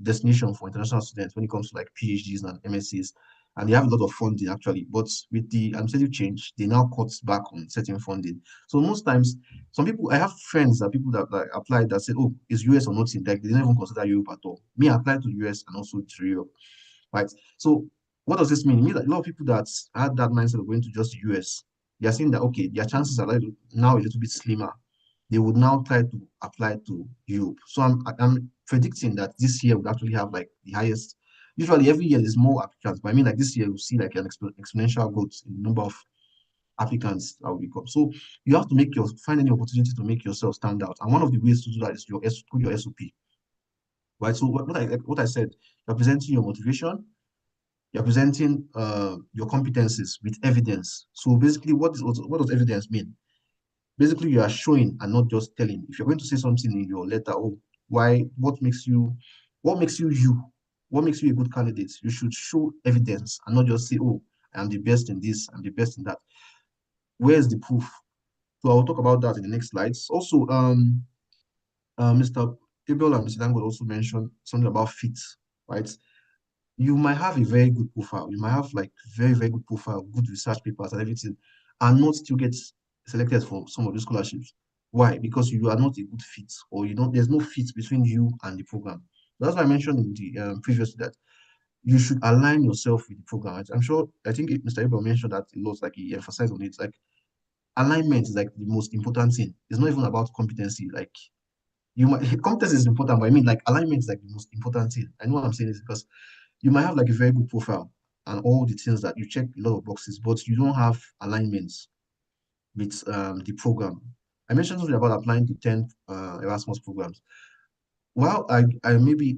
destination for international students when it comes to like PhDs and MScs, and they have a lot of funding actually. But with the administrative change, they now cut back on certain funding. So most times, some people, I have friends that people that like, applied that said, "Oh, is US or nothing?" Like they didn't even consider Europe at all. Me, I applied to US and also to Europe, right? So what does this mean? It means that a lot of people that had that mindset of going to just US, they are saying that okay, their chances are like now a little bit slimmer. They would now try to apply to Europe. So I'm predicting that this year would actually have like the highest. Usually every year there's more applicants, but I mean like this year we'll see like an exponential growth in the number of applicants that will become. So you have to find any opportunity to make yourself stand out. And one of the ways to do that is through your SOP, right? So what I said, you're presenting your motivation, you're presenting your competencies with evidence. So basically, what does evidence mean? Basically, you are showing and not just telling. If you're going to say something in your letter, oh, why, what makes you you? What makes you a good candidate? You should show evidence and not just say, oh, I'm the best in this, I'm the best in that. Where's the proof? So I'll talk about that in the next slides. Also, Mr. Abel and Mr. Dango also mentioned something about fit, right? You might have a very good profile. You might have like very, very good profile, good research papers and everything, and not still get selected for some of the scholarships. Why? Because you are not a good fit, or there's no fit between you and the program. That's why I mentioned in the previously that you should align yourself with the program. I'm sure, I think Mr. Abel mentioned that a lot, like he emphasized on it. Like alignment is like the most important thing. It's not even about competency. Like you might competence is important, but I mean like alignment is like the most important thing. I know what I'm saying is because you might have like a very good profile and all the things that you check a lot of boxes, but you don't have alignments with the program. I mentioned something about applying to 10 Erasmus programs. Well, I maybe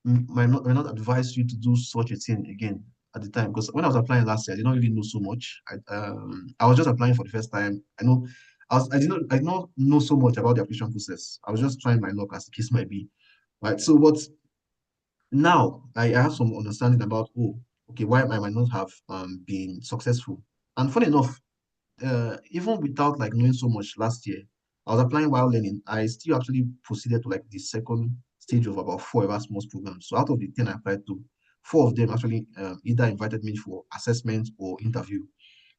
might not advise you to do such a thing again at the time, because when I was applying last year, I did not really know so much. I was just applying for the first time. I did not know so much about the application process. I was just trying my luck as the case might be. Right. So what now I have some understanding about, oh, okay, why I might not have been successful. And funny enough, even without like knowing so much last year, I was applying while learning. I still actually proceeded to like the second stage of about 4 Erasmus programs. So out of the 10 I applied to, 4 of them actually either invited me for assessment or interview.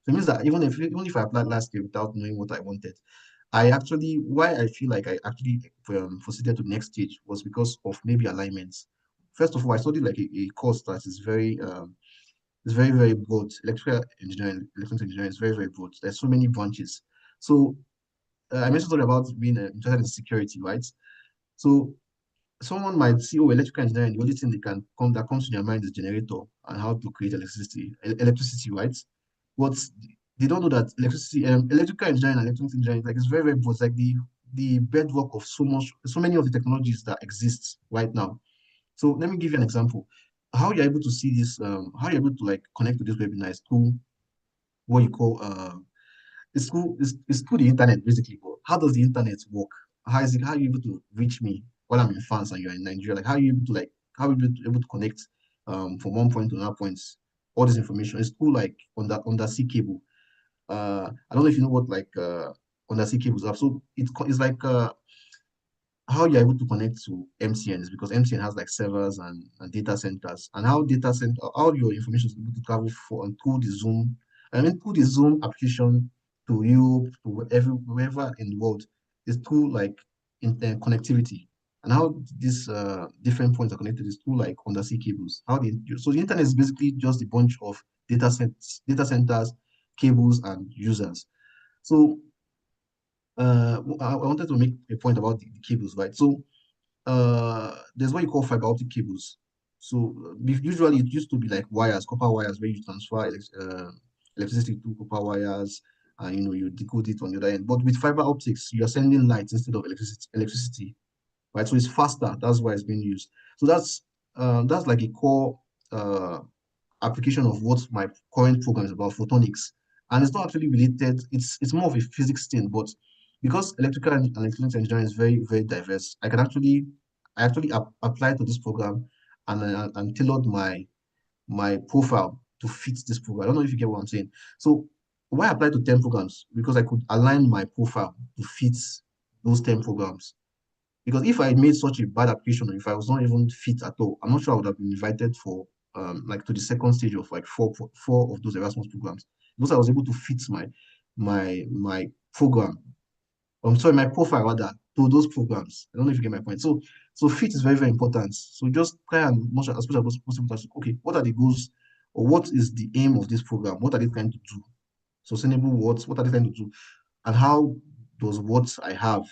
So it means that even if I applied last year without knowing what I wanted, why I feel like I actually proceeded to the next stage was because of maybe alignments. First of all, I studied like a course that is very, very broad. Electrical engineering is very, very broad. There's so many branches. So I mentioned something about being interested in security, right? So someone might see, oh, electrical engineering, the only thing that comes to their mind is generator and how to create electricity, right? But they don't know that electrical engineering and electronics engineering, like it's very, very broad. It's like the bedrock of so many of the technologies that exist right now. So let me give you an example. How you're able to see this, how you're able to like connect to this webinar is through what you call it's through the internet basically. But how does the internet work? How are you able to reach me while I'm in France and you're in Nigeria? Like how are you able to connect from one point to another point? All this information is through like undersea cable. I don't know if you know what like undersea cables are. So it's like how you're able to connect to MCNs, because MCN has like servers and data centers, and how your information is able to travel through the Zoom, through the Zoom application to you, to wherever in the world, is through like connectivity. And how these different points are connected is through like undersea cables. So the internet is basically just a bunch of data centers, cables, and users. So I wanted to make a point about the cables, right? So there's what you call fiber optic cables. So usually it used to be like wires, copper wires, where you transfer electricity to copper wires, and you decode it on the other end. But with fiber optics, you are sending light instead of electricity, right? So it's faster. That's why it's being used. So that's like a core application of what my current program is about, photonics. And it's not actually related. It's more of a physics thing, but because electrical and electronics engineering is very, very diverse, I actually apply to this program and tailored my profile to fit this program. I don't know if you get what I'm saying. So why apply to 10 programs? Because I could align my profile to fit those 10 programs. Because if I made such a bad application, if I was not even fit at all, I'm not sure I would have been invited for like to the second stage of like four of those Erasmus programs. Because I was able to fit my program, I'm sorry, my profile rather, to those programs. I don't know if you get my point. So fit is very, very important. So just try and much as much as possible to okay, what are the goals or what is the aim of this program? What are they trying to do? Sustainable what are they trying to do? And how does what I have,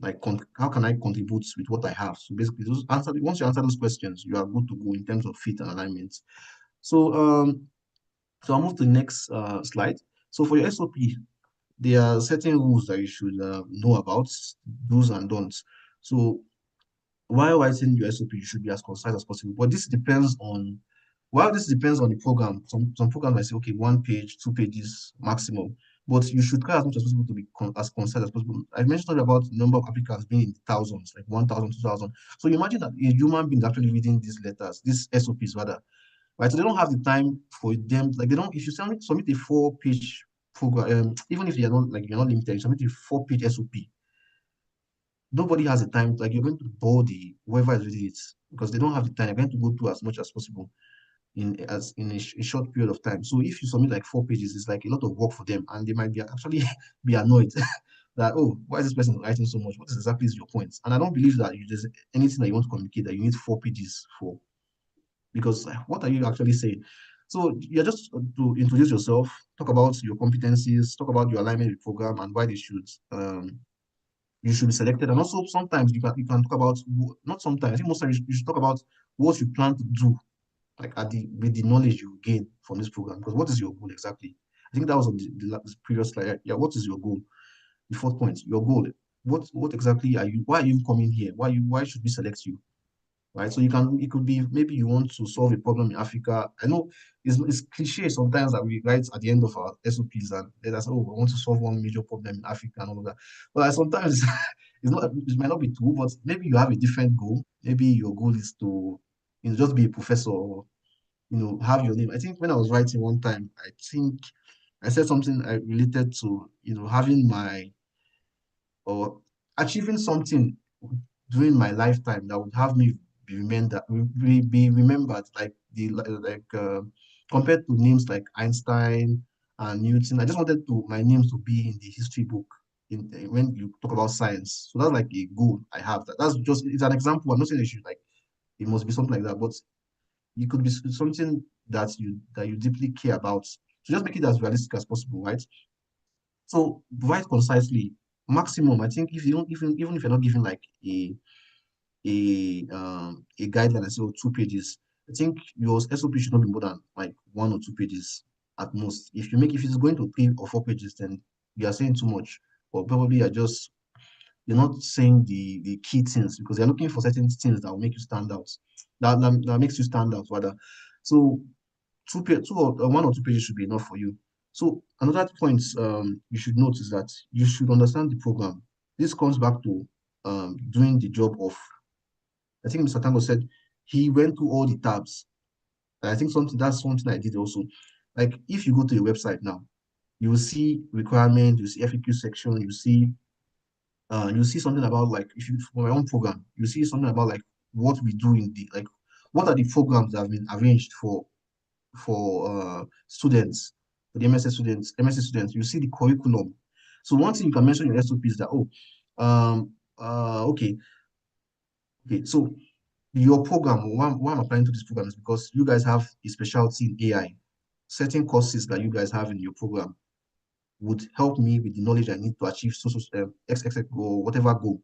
like how can I contribute with what I have? So basically, once you answer those questions, you are good to go in terms of fit and alignment. So I'll move to the next slide. So for your SOP, there are certain rules that you should know about, do's and don'ts. So while writing your SOP, you should be as concise as possible. But this depends on, while this depends on the program, some programs might say, okay, 1 page, 2 pages maximum. But you should try as much as possible to be as concise as possible. I mentioned about the number of applicants being in thousands, like 1,000, 2,000. So you imagine that a human being is actually reading these letters, these SOPs rather, right? So they don't have the time for them, like they don't, if you submit a 4 page program, even if you're not limited, you submit a 4 page SOP, nobody has the time, like you're going to bore the whoever is reading it because they don't have the time. You're going to go through as much as possible in a short period of time. So if you submit like 4 pages, it's like a lot of work for them, and they might be actually be annoyed that, oh, why is this person writing so much? What exactly is your point? And I don't believe that there's anything that you want to communicate that you need 4 pages for, because what are you actually saying? So you're just to introduce yourself, talk about your competencies, talk about your alignment with program and why they should you should be selected. And also sometimes you can talk about, not sometimes, I think most times you should talk about what you plan to do, like with the knowledge you gain from this program. Because what is your goal exactly? I think that was on the previous slide. Yeah, what is your goal? The fourth point, your goal. What exactly are you? Why are you coming here? Why should we select you? Right? So it could be maybe you want to solve a problem in Africa. I know it's cliche sometimes that we write at the end of our SOPs and let us, oh, I want to solve one major problem in Africa and all of that. But sometimes it might not be true, but maybe you have a different goal. Maybe your goal is to just be a professor or have your name. I think when I was writing one time, I think I said something related to having or achieving something during my lifetime that would have me be remembered compared to names like Einstein and Newton. I just wanted my names to be in the history book when you talk about science. So that's like a goal I have. It's an example. I'm not saying it must be something like that, but it could be something that you deeply care about. So just make it as realistic as possible, right? So write concisely. Maximum, I think, if you don't even if you're not giving like a guideline and say, oh, 2 pages, I think your SOP should not be more than like 1 or 2 pages at most. If it's going to 3 or 4 pages, then you are saying too much, or probably you're not saying the key things, because they're looking for certain things that will make you stand out, that makes you stand out rather. So 1 or 2 pages should be enough for you. So another point you should note is that you should understand the program. This comes back to doing the job of, I think Mr. Tango said he went through all the tabs. And I think that's something I did also. Like if you go to the website now, you will see requirement, you see FAQ section, you see something about, like, if you for my own program, you see something about like what we do what are the programs that have been arranged for students, for the MSc students. You see the curriculum. So one thing you can mention in your SOP is that, okay, so your program, why I'm applying to this program is because you guys have a specialty in AI. Certain courses that you guys have in your program would help me with the knowledge I need to achieve XXX goal, whatever goal.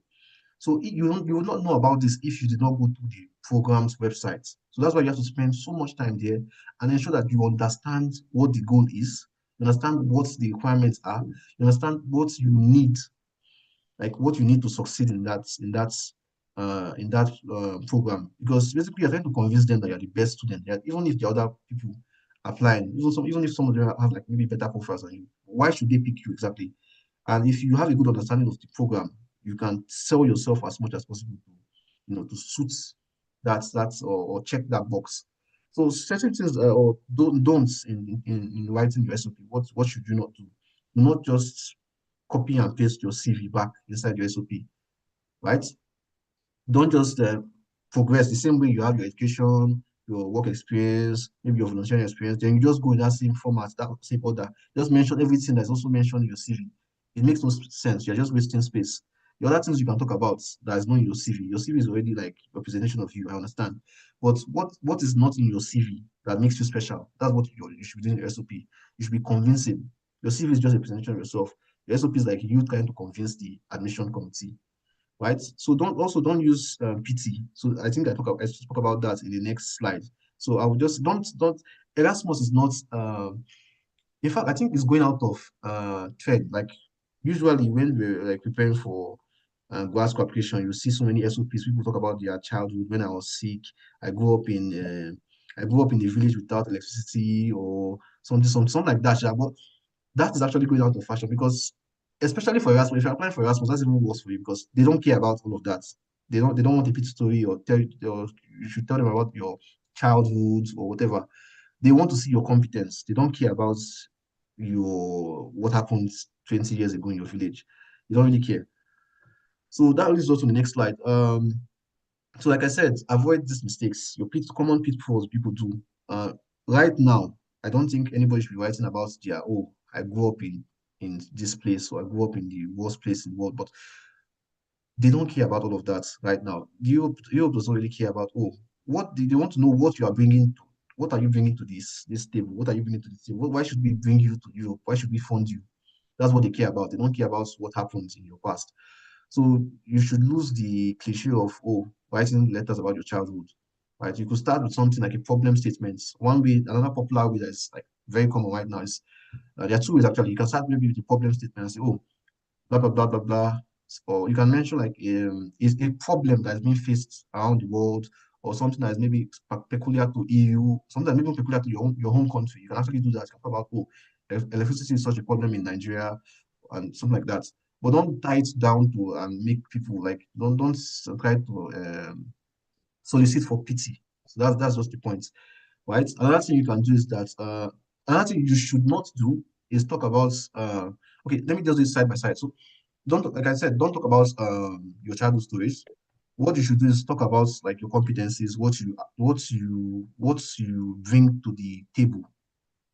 So you will not know about this if you did not go to the program's website. So that's why you have to spend so much time there and ensure that you understand what the goal is, you understand what the requirements are, you understand what you need, like what you need to succeed in that program. Because basically you're trying to convince them that you're the best student, even if the other people applying, even if some of them have like maybe better profiles than you. Why should they pick you exactly? And if you have a good understanding of the program, you can sell yourself as much as possible to suit that or check that box. So certain things or don'ts in writing your SOP. What should you not do? Do not just copy and paste your CV back inside your SOP, right? Don't just progress the same way you have your education, your work experience, maybe your volunteering experience, then you just go in that same format, that same order. Just mention everything that's also mentioned in your CV. It makes no sense. You're just wasting space. The other things you can talk about that is not in your CV. Your CV is already like representation of you, I understand. But what is not in your CV that makes you special? That's what you should be doing in your SOP. You should be convincing. Your CV is just a representation of yourself. Your SOP is like you trying to convince the admission committee, right? So don't use PT. So I think I spoke about that in the next slide. So I would just don't Erasmus is not in fact I think it's going out of trend. Like usually when we're like preparing for grad school application, you see so many SOPs. People talk about their childhood. When I was sick, I grew up in a village without electricity or something like that. But that is actually going out of fashion because, especially for Erasmus, if you're applying for Erasmus, that's even worse for you because they don't care about all of that. They don't want a pity story or you should tell them about your childhood or whatever. They want to see your competence. They don't care about what happened 20 years ago in your village. They don't really care. So that leads us to the next slide. So like I said, avoid these mistakes. Your common pitfalls people do. Right now, I don't think anybody should be writing about I grew up in this place or I grew up in the worst place in the world, but they don't care about all of that right now. Europe doesn't really care about, what they want to know what you are bringing, what are you bringing to this table? What are you bringing to this table? Why should we bring you to Europe? Why should we fund you? That's what they care about. They don't care about what happens in your past. So you should lose the cliche of, writing letters about your childhood, right? You could start with something like a problem statement. Another popular way that's like very common right now is, there are two ways actually. You can start maybe with the problem statement and say, blah, blah, blah, blah, blah. Or you can mention like is a problem that is being faced around the world or something that is maybe peculiar to EU, something that may be peculiar to your home country. You can actually do that. You can talk about, electricity is such a problem in Nigeria and something like that. But don't tie it down to and make people like don't try to solicit for pity. So that's just the point, right? Another thing you can do is that another thing you should not do is talk about okay, let me just do it side by side. So like I said, don't talk about your childhood stories. What you should do is talk about like your competencies, what you bring to the table,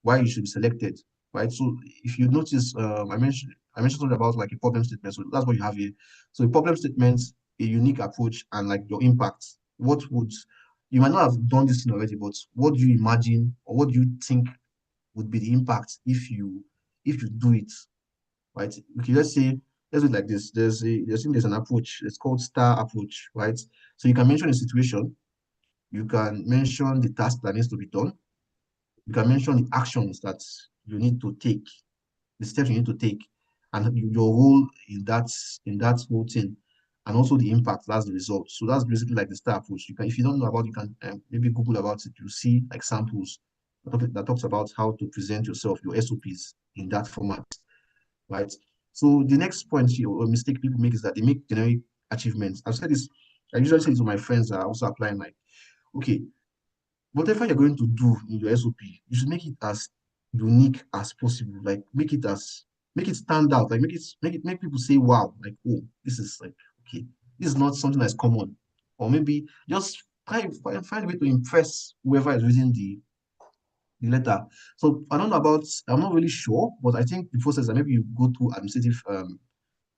why you should be selected, right? So if you notice, I mentioned something about like a problem statement. So that's what you have here. So a problem statement, a unique approach, and like your impact. You might not have done this thing already, but what do you imagine or what do you think would be the impact if you do it, right? Okay, let's do it like this. There's an approach. It's called STAR approach, right? So you can mention a situation, you can mention the task that needs to be done, you can mention the actions that you need to take, the steps you need to take, and your role in that whole thing, and also the impact. That's the result. So that's basically like the STAR approach. You can, if you don't know about, it, you can maybe Google about it. You see like samples that talks about how to present yourself, your SOPs in that format, right? So the next point here, or mistake people make is that they make generic achievements. I've said this. I usually say to my friends that are also applying, like, okay, whatever you're going to do in your SOP, you should make it as unique as possible. Like make it stand out. Like make people say, wow, like, this is like, okay, this is not something that's common. Or maybe just find a way to impress whoever is reading the letter. So I'm not really sure, but I think the process that maybe you go through administrative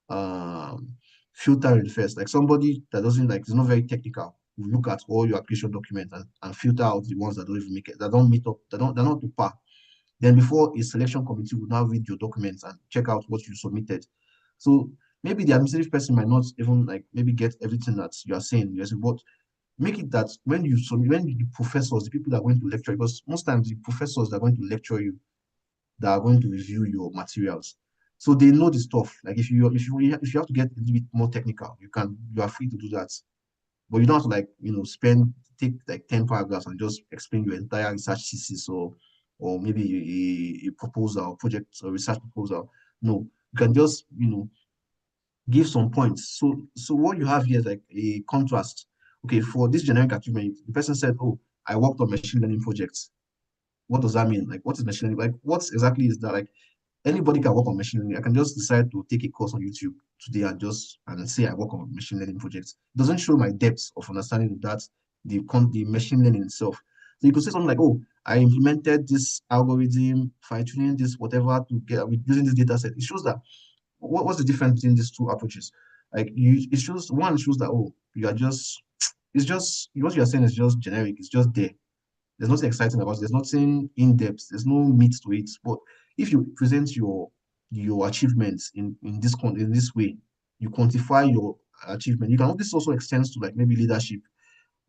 um filtering first. Like somebody that doesn't like is not very technical will look at all your application documents and filter out the ones that don't even make it, that don't meet up, they're not to par. Then before a selection committee will now read your documents and check out what you submitted. So maybe the administrative person might not even like maybe get everything that you are saying, but make it that when the professors, the people that are going to lecture, because most times the professors that are going to lecture you, that are going to review your materials. So they know the stuff. Like if you have to get a little bit more technical, you are free to do that. But you don't have to like take like 10 paragraphs and just explain your entire research thesis or maybe a proposal, project or research proposal. No, You can just, give some points. So what you have here is like a contrast. Okay, for this generic achievement, the person said, "Oh, I worked on machine learning projects." What does that mean? Like, what is machine learning? Like, what exactly is that? Like, anybody can work on machine learning. I can just decide to take a course on YouTube today and say I work on machine learning projects. It doesn't show my depth of understanding of that, the machine learning itself. So you could say something like, "Oh, I implemented this algorithm, fine-tuning this, whatever, to get with using this data set." It shows that what's the difference between these two approaches? Like it shows that, oh, you are just it's just what you are saying is just generic. It's just there. There's nothing exciting about it. There's nothing in depth. There's no meat to it. But if you present your achievements in this way, you quantify your achievement. You can this also extends to like maybe leadership.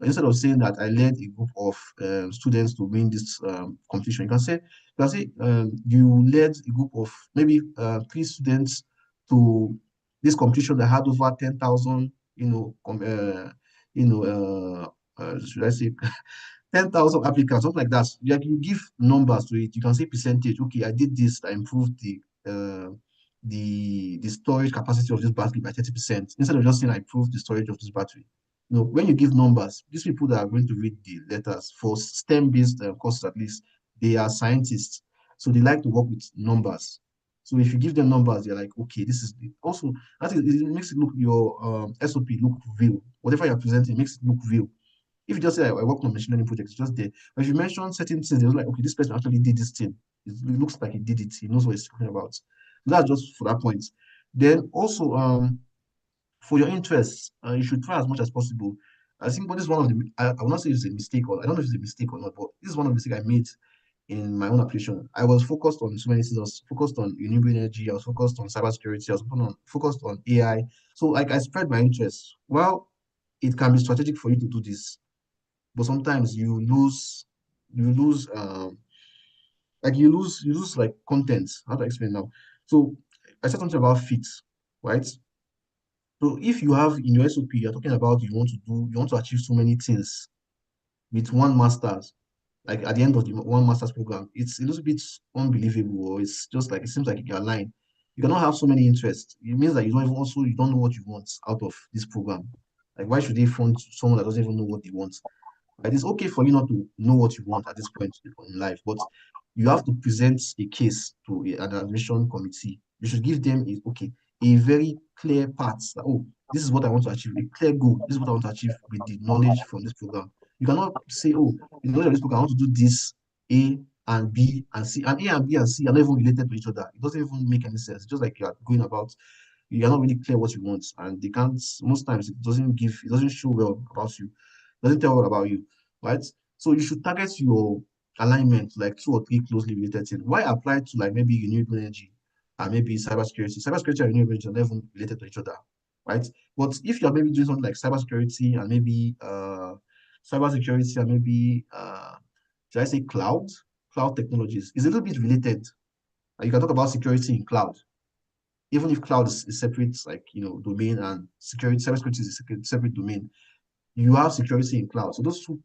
Instead of saying that I led a group of students to win this competition, you led a group of maybe 3 students to this competition that had over 10,000, should I say 10,000 applicants, something like that. Like you give numbers to it. You can say percentage. Okay, I did this. I improved the storage capacity of this battery by 30%. Instead of just saying I improved the storage of this battery. When you give numbers, these people that are going to read the letters for STEM-based courses, at least, they are scientists, so they like to work with numbers. So if you give them numbers, they're like, okay, this is also it makes it look your SOP look real. Whatever you're presenting makes it look real. If you just say I work on machine learning projects, it's just there. But if you mention certain things, they're like, okay, this person actually did this thing. It looks like he did it. He knows what he's talking about. That's just for that point. Then also, for your interests, you should try as much as possible. I think, but this is one of the, I will not say it's a mistake, or I don't know if it's a mistake or not, but this is one of the mistakes I made in my own application. I was focused on so many things. I was focused on renewable energy. I was focused on cybersecurity. I was focused on AI. So like I spread my interests. Well, it can be strategic for you to do this, but sometimes you lose like content. How to explain now? So I said something about fit, right? So if you have in your SOP, you're talking about you want to achieve so many things with one master's, like at the end of the one master's program, it's a little bit unbelievable, or it's just like it seems like you're lying. You cannot have so many interests. It means that you don't know what you want out of this program. Like why should they fund someone that doesn't even know what they want? Right? It's okay for you not to know what you want at this point in life, but you have to present a case to an admission committee. You should give them a very clear path that, oh, this is what I want to achieve, a clear goal. This is what I want to achieve with the knowledge from this program. You cannot say, oh, in the knowledge of this program, I want to do this A and B and C. And A and B and C are not even related to each other. It doesn't even make any sense. It's just like you are going about, you are not really clear what you want. And they can't, most times it doesn't show well about you. It doesn't tell well about you, right? So you should target your alignment like 2 or 3 closely related things. Why apply to like maybe renewable energy and maybe cybersecurity? Cybersecurity and renewable energy are not even related to each other, right? But if you're maybe doing something like cybersecurity and maybe should I say cloud technologies is a little bit related. You can talk about security in cloud, even if cloud is separate, like domain, and cybersecurity is a separate domain. You have security in cloud. So those two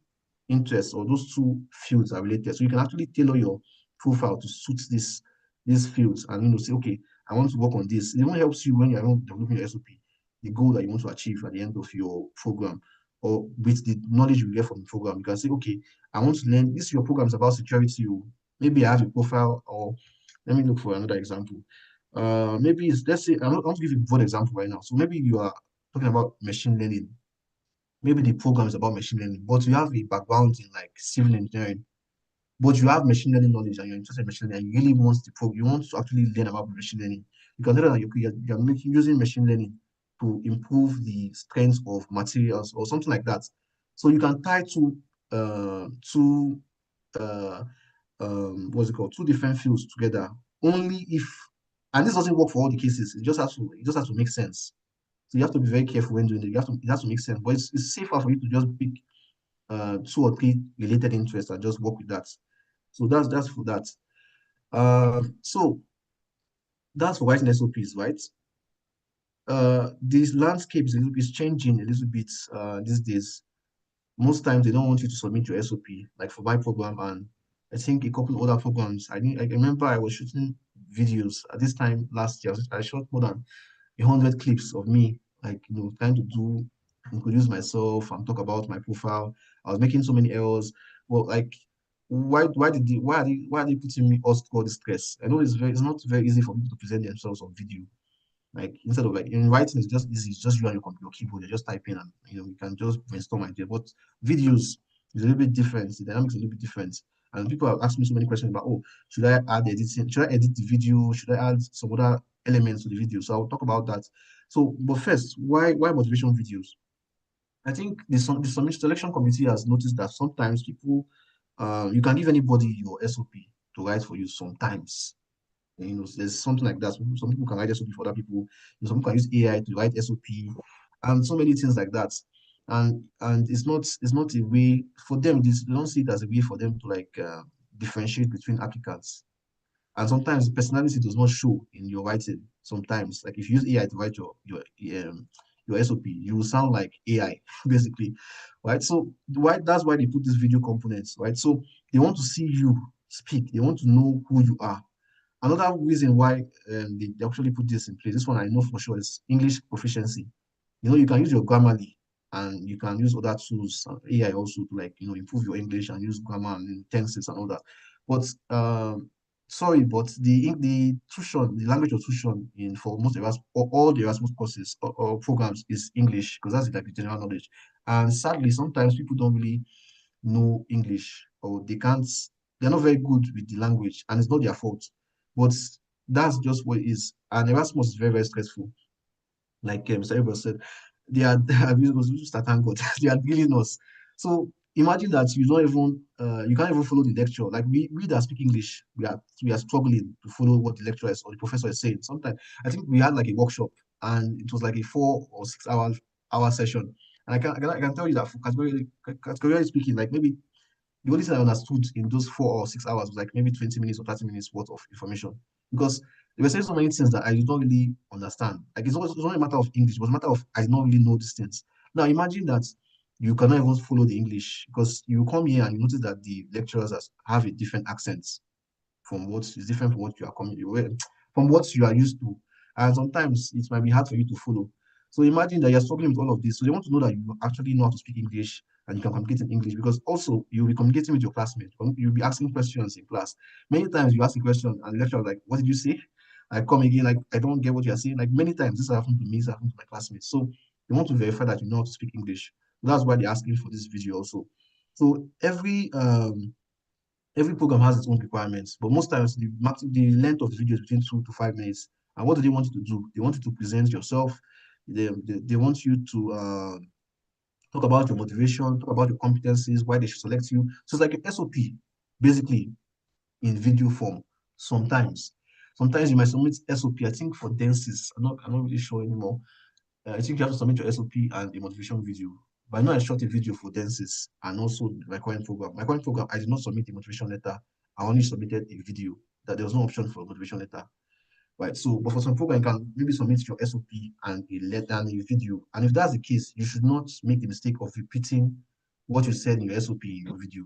interests or those two fields are related. So you can actually tailor your profile to suit these fields and say, okay, I want to work on this. It even helps you when you're developing your SOP, the goal that you want to achieve at the end of your program, or with the knowledge you get from the program. You can say, okay, I want to learn this. Your program is about security. Maybe I have a profile, or let me look for another example. Maybe let's say I want to give you a broad example right now. So maybe you are talking about machine learning. Maybe the program is about machine learning, but you have a background in like civil engineering, but you have machine learning knowledge and you're interested in machine learning, and you really you want to actually learn about machine learning. You can tell that you're using machine learning to improve the strength of materials or something like that. So you can tie two uh, what's it called, 2 different fields together. Only if, and this doesn't work for all the cases. It just has to make sense. So you have to be very careful when doing it. It has to make sense, but it's safer for you to just pick 2 or 3 related interests and just work with that. So that's for that. So that's for writing SOPs, right? This landscape is changing a little bit these days. Most times they don't want you to submit your SOP, like for my program, and I think a couple other programs. I remember I was shooting videos. At this time last year, I shot more than 100 clips of me, like, trying to introduce myself and talk about my profile. I was making so many errors. Well, like, why are they putting me us through all this stress? I know it's not very easy for people to present themselves on video. Like, instead of, like, in writing, it's just easy. It's just you and your keyboard. You're just typing, and you can just brainstorm idea. But videos is a little bit different. The dynamics is a little bit different. And people have asked me so many questions about, oh, should I add editing? Should I edit the video? Should I add some other elements to the video? So I'll talk about that. So, but first, why motivation videos? I think the selection committee has noticed that sometimes people, you can give anybody your SOP to write for you sometimes. There's something like that. Some people can write SOP for other people. Some people can use AI to write SOP, and so many things like that. And it's not a way for them. They don't see it as a way for them to, like, differentiate between applicants. And sometimes the personality does not show in your writing. Sometimes, like, if you use AI to write your SOP, you will sound like AI, basically, right? So that's why they put these video components, right? So they want to see you speak. They want to know who you are. Another reason why they actually put this in place, this one I know for sure, is English proficiency. You can use your Grammarly, and you can use other tools, AI also, to, like, improve your English and use grammar and tenses and all that. But sorry, but the tuition, the language of tuition for most Erasmus, or all the Erasmus courses or programs, is English, because that's, like, the general knowledge. And sadly, sometimes people don't really know English, or they're not very good with the language, and it's not their fault. But that's just what it is. And Erasmus is very, very stressful. Like Mr. Abel said, they are ThankGod. They are drilling us. So imagine that you can't even follow the lecture. Like, we that speak English, we are struggling to follow what the lecturer or the professor is saying. Sometimes I think we had, like, a workshop, and it was like a 4 or 6 hour session. And I can tell you that, for categorically speaking, like, maybe the only thing I understood in those 4 or 6 hours was, like, maybe 20 minutes or 30 minutes worth of information, because they were saying so many things that I did not really understand. Like, it's not a matter of English, it was a matter of I did not really know these things. Now imagine that you cannot even follow the English, because you come here and you notice that the lecturers have a different accent from what is different from what you are from what you are used to. And sometimes it might be hard for you to follow. So imagine that you're struggling with all of this. So they want to know that you actually know how to speak English and you can communicate in English, because also you'll be communicating with your classmates. You'll be asking questions in class. Many times you ask a question and the lecturer is like, "What did you say?" I come again, like, "I don't get what you're saying." Like, many times this happened to me, this happened to my classmates. So they want to verify that you know how to speak English. That's why they're asking for this video also. So every program has its own requirements, but most times the length of the video is between 2 to 5 minutes. And what do they want you to do? They want you to present yourself. They want you to talk about your motivation, talk about your competencies, why they should select you. So it's like an SOP, basically, in video form. Sometimes you might submit SOP. I think for dances, I'm not really sure anymore. I think you have to submit your SOP and a motivation video. But I know I shot a video for dances and also my current program. My current program, I did not submit a motivation letter. I only submitted a video. That there was no option for a motivation letter. Right. So, but for some program, you can maybe submit your SOP and a letter and a video. And if that's the case, you should not make the mistake of repeating what you said in your SOP in your video.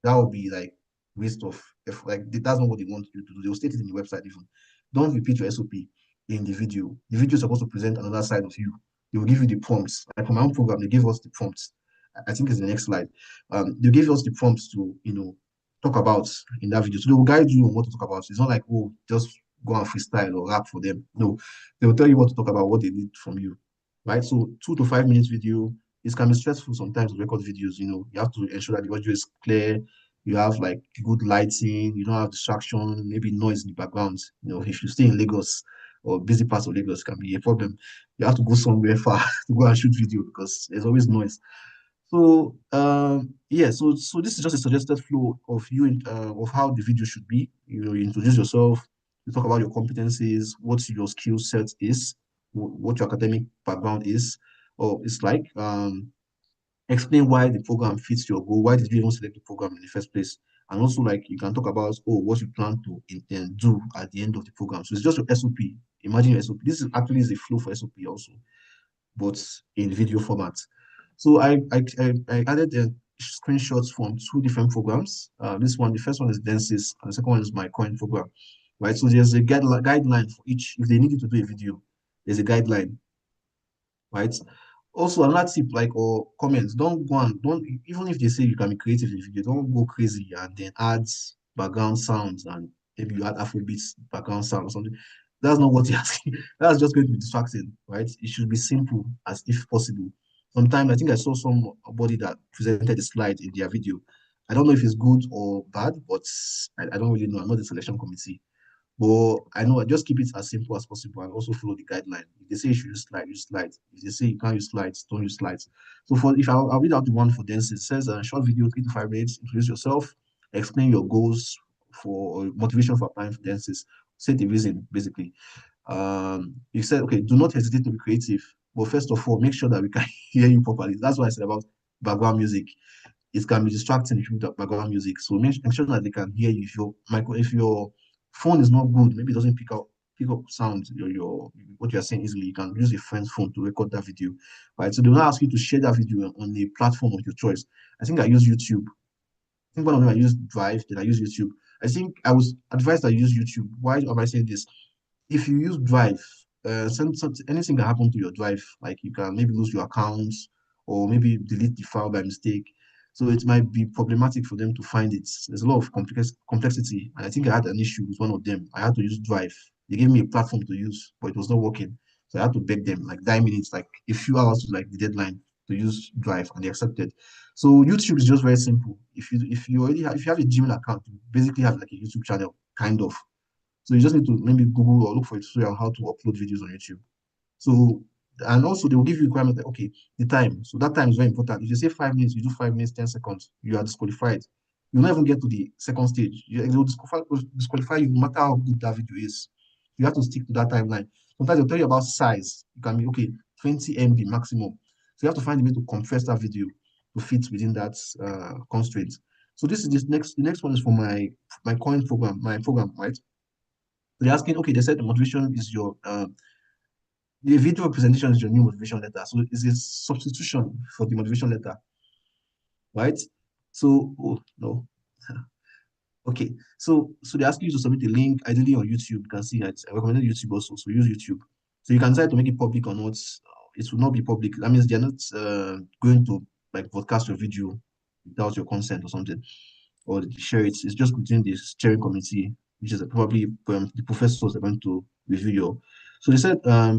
That would be like waste of like that's not what they want you to do. They'll state it in the website even. Don't repeat your SOP in the video. The video is supposed to present another side of you. They will give you the prompts. Like for my own program, they gave us the prompts. I think it's the next slide. They gave us the prompts to talk about in that video. So they will guide you on what to talk about. It's not like, oh, just go and freestyle or rap for them. No, they will tell you what to talk about, what they need from you. Right. So 2 to 5 minutes video. It can be stressful sometimes to record videos. You have to ensure that the audio is clear. You have like good lighting. You don't have distraction, maybe noise in the background. If you stay in Lagos or busy parts of Lagos, can be a problem. You have to go somewhere far to go and shoot video because there's always noise. So yeah, so this is just a suggested flow of of how the video should be. You introduce yourself, you talk about your competencies, what your skill set is, what your academic background is, or it's like. Explain why the program fits your goal. Why did you even select the program in the first place? And also, like, you can talk about what you plan to do at the end of the program. So it's just your SOP. Imagine your SOP. This is actually a flow for SOP also, but in video format. So I added screenshots from 2 different programs. The first one is Densis, and the second one is my current program. right? So there's a guideline for each. If they need you to do a video, there's a guideline, right? Also, another tip, like, or comments, don't even if they say you can be creative in the video, don't go crazy and then add background sounds and maybe you add Afrobeats background sound or something. That's not what you're asking. That's just going to be distracting, right? It should be simple as if possible. Sometimes I think I saw somebody that presented a slide in their video. I don't know if it's good or bad, but I don't really know. I'm not the selection committee. But I know I just keep it as simple as possible and also follow the guideline. If they say you should use slides. If they say you can't use slides, don't use slides. So for if I'll read out the one for dance, it says a short video, 3 to 5 minutes, introduce yourself, explain your goals for motivation for applying for dances, say the reason basically. You said, okay, do not hesitate to be creative. But first of all, make sure that we can hear you properly. That's what I said about background music. It can be distracting if you put background music. So make sure that they can hear you. If your phone is not good, maybe it doesn't pick up sound, your what you are saying easily, you can use a friend's phone to record that video. Right. So they will not ask you to share that video on a platform of your choice. I think I use YouTube. I think one of them I used Drive, then I use YouTube. I think I was advised I use YouTube. Why am I saying this? If you use Drive, anything can happen to your Drive. Like you can maybe lose your accounts or maybe delete the file by mistake. So it might be problematic for them to find it. There's a lot of complexity. And I think I had an issue with one of them. I had to use Drive. They gave me a platform to use, but it was not working. So I had to beg them like 9 minutes, like a few hours to like the deadline to use Drive, and they accepted. So YouTube is just very simple. If you already have, if you have a Gmail account, you basically have like a YouTube channel, kind of. So you just need to maybe Google or look for a tutorial on how to upload videos on YouTube. So, and also they will give you requirement that, okay, the time. So that time is very important. If you say 5 minutes, you do 5 minutes, 10 seconds, you are disqualified. You'll never get to the second stage. They will disqualify you no matter how good that video is. You have to stick to that timeline. Sometimes they'll tell you about size. It can be, okay, 20 MB maximum. So you have to find a way to compress that video to fit within that constraint. So the next one is for my current program, right? They're asking, okay, they said the motivation is the video presentation is your new motivation letter. So it's a substitution for the motivation letter, right? So, oh, no. Okay, so they ask you to submit a link, ideally on YouTube. You can see that I recommended YouTube also, so use YouTube. So you can decide to make it public or not. It will not be public. That means they're not going to like broadcast your video without your consent or something, or share it. It's just between the steering committee, which is probably the professors are going to review your. So they said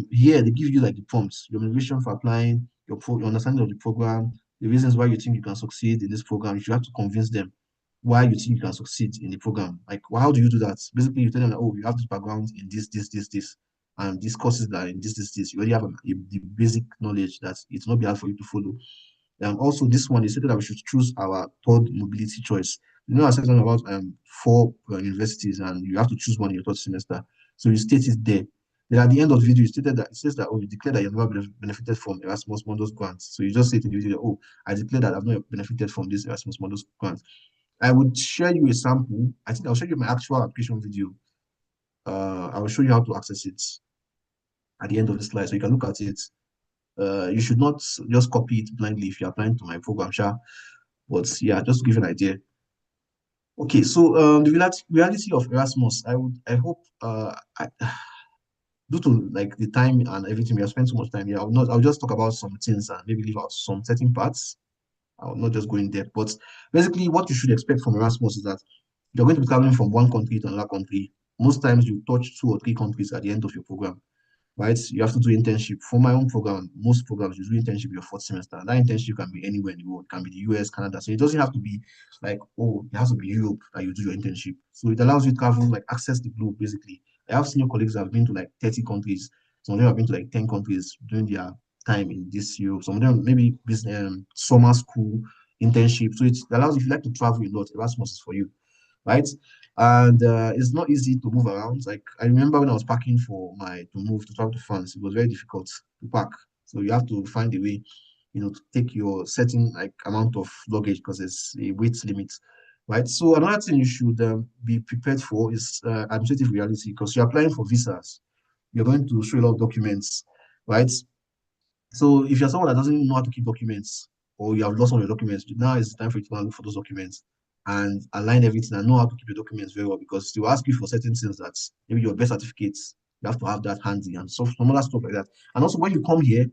here they give you like the prompts, your motivation for applying, your understanding of the program, the reasons why you think you can succeed in this program. You have to convince them why you think you can succeed in the program. Like, well, how do you do that? Basically, you tell them that, oh, you have this background in this, and these courses that are in this. You already have the basic knowledge that it's not be hard for you to follow. Also, this one is stated that we should choose our third mobility choice. You know, I said something about 4 universities, and you have to choose one in your third semester. So you state it there. Then at the end of the video, you stated that it says that, oh, you declare that you've never benefited from Erasmus Mundus grants. So you just say to the video, oh, I declare that I've not benefited from this Erasmus Mundus grant. I would share you a sample. I think I'll show you my actual application video. I will show you how to access it at the end of the slide, so you can look at it. You should not just copy it blindly if you're applying to my program, sure. But yeah, just to give you an idea. Okay, so the reality of Erasmus, I hope due to like the time and everything, we have spent so much time here. I'll just talk about some things and maybe leave out some certain parts. I'll not just go in depth, but basically what you should expect from Erasmus is that you're going to be traveling from one country to another country. Most times you touch 2 or 3 countries at the end of your program, right? You have to do internship. For my own program, most programs, you do internship your 4th semester. And that internship can be anywhere in the world. It can be the US, Canada. So it doesn't have to be like, oh, it has to be Europe that you do your internship. So it allows you to travel, like access the globe, basically. I have senior colleagues that have been to like 30 countries. Some of them have been to like 10 countries during their time in this Europe. Some of them maybe business, summer school, internship. So it allows, if you like to travel a lot, Erasmus is for you, right? And it's not easy to move around. Like I remember when I was packing to move to travel to France, it was very difficult to pack. So you have to find a way, to take your certain like amount of luggage because there's a weight limit, right? So another thing you should be prepared for is administrative reality because you're applying for visas. You're going to show a lot of documents, right? So if you're someone that doesn't know how to keep documents or you have lost all your documents, now it's time for you to go and look for those documents. and align everything and know how to keep your documents very well, because they will ask you for certain things that maybe your birth certificates, you have to have that handy, and some other stuff like that. And also when you come here,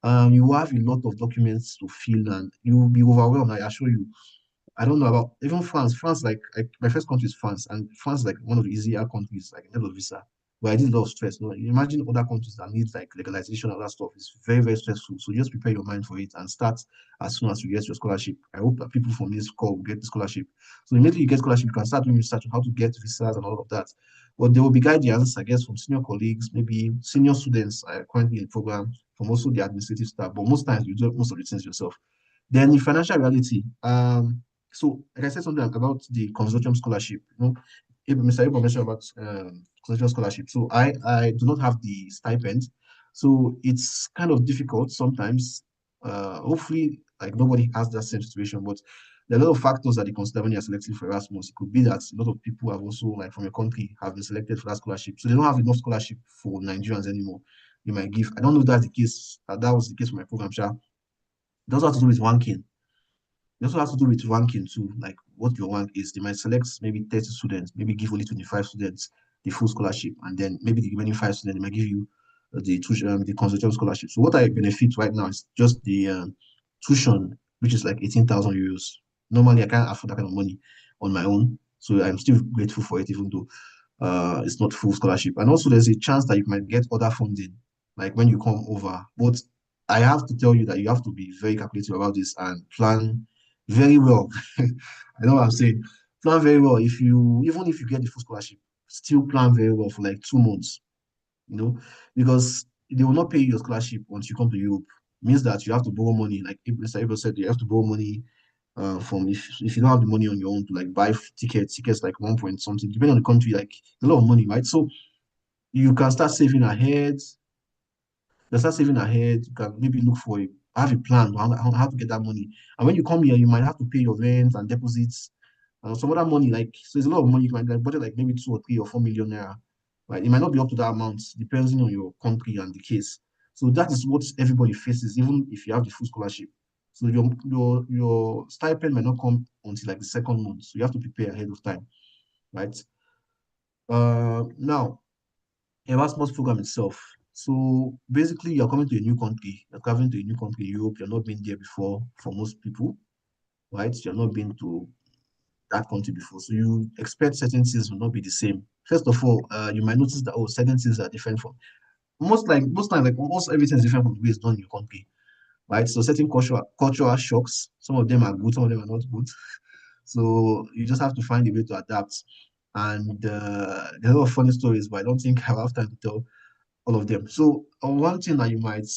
you will have a lot of documents to fill and you will be overwhelmed, I assure you. I don't know about even France. France, my first country is France, and France is like one of the easier countries, like in terms of visa. But I did a lot of stress. You know, imagine other countries that need like legalization and that stuff. It's very, very stressful. So just prepare your mind for it and start as soon as you get your scholarship. I hope that people from this call will get the scholarship. So immediately you get scholarship, you can start doing research on how to get visas and all of that. But there will be guidance, I guess, from senior colleagues, maybe senior students currently in the program, from also the administrative staff. But most times you do most of the things yourself. Then the financial reality. So, like I said something about the consortium scholarship. You know, Mr. Abel mentioned about consortium scholarship. So, I do not have the stipend, so it's kind of difficult sometimes. Hopefully, like nobody has that same situation, but there are a lot of factors that they consider when you're selecting for Erasmus. It could be that a lot of people have also, like from your country, have been selected for that scholarship, so they don't have enough scholarship for Nigerians anymore. They might give. I don't know if that's the case. That was the case for my program, Sha. It also has to do with ranking. It also has to do with ranking too, like what your rank is. They might select maybe 30 students, maybe give only 25 students the full scholarship, and then maybe the remaining 5 students, they might give you the consortium scholarship. So what I benefit right now is just the tuition, which is like 18,000 euros. Normally, I can't afford that kind of money on my own, so I'm still grateful for it, even though it's not full scholarship. And also, there's a chance that you might get other funding, like when you come over. But I have to tell you that you have to be very calculative about this and plan very well. I know what I'm saying. Plan very well. Even if you get the full scholarship, still plan very well for like 2 months, you know, because they will not pay you your scholarship once you come to Europe. Means that you have to borrow money. Like Mr. Abel said, you have to borrow money from if you don't have the money on your own to like buy tickets like 1 point something, depending on the country, like a lot of money, right? So you can start saving ahead. You can maybe look for have a plan on how to get that money. And when you come here, you might have to pay your rent and deposits and some other money. Like, so it's a lot of money. You might like budget like maybe 2 or 3 or 4 million naira. Right? It might not be up to that amount, depending on your country and the case. So that is what everybody faces, even if you have the full scholarship. So your stipend might not come until like the second month. So you have to prepare ahead of time, right? Now Erasmus program itself. So basically, you're coming to a new country, you're traveling to a new country in Europe, you're not been there before for most people, right? You're not been to that country before. So you expect certain things will not be the same. First of all, you might notice that certain things are different from most times, like almost everything is different from the way it's done in your country, right? So certain cultural shocks, some of them are good, some of them are not good. So you just have to find a way to adapt. And there are a lot of funny stories, but I don't think I have time to tell all of them. So one thing that you might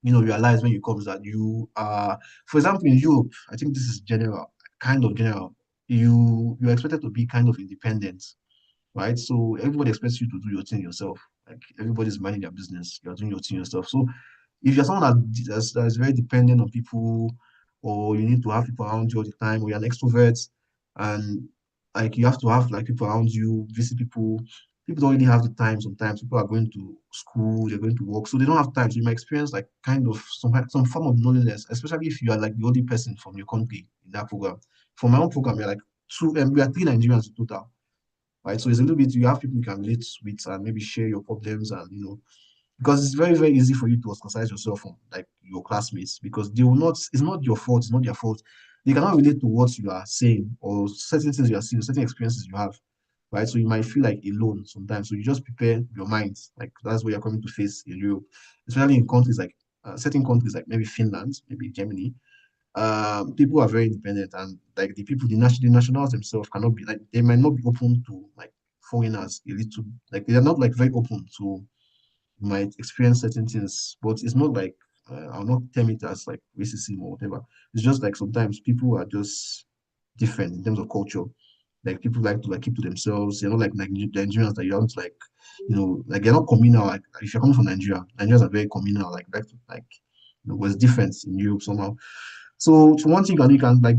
realize when you come is that you for example, in Europe, I think this is general, kind of general. You're expected to be kind of independent, right? So everybody expects you to do your thing yourself. Like everybody's minding their business, you're doing your thing yourself. So if you're someone that's very dependent on people, or you need to have people around you all the time, or you're an extrovert, and like you have to have like people around you, visit people. People don't really have the time. Sometimes people are going to school, they're going to work, so they don't have time. So you might experience like kind of some form of loneliness, especially if you are like the only person from your country in that program. For my own program, we're like we are 3 Nigerians in total, right? So it's a little bit, you have people you can relate with and maybe share your problems, and because it's very, very easy for you to ostracize yourself from like your classmates, because they will not, it's not your fault, it's not their fault. They cannot relate to what you are saying or certain things you are seeing, certain experiences you have, right? So you might feel like alone sometimes. So you just prepare your mind, like that's what you're coming to face in Europe, especially in countries like certain countries like maybe Finland, maybe Germany. People are very independent, and like the nationals themselves cannot be like, they might not be open to like foreigners a little, like they are not like very open to, might experience certain things, but it's not like I'll not term it as like racism or whatever. It's just like sometimes people are just different in terms of culture. Like people like to like keep to themselves. They're not like Nigerians that you have to like, like they're not communal. Like if you're coming from Nigeria, Nigerians are very communal. Like was different in Europe somehow. So one thing you can like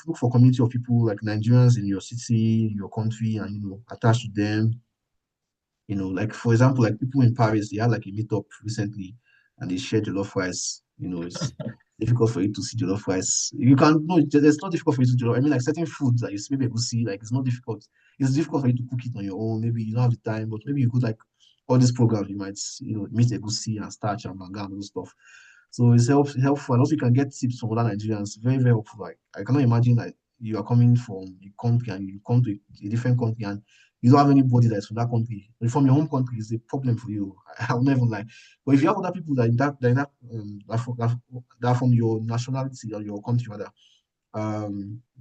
look for community of people like Nigerians in your city, your country, and attach to them. Like for example, like people in Paris, they had like a meetup recently, and they shared jollof rice. difficult for you to see jollof rice. You can no, it's not difficult for you to jollof. I mean, like certain foods that you see, maybe see, like it's not difficult. It's difficult for you to cook it on your own. Maybe you don't have the time, but maybe you could like all these programs. You might meet egusi and starch and banga and those stuff. So it's helpful, and also you can get tips from other Nigerians. Very very helpful. Like I cannot imagine that you are coming from a country and you come to a different country and you don't have anybody that's from that country. From your home country is a problem for you. I'll never lie. But if you have other people that are from your nationality or your country rather,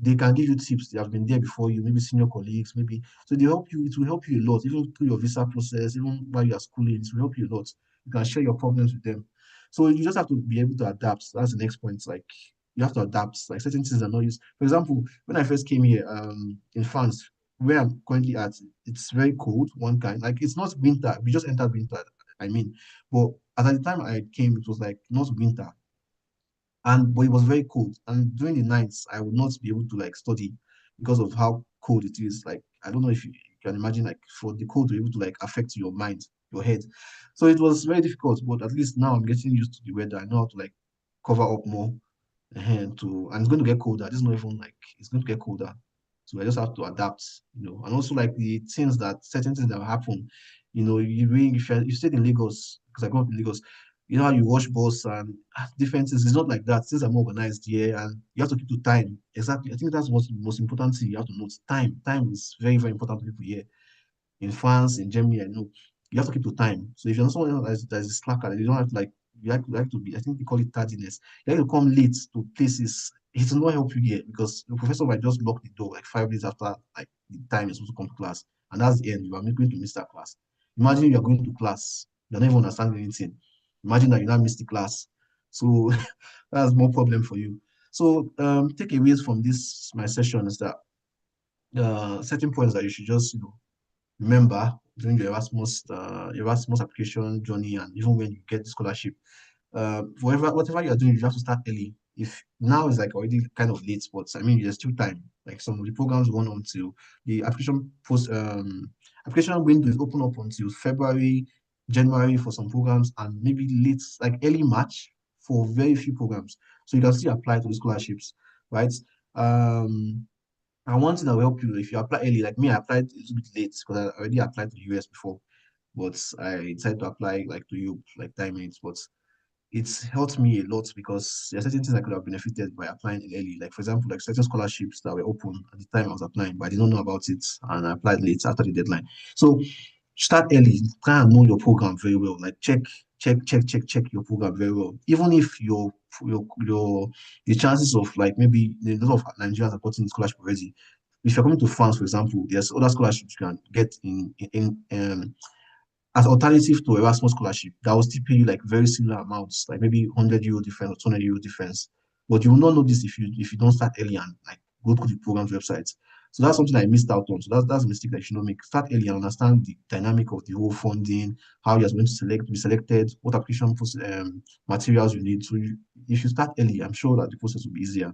they can give you tips. They have been there before you, maybe senior colleagues, maybe. So they help you. It will help you a lot, even through your visa process, even while you are schooling. It will help you a lot. You can share your problems with them. So you just have to be able to adapt. That's the next point. Like you have to adapt. Like certain things are not used. For example, when I first came here, in France, where I'm currently at, it's very cold. One kind, like it's not winter. We just entered winter. I mean, but at the time I came, it was like not winter, but it was very cold. And during the nights, I would not be able to like study because of how cold it is. Like I don't know if you can imagine, like for the cold to be able to like affect your mind, your head. So it was very difficult. But at least now I'm getting used to the weather. I know how to like cover up more and it's going to get colder. This is not even like it's going to get colder. So I just have to adapt, and also like the things that certain things that happen, if you stayed in Lagos, because I grew up in Lagos, you know how you watch bus and different things. It's not like that. Things are more organized here, and you have to keep to time. Exactly. I think that's what's the most important thing you have to note. Time. Time is very, very important to people here in France, in Germany. I know you have to keep to time. So if you're not someone that's a slacker, you don't have to like you have to be. I think they call it tardiness. You have to come late to places. It will not help you here because the professor might just lock the door like 5 days after like the time you're supposed to come to class, and that's the end. You are going to miss that class. Imagine you are going to class, you're not even understanding anything. Imagine that you now miss the class. So that's more problem for you. So takeaways from this my session is that certain points that you should just remember during your Erasmus application journey, and even when you get the scholarship, whatever you are doing, you have to start early. If now is like already kind of late, but I mean there's still time. Like some of the programs run until the application window is open up until February, January for some programs, and maybe late like early March for very few programs. So you can still apply to the scholarships, right? And one thing that will help you if you apply early, like me, I applied a little bit late because I already applied to the US before, but I decided to apply like to you like 9 minutes. But it's helped me a lot because there are certain things I could have benefited by applying early. Like for example, like certain scholarships that were open at the time I was applying, but I did not know about it and I applied late after the deadline. So start early, try and know your program very well. Like check your program very well. Even if your the chances of like maybe a lot of Nigerians are getting scholarship already. If you're coming to France, for example, there's other scholarships you can get in as alternative to Erasmus scholarship that will still pay you like very similar amounts, like maybe €100 difference or €200 difference. But you will not know this if you don't start early and like go to the program's website. So that's something I missed out on. So that's a mistake that you should not make. Start early and understand the dynamic of the whole funding, how you're going to be selected, what application materials you need. So if you start early, I'm sure that the process will be easier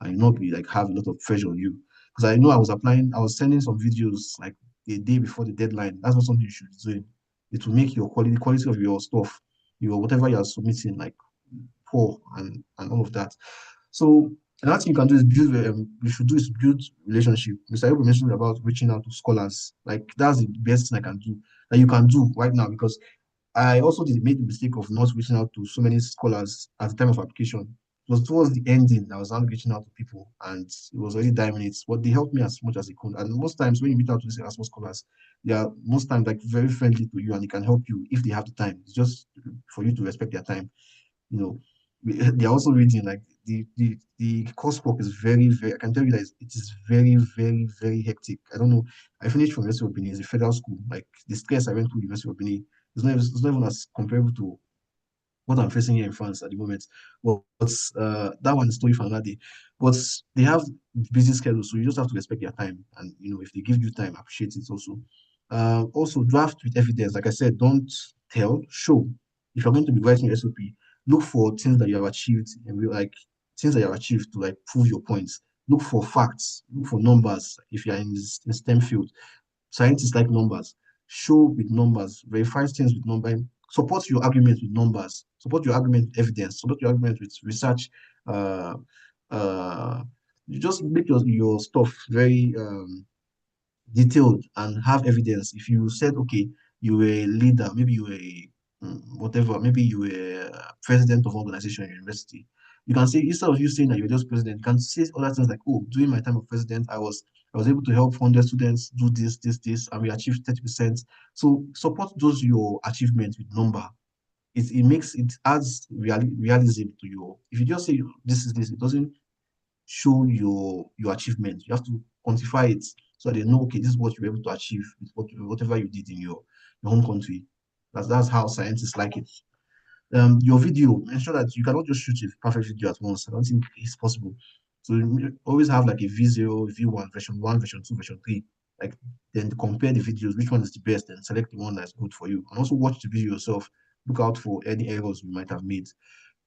and you'll not be like have a lot of pressure on you. Because I know I was sending some videos like a day before the deadline. That's not something you should be doing. It will make your the quality of your stuff, your whatever you are submitting, like poor and all of that. So another thing you can do is you should do is build relationship. Mr. Abel mentioned about reaching out to scholars. Like that's the best thing I can do that you can do right now because I also made the mistake of not reaching out to so many scholars at the time of application. It was towards the ending I was not reaching out to people, and it was already 9 minutes. But they helped me as much as they could. And most times when you meet out to these Erasmus scholars, they are most times like very friendly to you, and they can help you if they have the time. It's just for you to respect their time. You know, they are also reading like the coursework is very very. I can tell you that it is very very very hectic. I don't know. I finished from University of Benin, it's a federal school. Like the stress I went through University of Benin it's not even as comparable to what I'm facing here in France at the moment. But that one is story for another day. But they have busy schedules, so you just have to respect their time. And if they give you time, appreciate it also. Also, draft with evidence. Like I said, don't tell, show. If you're going to be writing your SOP, look for things that you have achieved and like things that you have achieved to like prove your points. Look for facts, look for numbers if you're in STEM field. Scientists like numbers. Show with numbers, verify things with support your argument with numbers, support your argument with evidence, support your argument with research. Uh, you just make your stuff very detailed and have evidence. If you said, okay, you were a leader, maybe you were a, whatever, maybe you were president of an organization in university, you can say, instead of you saying that you're just president, you can say other things like, oh, during my time of president, I was able to help 100 students do this, and we achieved 30%. So support those your achievements with number. It adds realism to your. If you just say this is this, it doesn't show your achievement. You have to quantify it so that they know, okay, this is what you were able to achieve with whatever you did in your home country. That's how scientists like it. Your video, ensure that you cannot just shoot a perfect video at once. I don't think it's possible. So you always have like a V0, V1, version 1, version 2, version 3. Like, then compare the videos, which one is the best, and select the one that's good for you. And also watch the video yourself. Look out for any errors you might have made.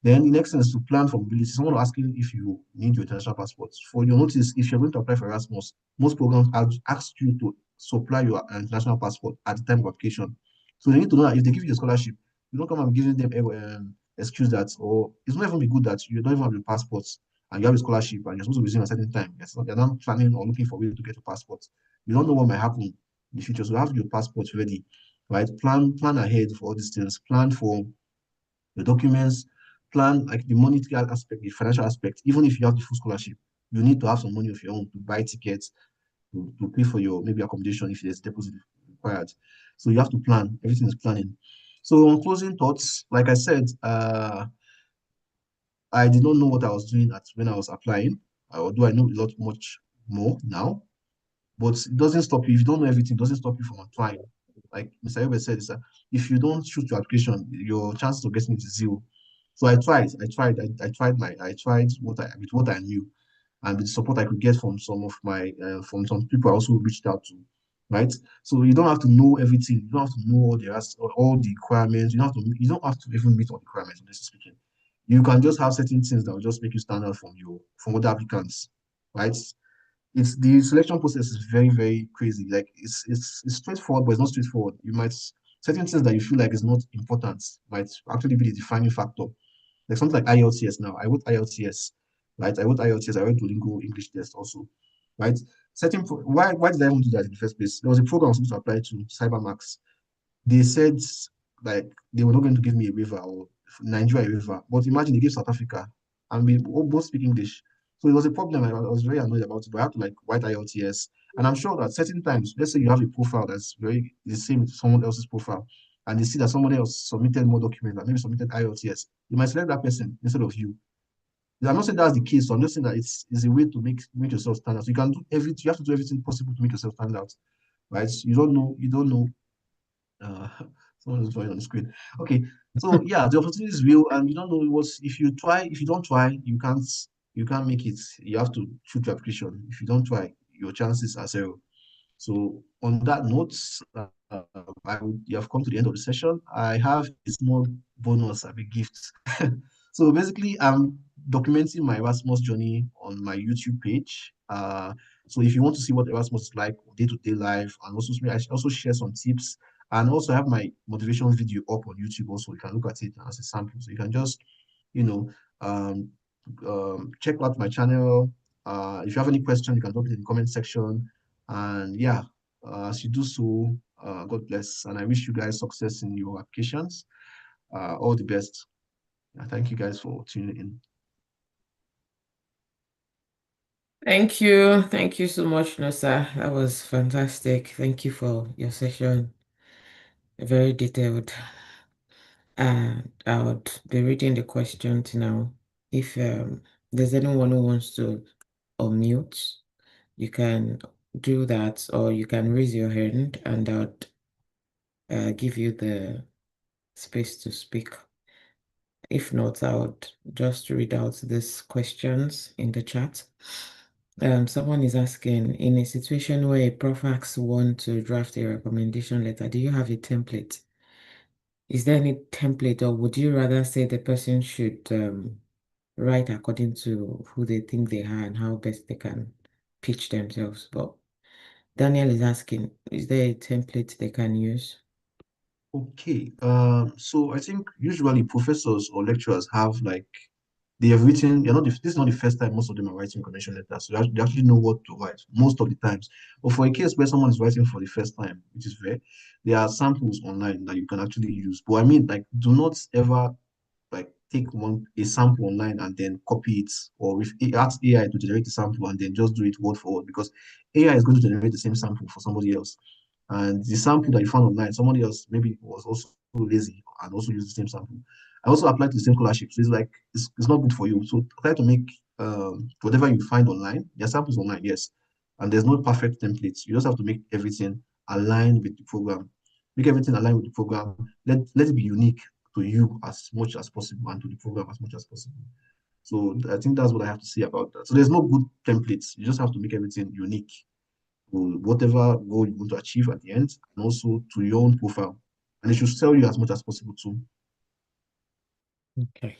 Then the next thing is to plan for mobility. Someone asking if you need your international passport. For your notice, if you're going to apply for Erasmus, most programs ask you to supply your international passport at the time of application. So they need to know that if they give you a scholarship, you don't come and giving them excuse that, or it's not even be good that you don't even have your passports and you have a scholarship and you're supposed to resume at a certain time. You're not planning or looking for way to get a passport. You don't know what might happen in the future. So have your passport ready, right? Plan ahead for all these things. Plan for the documents, plan like the monetary aspect, the financial aspect. Even if you have the full scholarship, you need to have some money of your own to buy tickets, to pay for your maybe accommodation if there's deposit required. So you have to plan. Everything is planning. So on closing thoughts, like I said, I did not know what I was doing when I was applying, although I know a lot much more now. But it doesn't stop you. If you don't know everything, it doesn't stop you from applying. Like Mr. Abel said, is that if you don't shoot your application, your chances of getting it is zero. So I tried what I knew, and with the support I could get from some of my from some people I also reached out to, right? So you don't have to know everything. You don't have to know all the requirements. You don't have to even meet all the requirements, honestly speaking. You can just have certain things that will just make you stand out from other applicants, right? It's the selection process is very, very crazy. Like it's straightforward, but it's not straightforward. You might certain things that you feel like is not important might actually be the defining factor. Like something like IELTS now. I wrote IELTS, right? I wrote IELTS, I wrote Duolingo English test also, right? Why did I even do that in the first place? There was a program I was supposed to apply to, Cybermax. They said like they were not going to give me a waiver or Nigeria a waiver. But imagine they gave South Africa and we both speak English. So it was a problem. I was very annoyed about it, but I had to like write IELTS. And I'm sure that certain times, let's say you have a profile that's very the same with someone else's profile, and they see that somebody else submitted more documents and maybe submitted IELTS, you might select that person instead of you. I'm not saying that's the case, so I'm just saying that it's a way to make yourself stand out. So you can do everything, you have to do everything possible to make yourself stand out. Right? You don't know uh, someone is drawing on the screen. Okay, so yeah, the opportunity is real, and you don't know what if you don't try, you can't make it. You have to shoot your application. If you don't try, your chances are zero. So on that note, you have come to the end of the session. I have a small bonus, a big gift. So basically, I'm documenting my Erasmus journey on my YouTube page. So if you want to see what Erasmus is like day-to-day life, and also I also share some tips, and also have my motivation video up on YouTube. Also, you can look at it as a sample. So you can just, you know, um, check out my channel. If you have any question, you can drop it in the comment section. And yeah, as you do so, God bless. And I wish you guys success in your applications. All the best. Thank you guys for tuning in. Thank you. Thank you so much, Nosa. That was fantastic. Thank you for your session. Very detailed. And I would be reading the questions now. If there's anyone who wants to unmute, you can do that, or you can raise your hand and I'll give you the space to speak. If not, I would just read out these questions in the chat. Someone is asking, in a situation where a prof asks one to draft a recommendation letter, do you have a template? Is there any template, or would you rather say the person should write according to who they think they are and how best they can pitch themselves? But Daniel is asking, is there a template they can use? Okay. So I think usually professors or lecturers have like they have written, this is not the first time most of them are writing recommendation letters. So they actually know what to write most of the times. But for a case where someone is writing for the first time, which is rare, there are samples online that you can actually use. But I mean, like, do not ever like take a sample online and then copy it, or if ask AI to generate a sample and then just do it word for word, because AI is going to generate the same sample for somebody else. And the sample that you found online, somebody else maybe was also lazy and also used the same sample. I also applied to the same scholarship. So it's like it's not good for you. So try to make whatever you find online, there are samples online, yes. And there's no perfect templates. You just have to make everything align with the program. Make everything align with the program. Let it be unique to you as much as possible and to the program as much as possible. So I think that's what I have to say about that. So there's no good templates. You just have to make everything unique to whatever goal you want to achieve at the end, and also to your own profile. And it should sell you as much as possible too. Okay.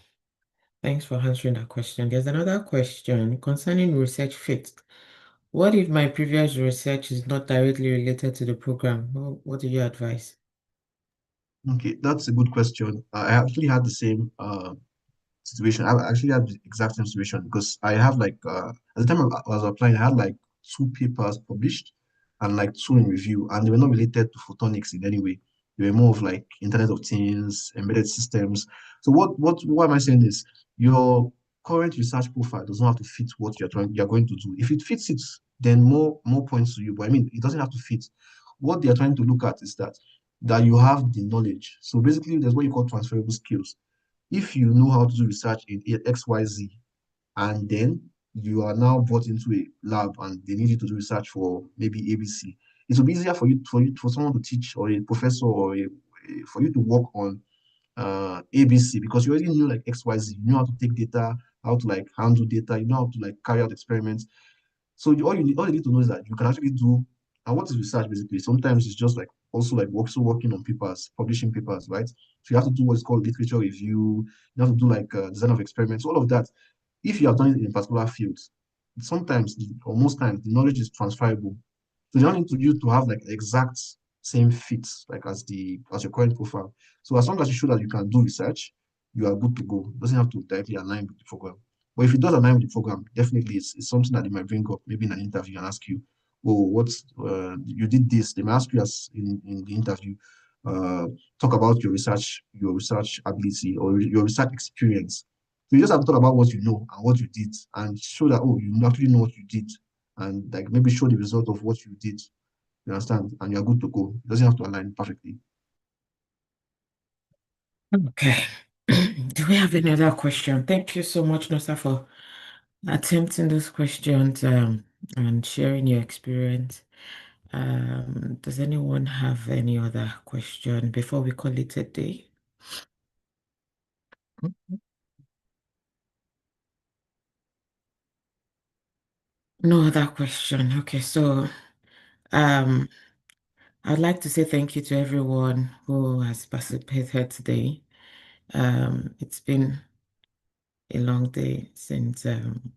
Thanks for answering that question. There's another question concerning research fit. What if my previous research is not directly related to the program? What do you advise? Okay, that's a good question. I actually had the same situation. I actually had the exact same situation because I have like at the time I was applying, I had like 2 papers published and like 2 in review, and they were not related to photonics in any way. They were more of like Internet of Things, embedded systems. So why am I saying this? Your current research profile does not have to fit what you're going to do. If it fits it, then more points to you. But I mean, it doesn't have to fit. What they're trying to look at is that you have the knowledge. So basically, there's what you call transferable skills. If you know how to do research in XYZ, and then you are now brought into a lab and they need you to do research for maybe ABC, it will be easier for someone to teach, or a professor, or for you to work on ABC, because you already knew like XYZ. You know how to take data, how to like handle data, you know how to like carry out experiments. So all you need to know is that you can actually do. And what is research basically? Sometimes it's just like also like also working on papers, publishing papers, right? So you have to do what's called literature review. You have to do like design of experiments, all of that. If you have done it in a particular field, sometimes or most times the knowledge is transferable. So you don't need you to have like exact same fit like as your current profile. So as long as you show that you can do research, you are good to go. It doesn't have to directly align with the program. But if it does align with the program, definitely it's something that they might bring up maybe in an interview and ask you, oh, what's you did this. They might ask you as in the interview, uh, talk about your research ability or your research experience. So you just have to talk about what you know and what you did, and show that, oh, you actually know what you did, and like maybe show the result of what you did. You understand? And you're good to go. It doesn't have to align perfectly. Okay. Do we have any other question? Thank you so much, Nosa, for attempting those questions and sharing your experience. Does anyone have any other question before we call it a day? No other question. Okay, so I'd like to say thank you to everyone who has participated today. It's been a long day since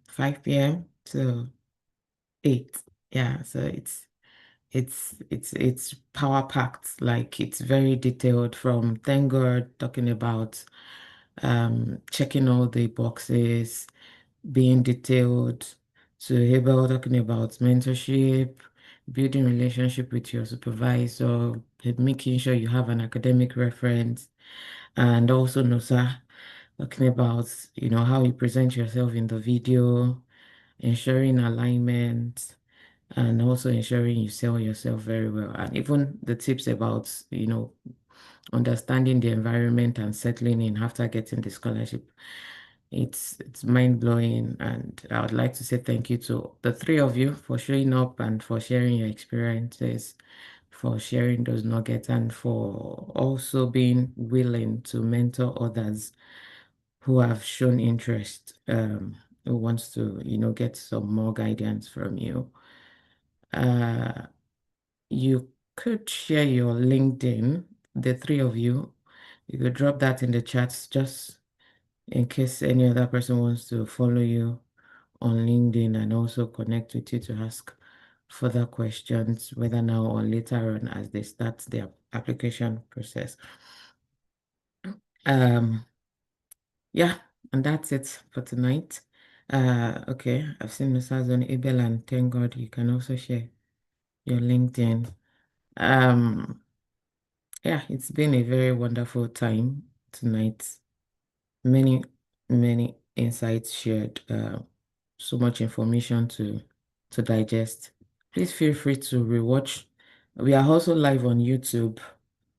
5 p.m. to 8. Yeah, so it's power packed, like it's very detailed, from ThankGod talking about checking all the boxes, being detailed, to Abel talking about mentorship, building relationship with your supervisor, making sure you have an academic reference, and also Nosa talking about, how you present yourself in the video, ensuring alignment, and also ensuring you sell yourself very well. And even the tips about, understanding the environment and settling in after getting the scholarship. It's mind-blowing, and I would like to say thank you to the 3 of you for showing up and for sharing your experiences, for sharing those nuggets, and for also being willing to mentor others who have shown interest, who wants to, get some more guidance from you. You could share your LinkedIn, the 3 of you. You could drop that in the chats just in case any other person wants to follow you on LinkedIn and also connect with you to ask further questions, whether now or later on as they start their application process. Yeah, and that's it for tonight. Okay, I've seen Nosa's on Abel, and thank God you can also share your LinkedIn. Yeah, it's been a very wonderful time tonight. Many, many insights shared, so much information to digest. Please feel free to rewatch. We are also live on YouTube.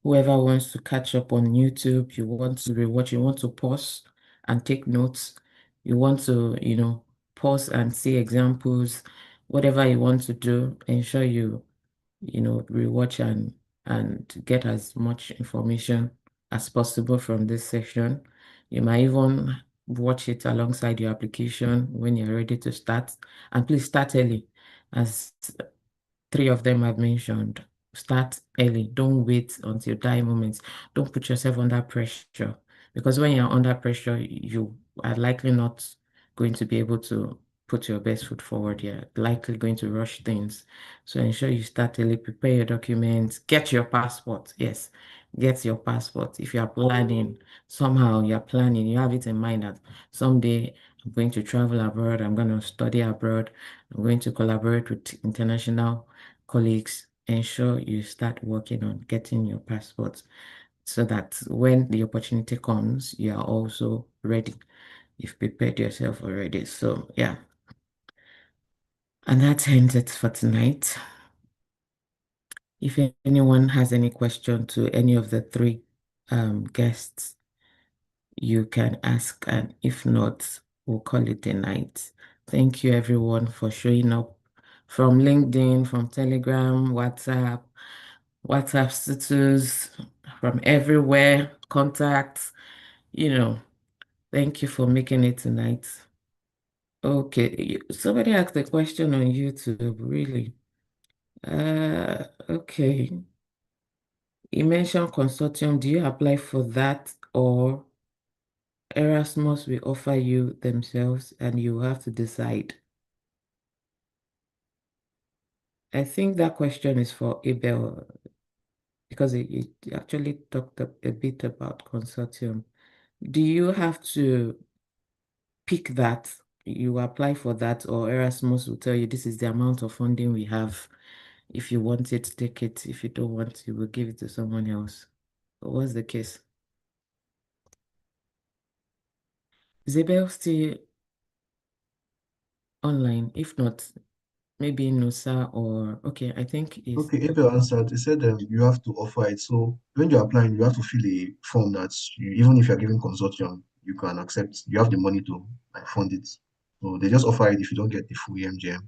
Whoever wants to catch up on YouTube, you want to rewatch, you want to pause and take notes, you want to, pause and see examples, whatever you want to do, ensure you rewatch and get as much information as possible from this session. You might even watch it alongside your application when you're ready to start. And please start early, as 3 of them I've mentioned. Start early. Don't wait until dire moments. Don't put yourself under pressure, because when you're under pressure, you are likely not going to be able to put your best foot forward. You're likely going to rush things. So ensure you start early, prepare your documents, get your passport. Yes, get your passport. If you are planning, somehow you're planning, you have it in mind that someday I'm going to travel abroad, I'm going to study abroad, I'm going to collaborate with international colleagues, ensure you start working on getting your passport so that when the opportunity comes, you are also ready. You've prepared yourself already. So, yeah. And that ends it for tonight. If anyone has any question to any of the 3 guests, you can ask, and if not, we'll call it a night. Thank you, everyone, for showing up from LinkedIn, from Telegram, WhatsApp status, from everywhere, contacts, thank you for making it tonight. Okay, somebody asked a question on YouTube, really. Okay. You mentioned consortium. Do you apply for that, or Erasmus will offer you themselves and you have to decide? I think that question is for Abel, because it actually talked a bit about consortium. Do you have to pick that? You apply for that, or Erasmus will tell you this is the amount of funding we have. If you want it, take it. If you don't want it, we'll give it to someone else. What's the case? Is Abel still online? If not, maybe Nosa or okay, I think it's Okay, Abel answered. He said you have to offer it. So when you're applying, you have to fill a form that even if you're giving consortium, you can accept. You have the money to fund it. So they just offer it if you don't get the full EMGM.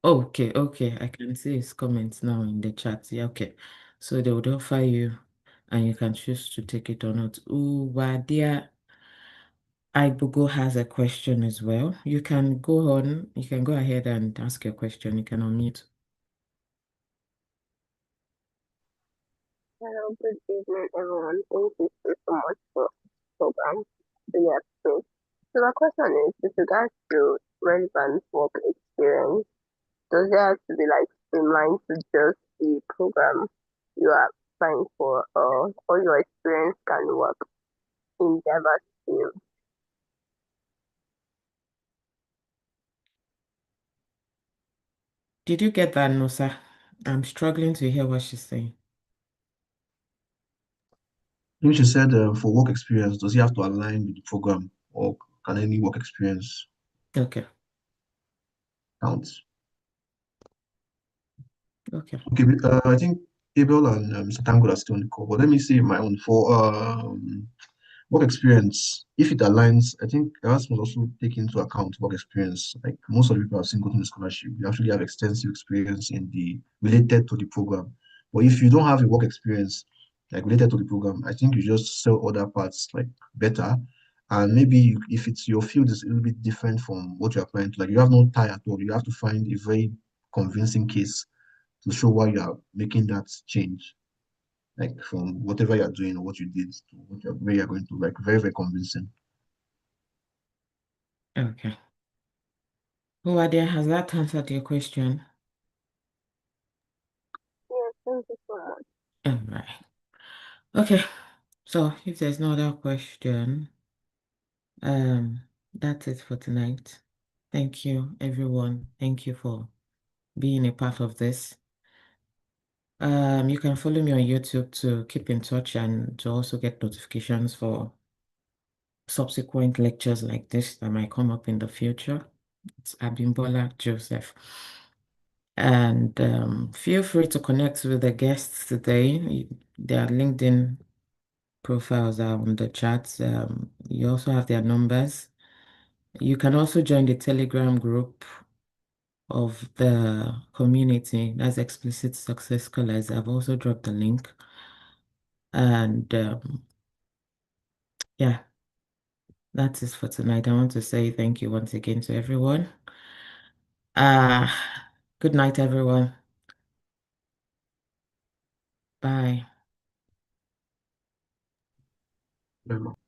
okay. I can see his comments now in the chat. Yeah, okay. So they would offer you and you can choose to take it or not. Ooh, Wadia Ibugo has a question as well. You can go ahead and ask your question. You can unmute. Hello, good evening, everyone. Thank you so much for the program. Yeah, so my question is with regards to relevant work experience, does there have to be like streamlined to just the program you are applying for, or your experience can work in diverse fields? Did you get that, Nosa? I'm struggling to hear what she's saying. Which she said for work experience, does he have to align with the program or can any work experience Okay. count? Okay. Okay, I think Abel and Mr. ThankGod are still on the call, but let me see my own for work experience. If it aligns, I think Erasmus also take into account work experience. Like most of the people I've seen go to the scholarship, they actually have extensive experience in the related to the program. But if you don't have a work experience like related to the program, I think you just sell other parts like better. And maybe if it's your field is a little bit different from what you're applying to, like you have no tie at all, you have to find a very convincing case to show why you are making that change, like from whatever you're doing or what you did to where you're going to, like very, very convincing. Okay. Wadia, has that answered your question? Yes, thank you so much. All right. Okay. So if there's no other question, that's it for tonight. Thank you, everyone. Thank you for being a part of this. You can follow me on YouTube to keep in touch and to also get notifications for subsequent lectures like this that might come up in the future. It's Abimbola Joseph. And feel free to connect with the guests today. Their LinkedIn profiles are on the chat. You also have their numbers. You can also join the Telegram group of the community. That's Explicit Success Scholars. I've also dropped the link. And yeah, that's it for tonight. I want to say thank you once again to everyone. Good night, everyone. Bye. Bye-bye.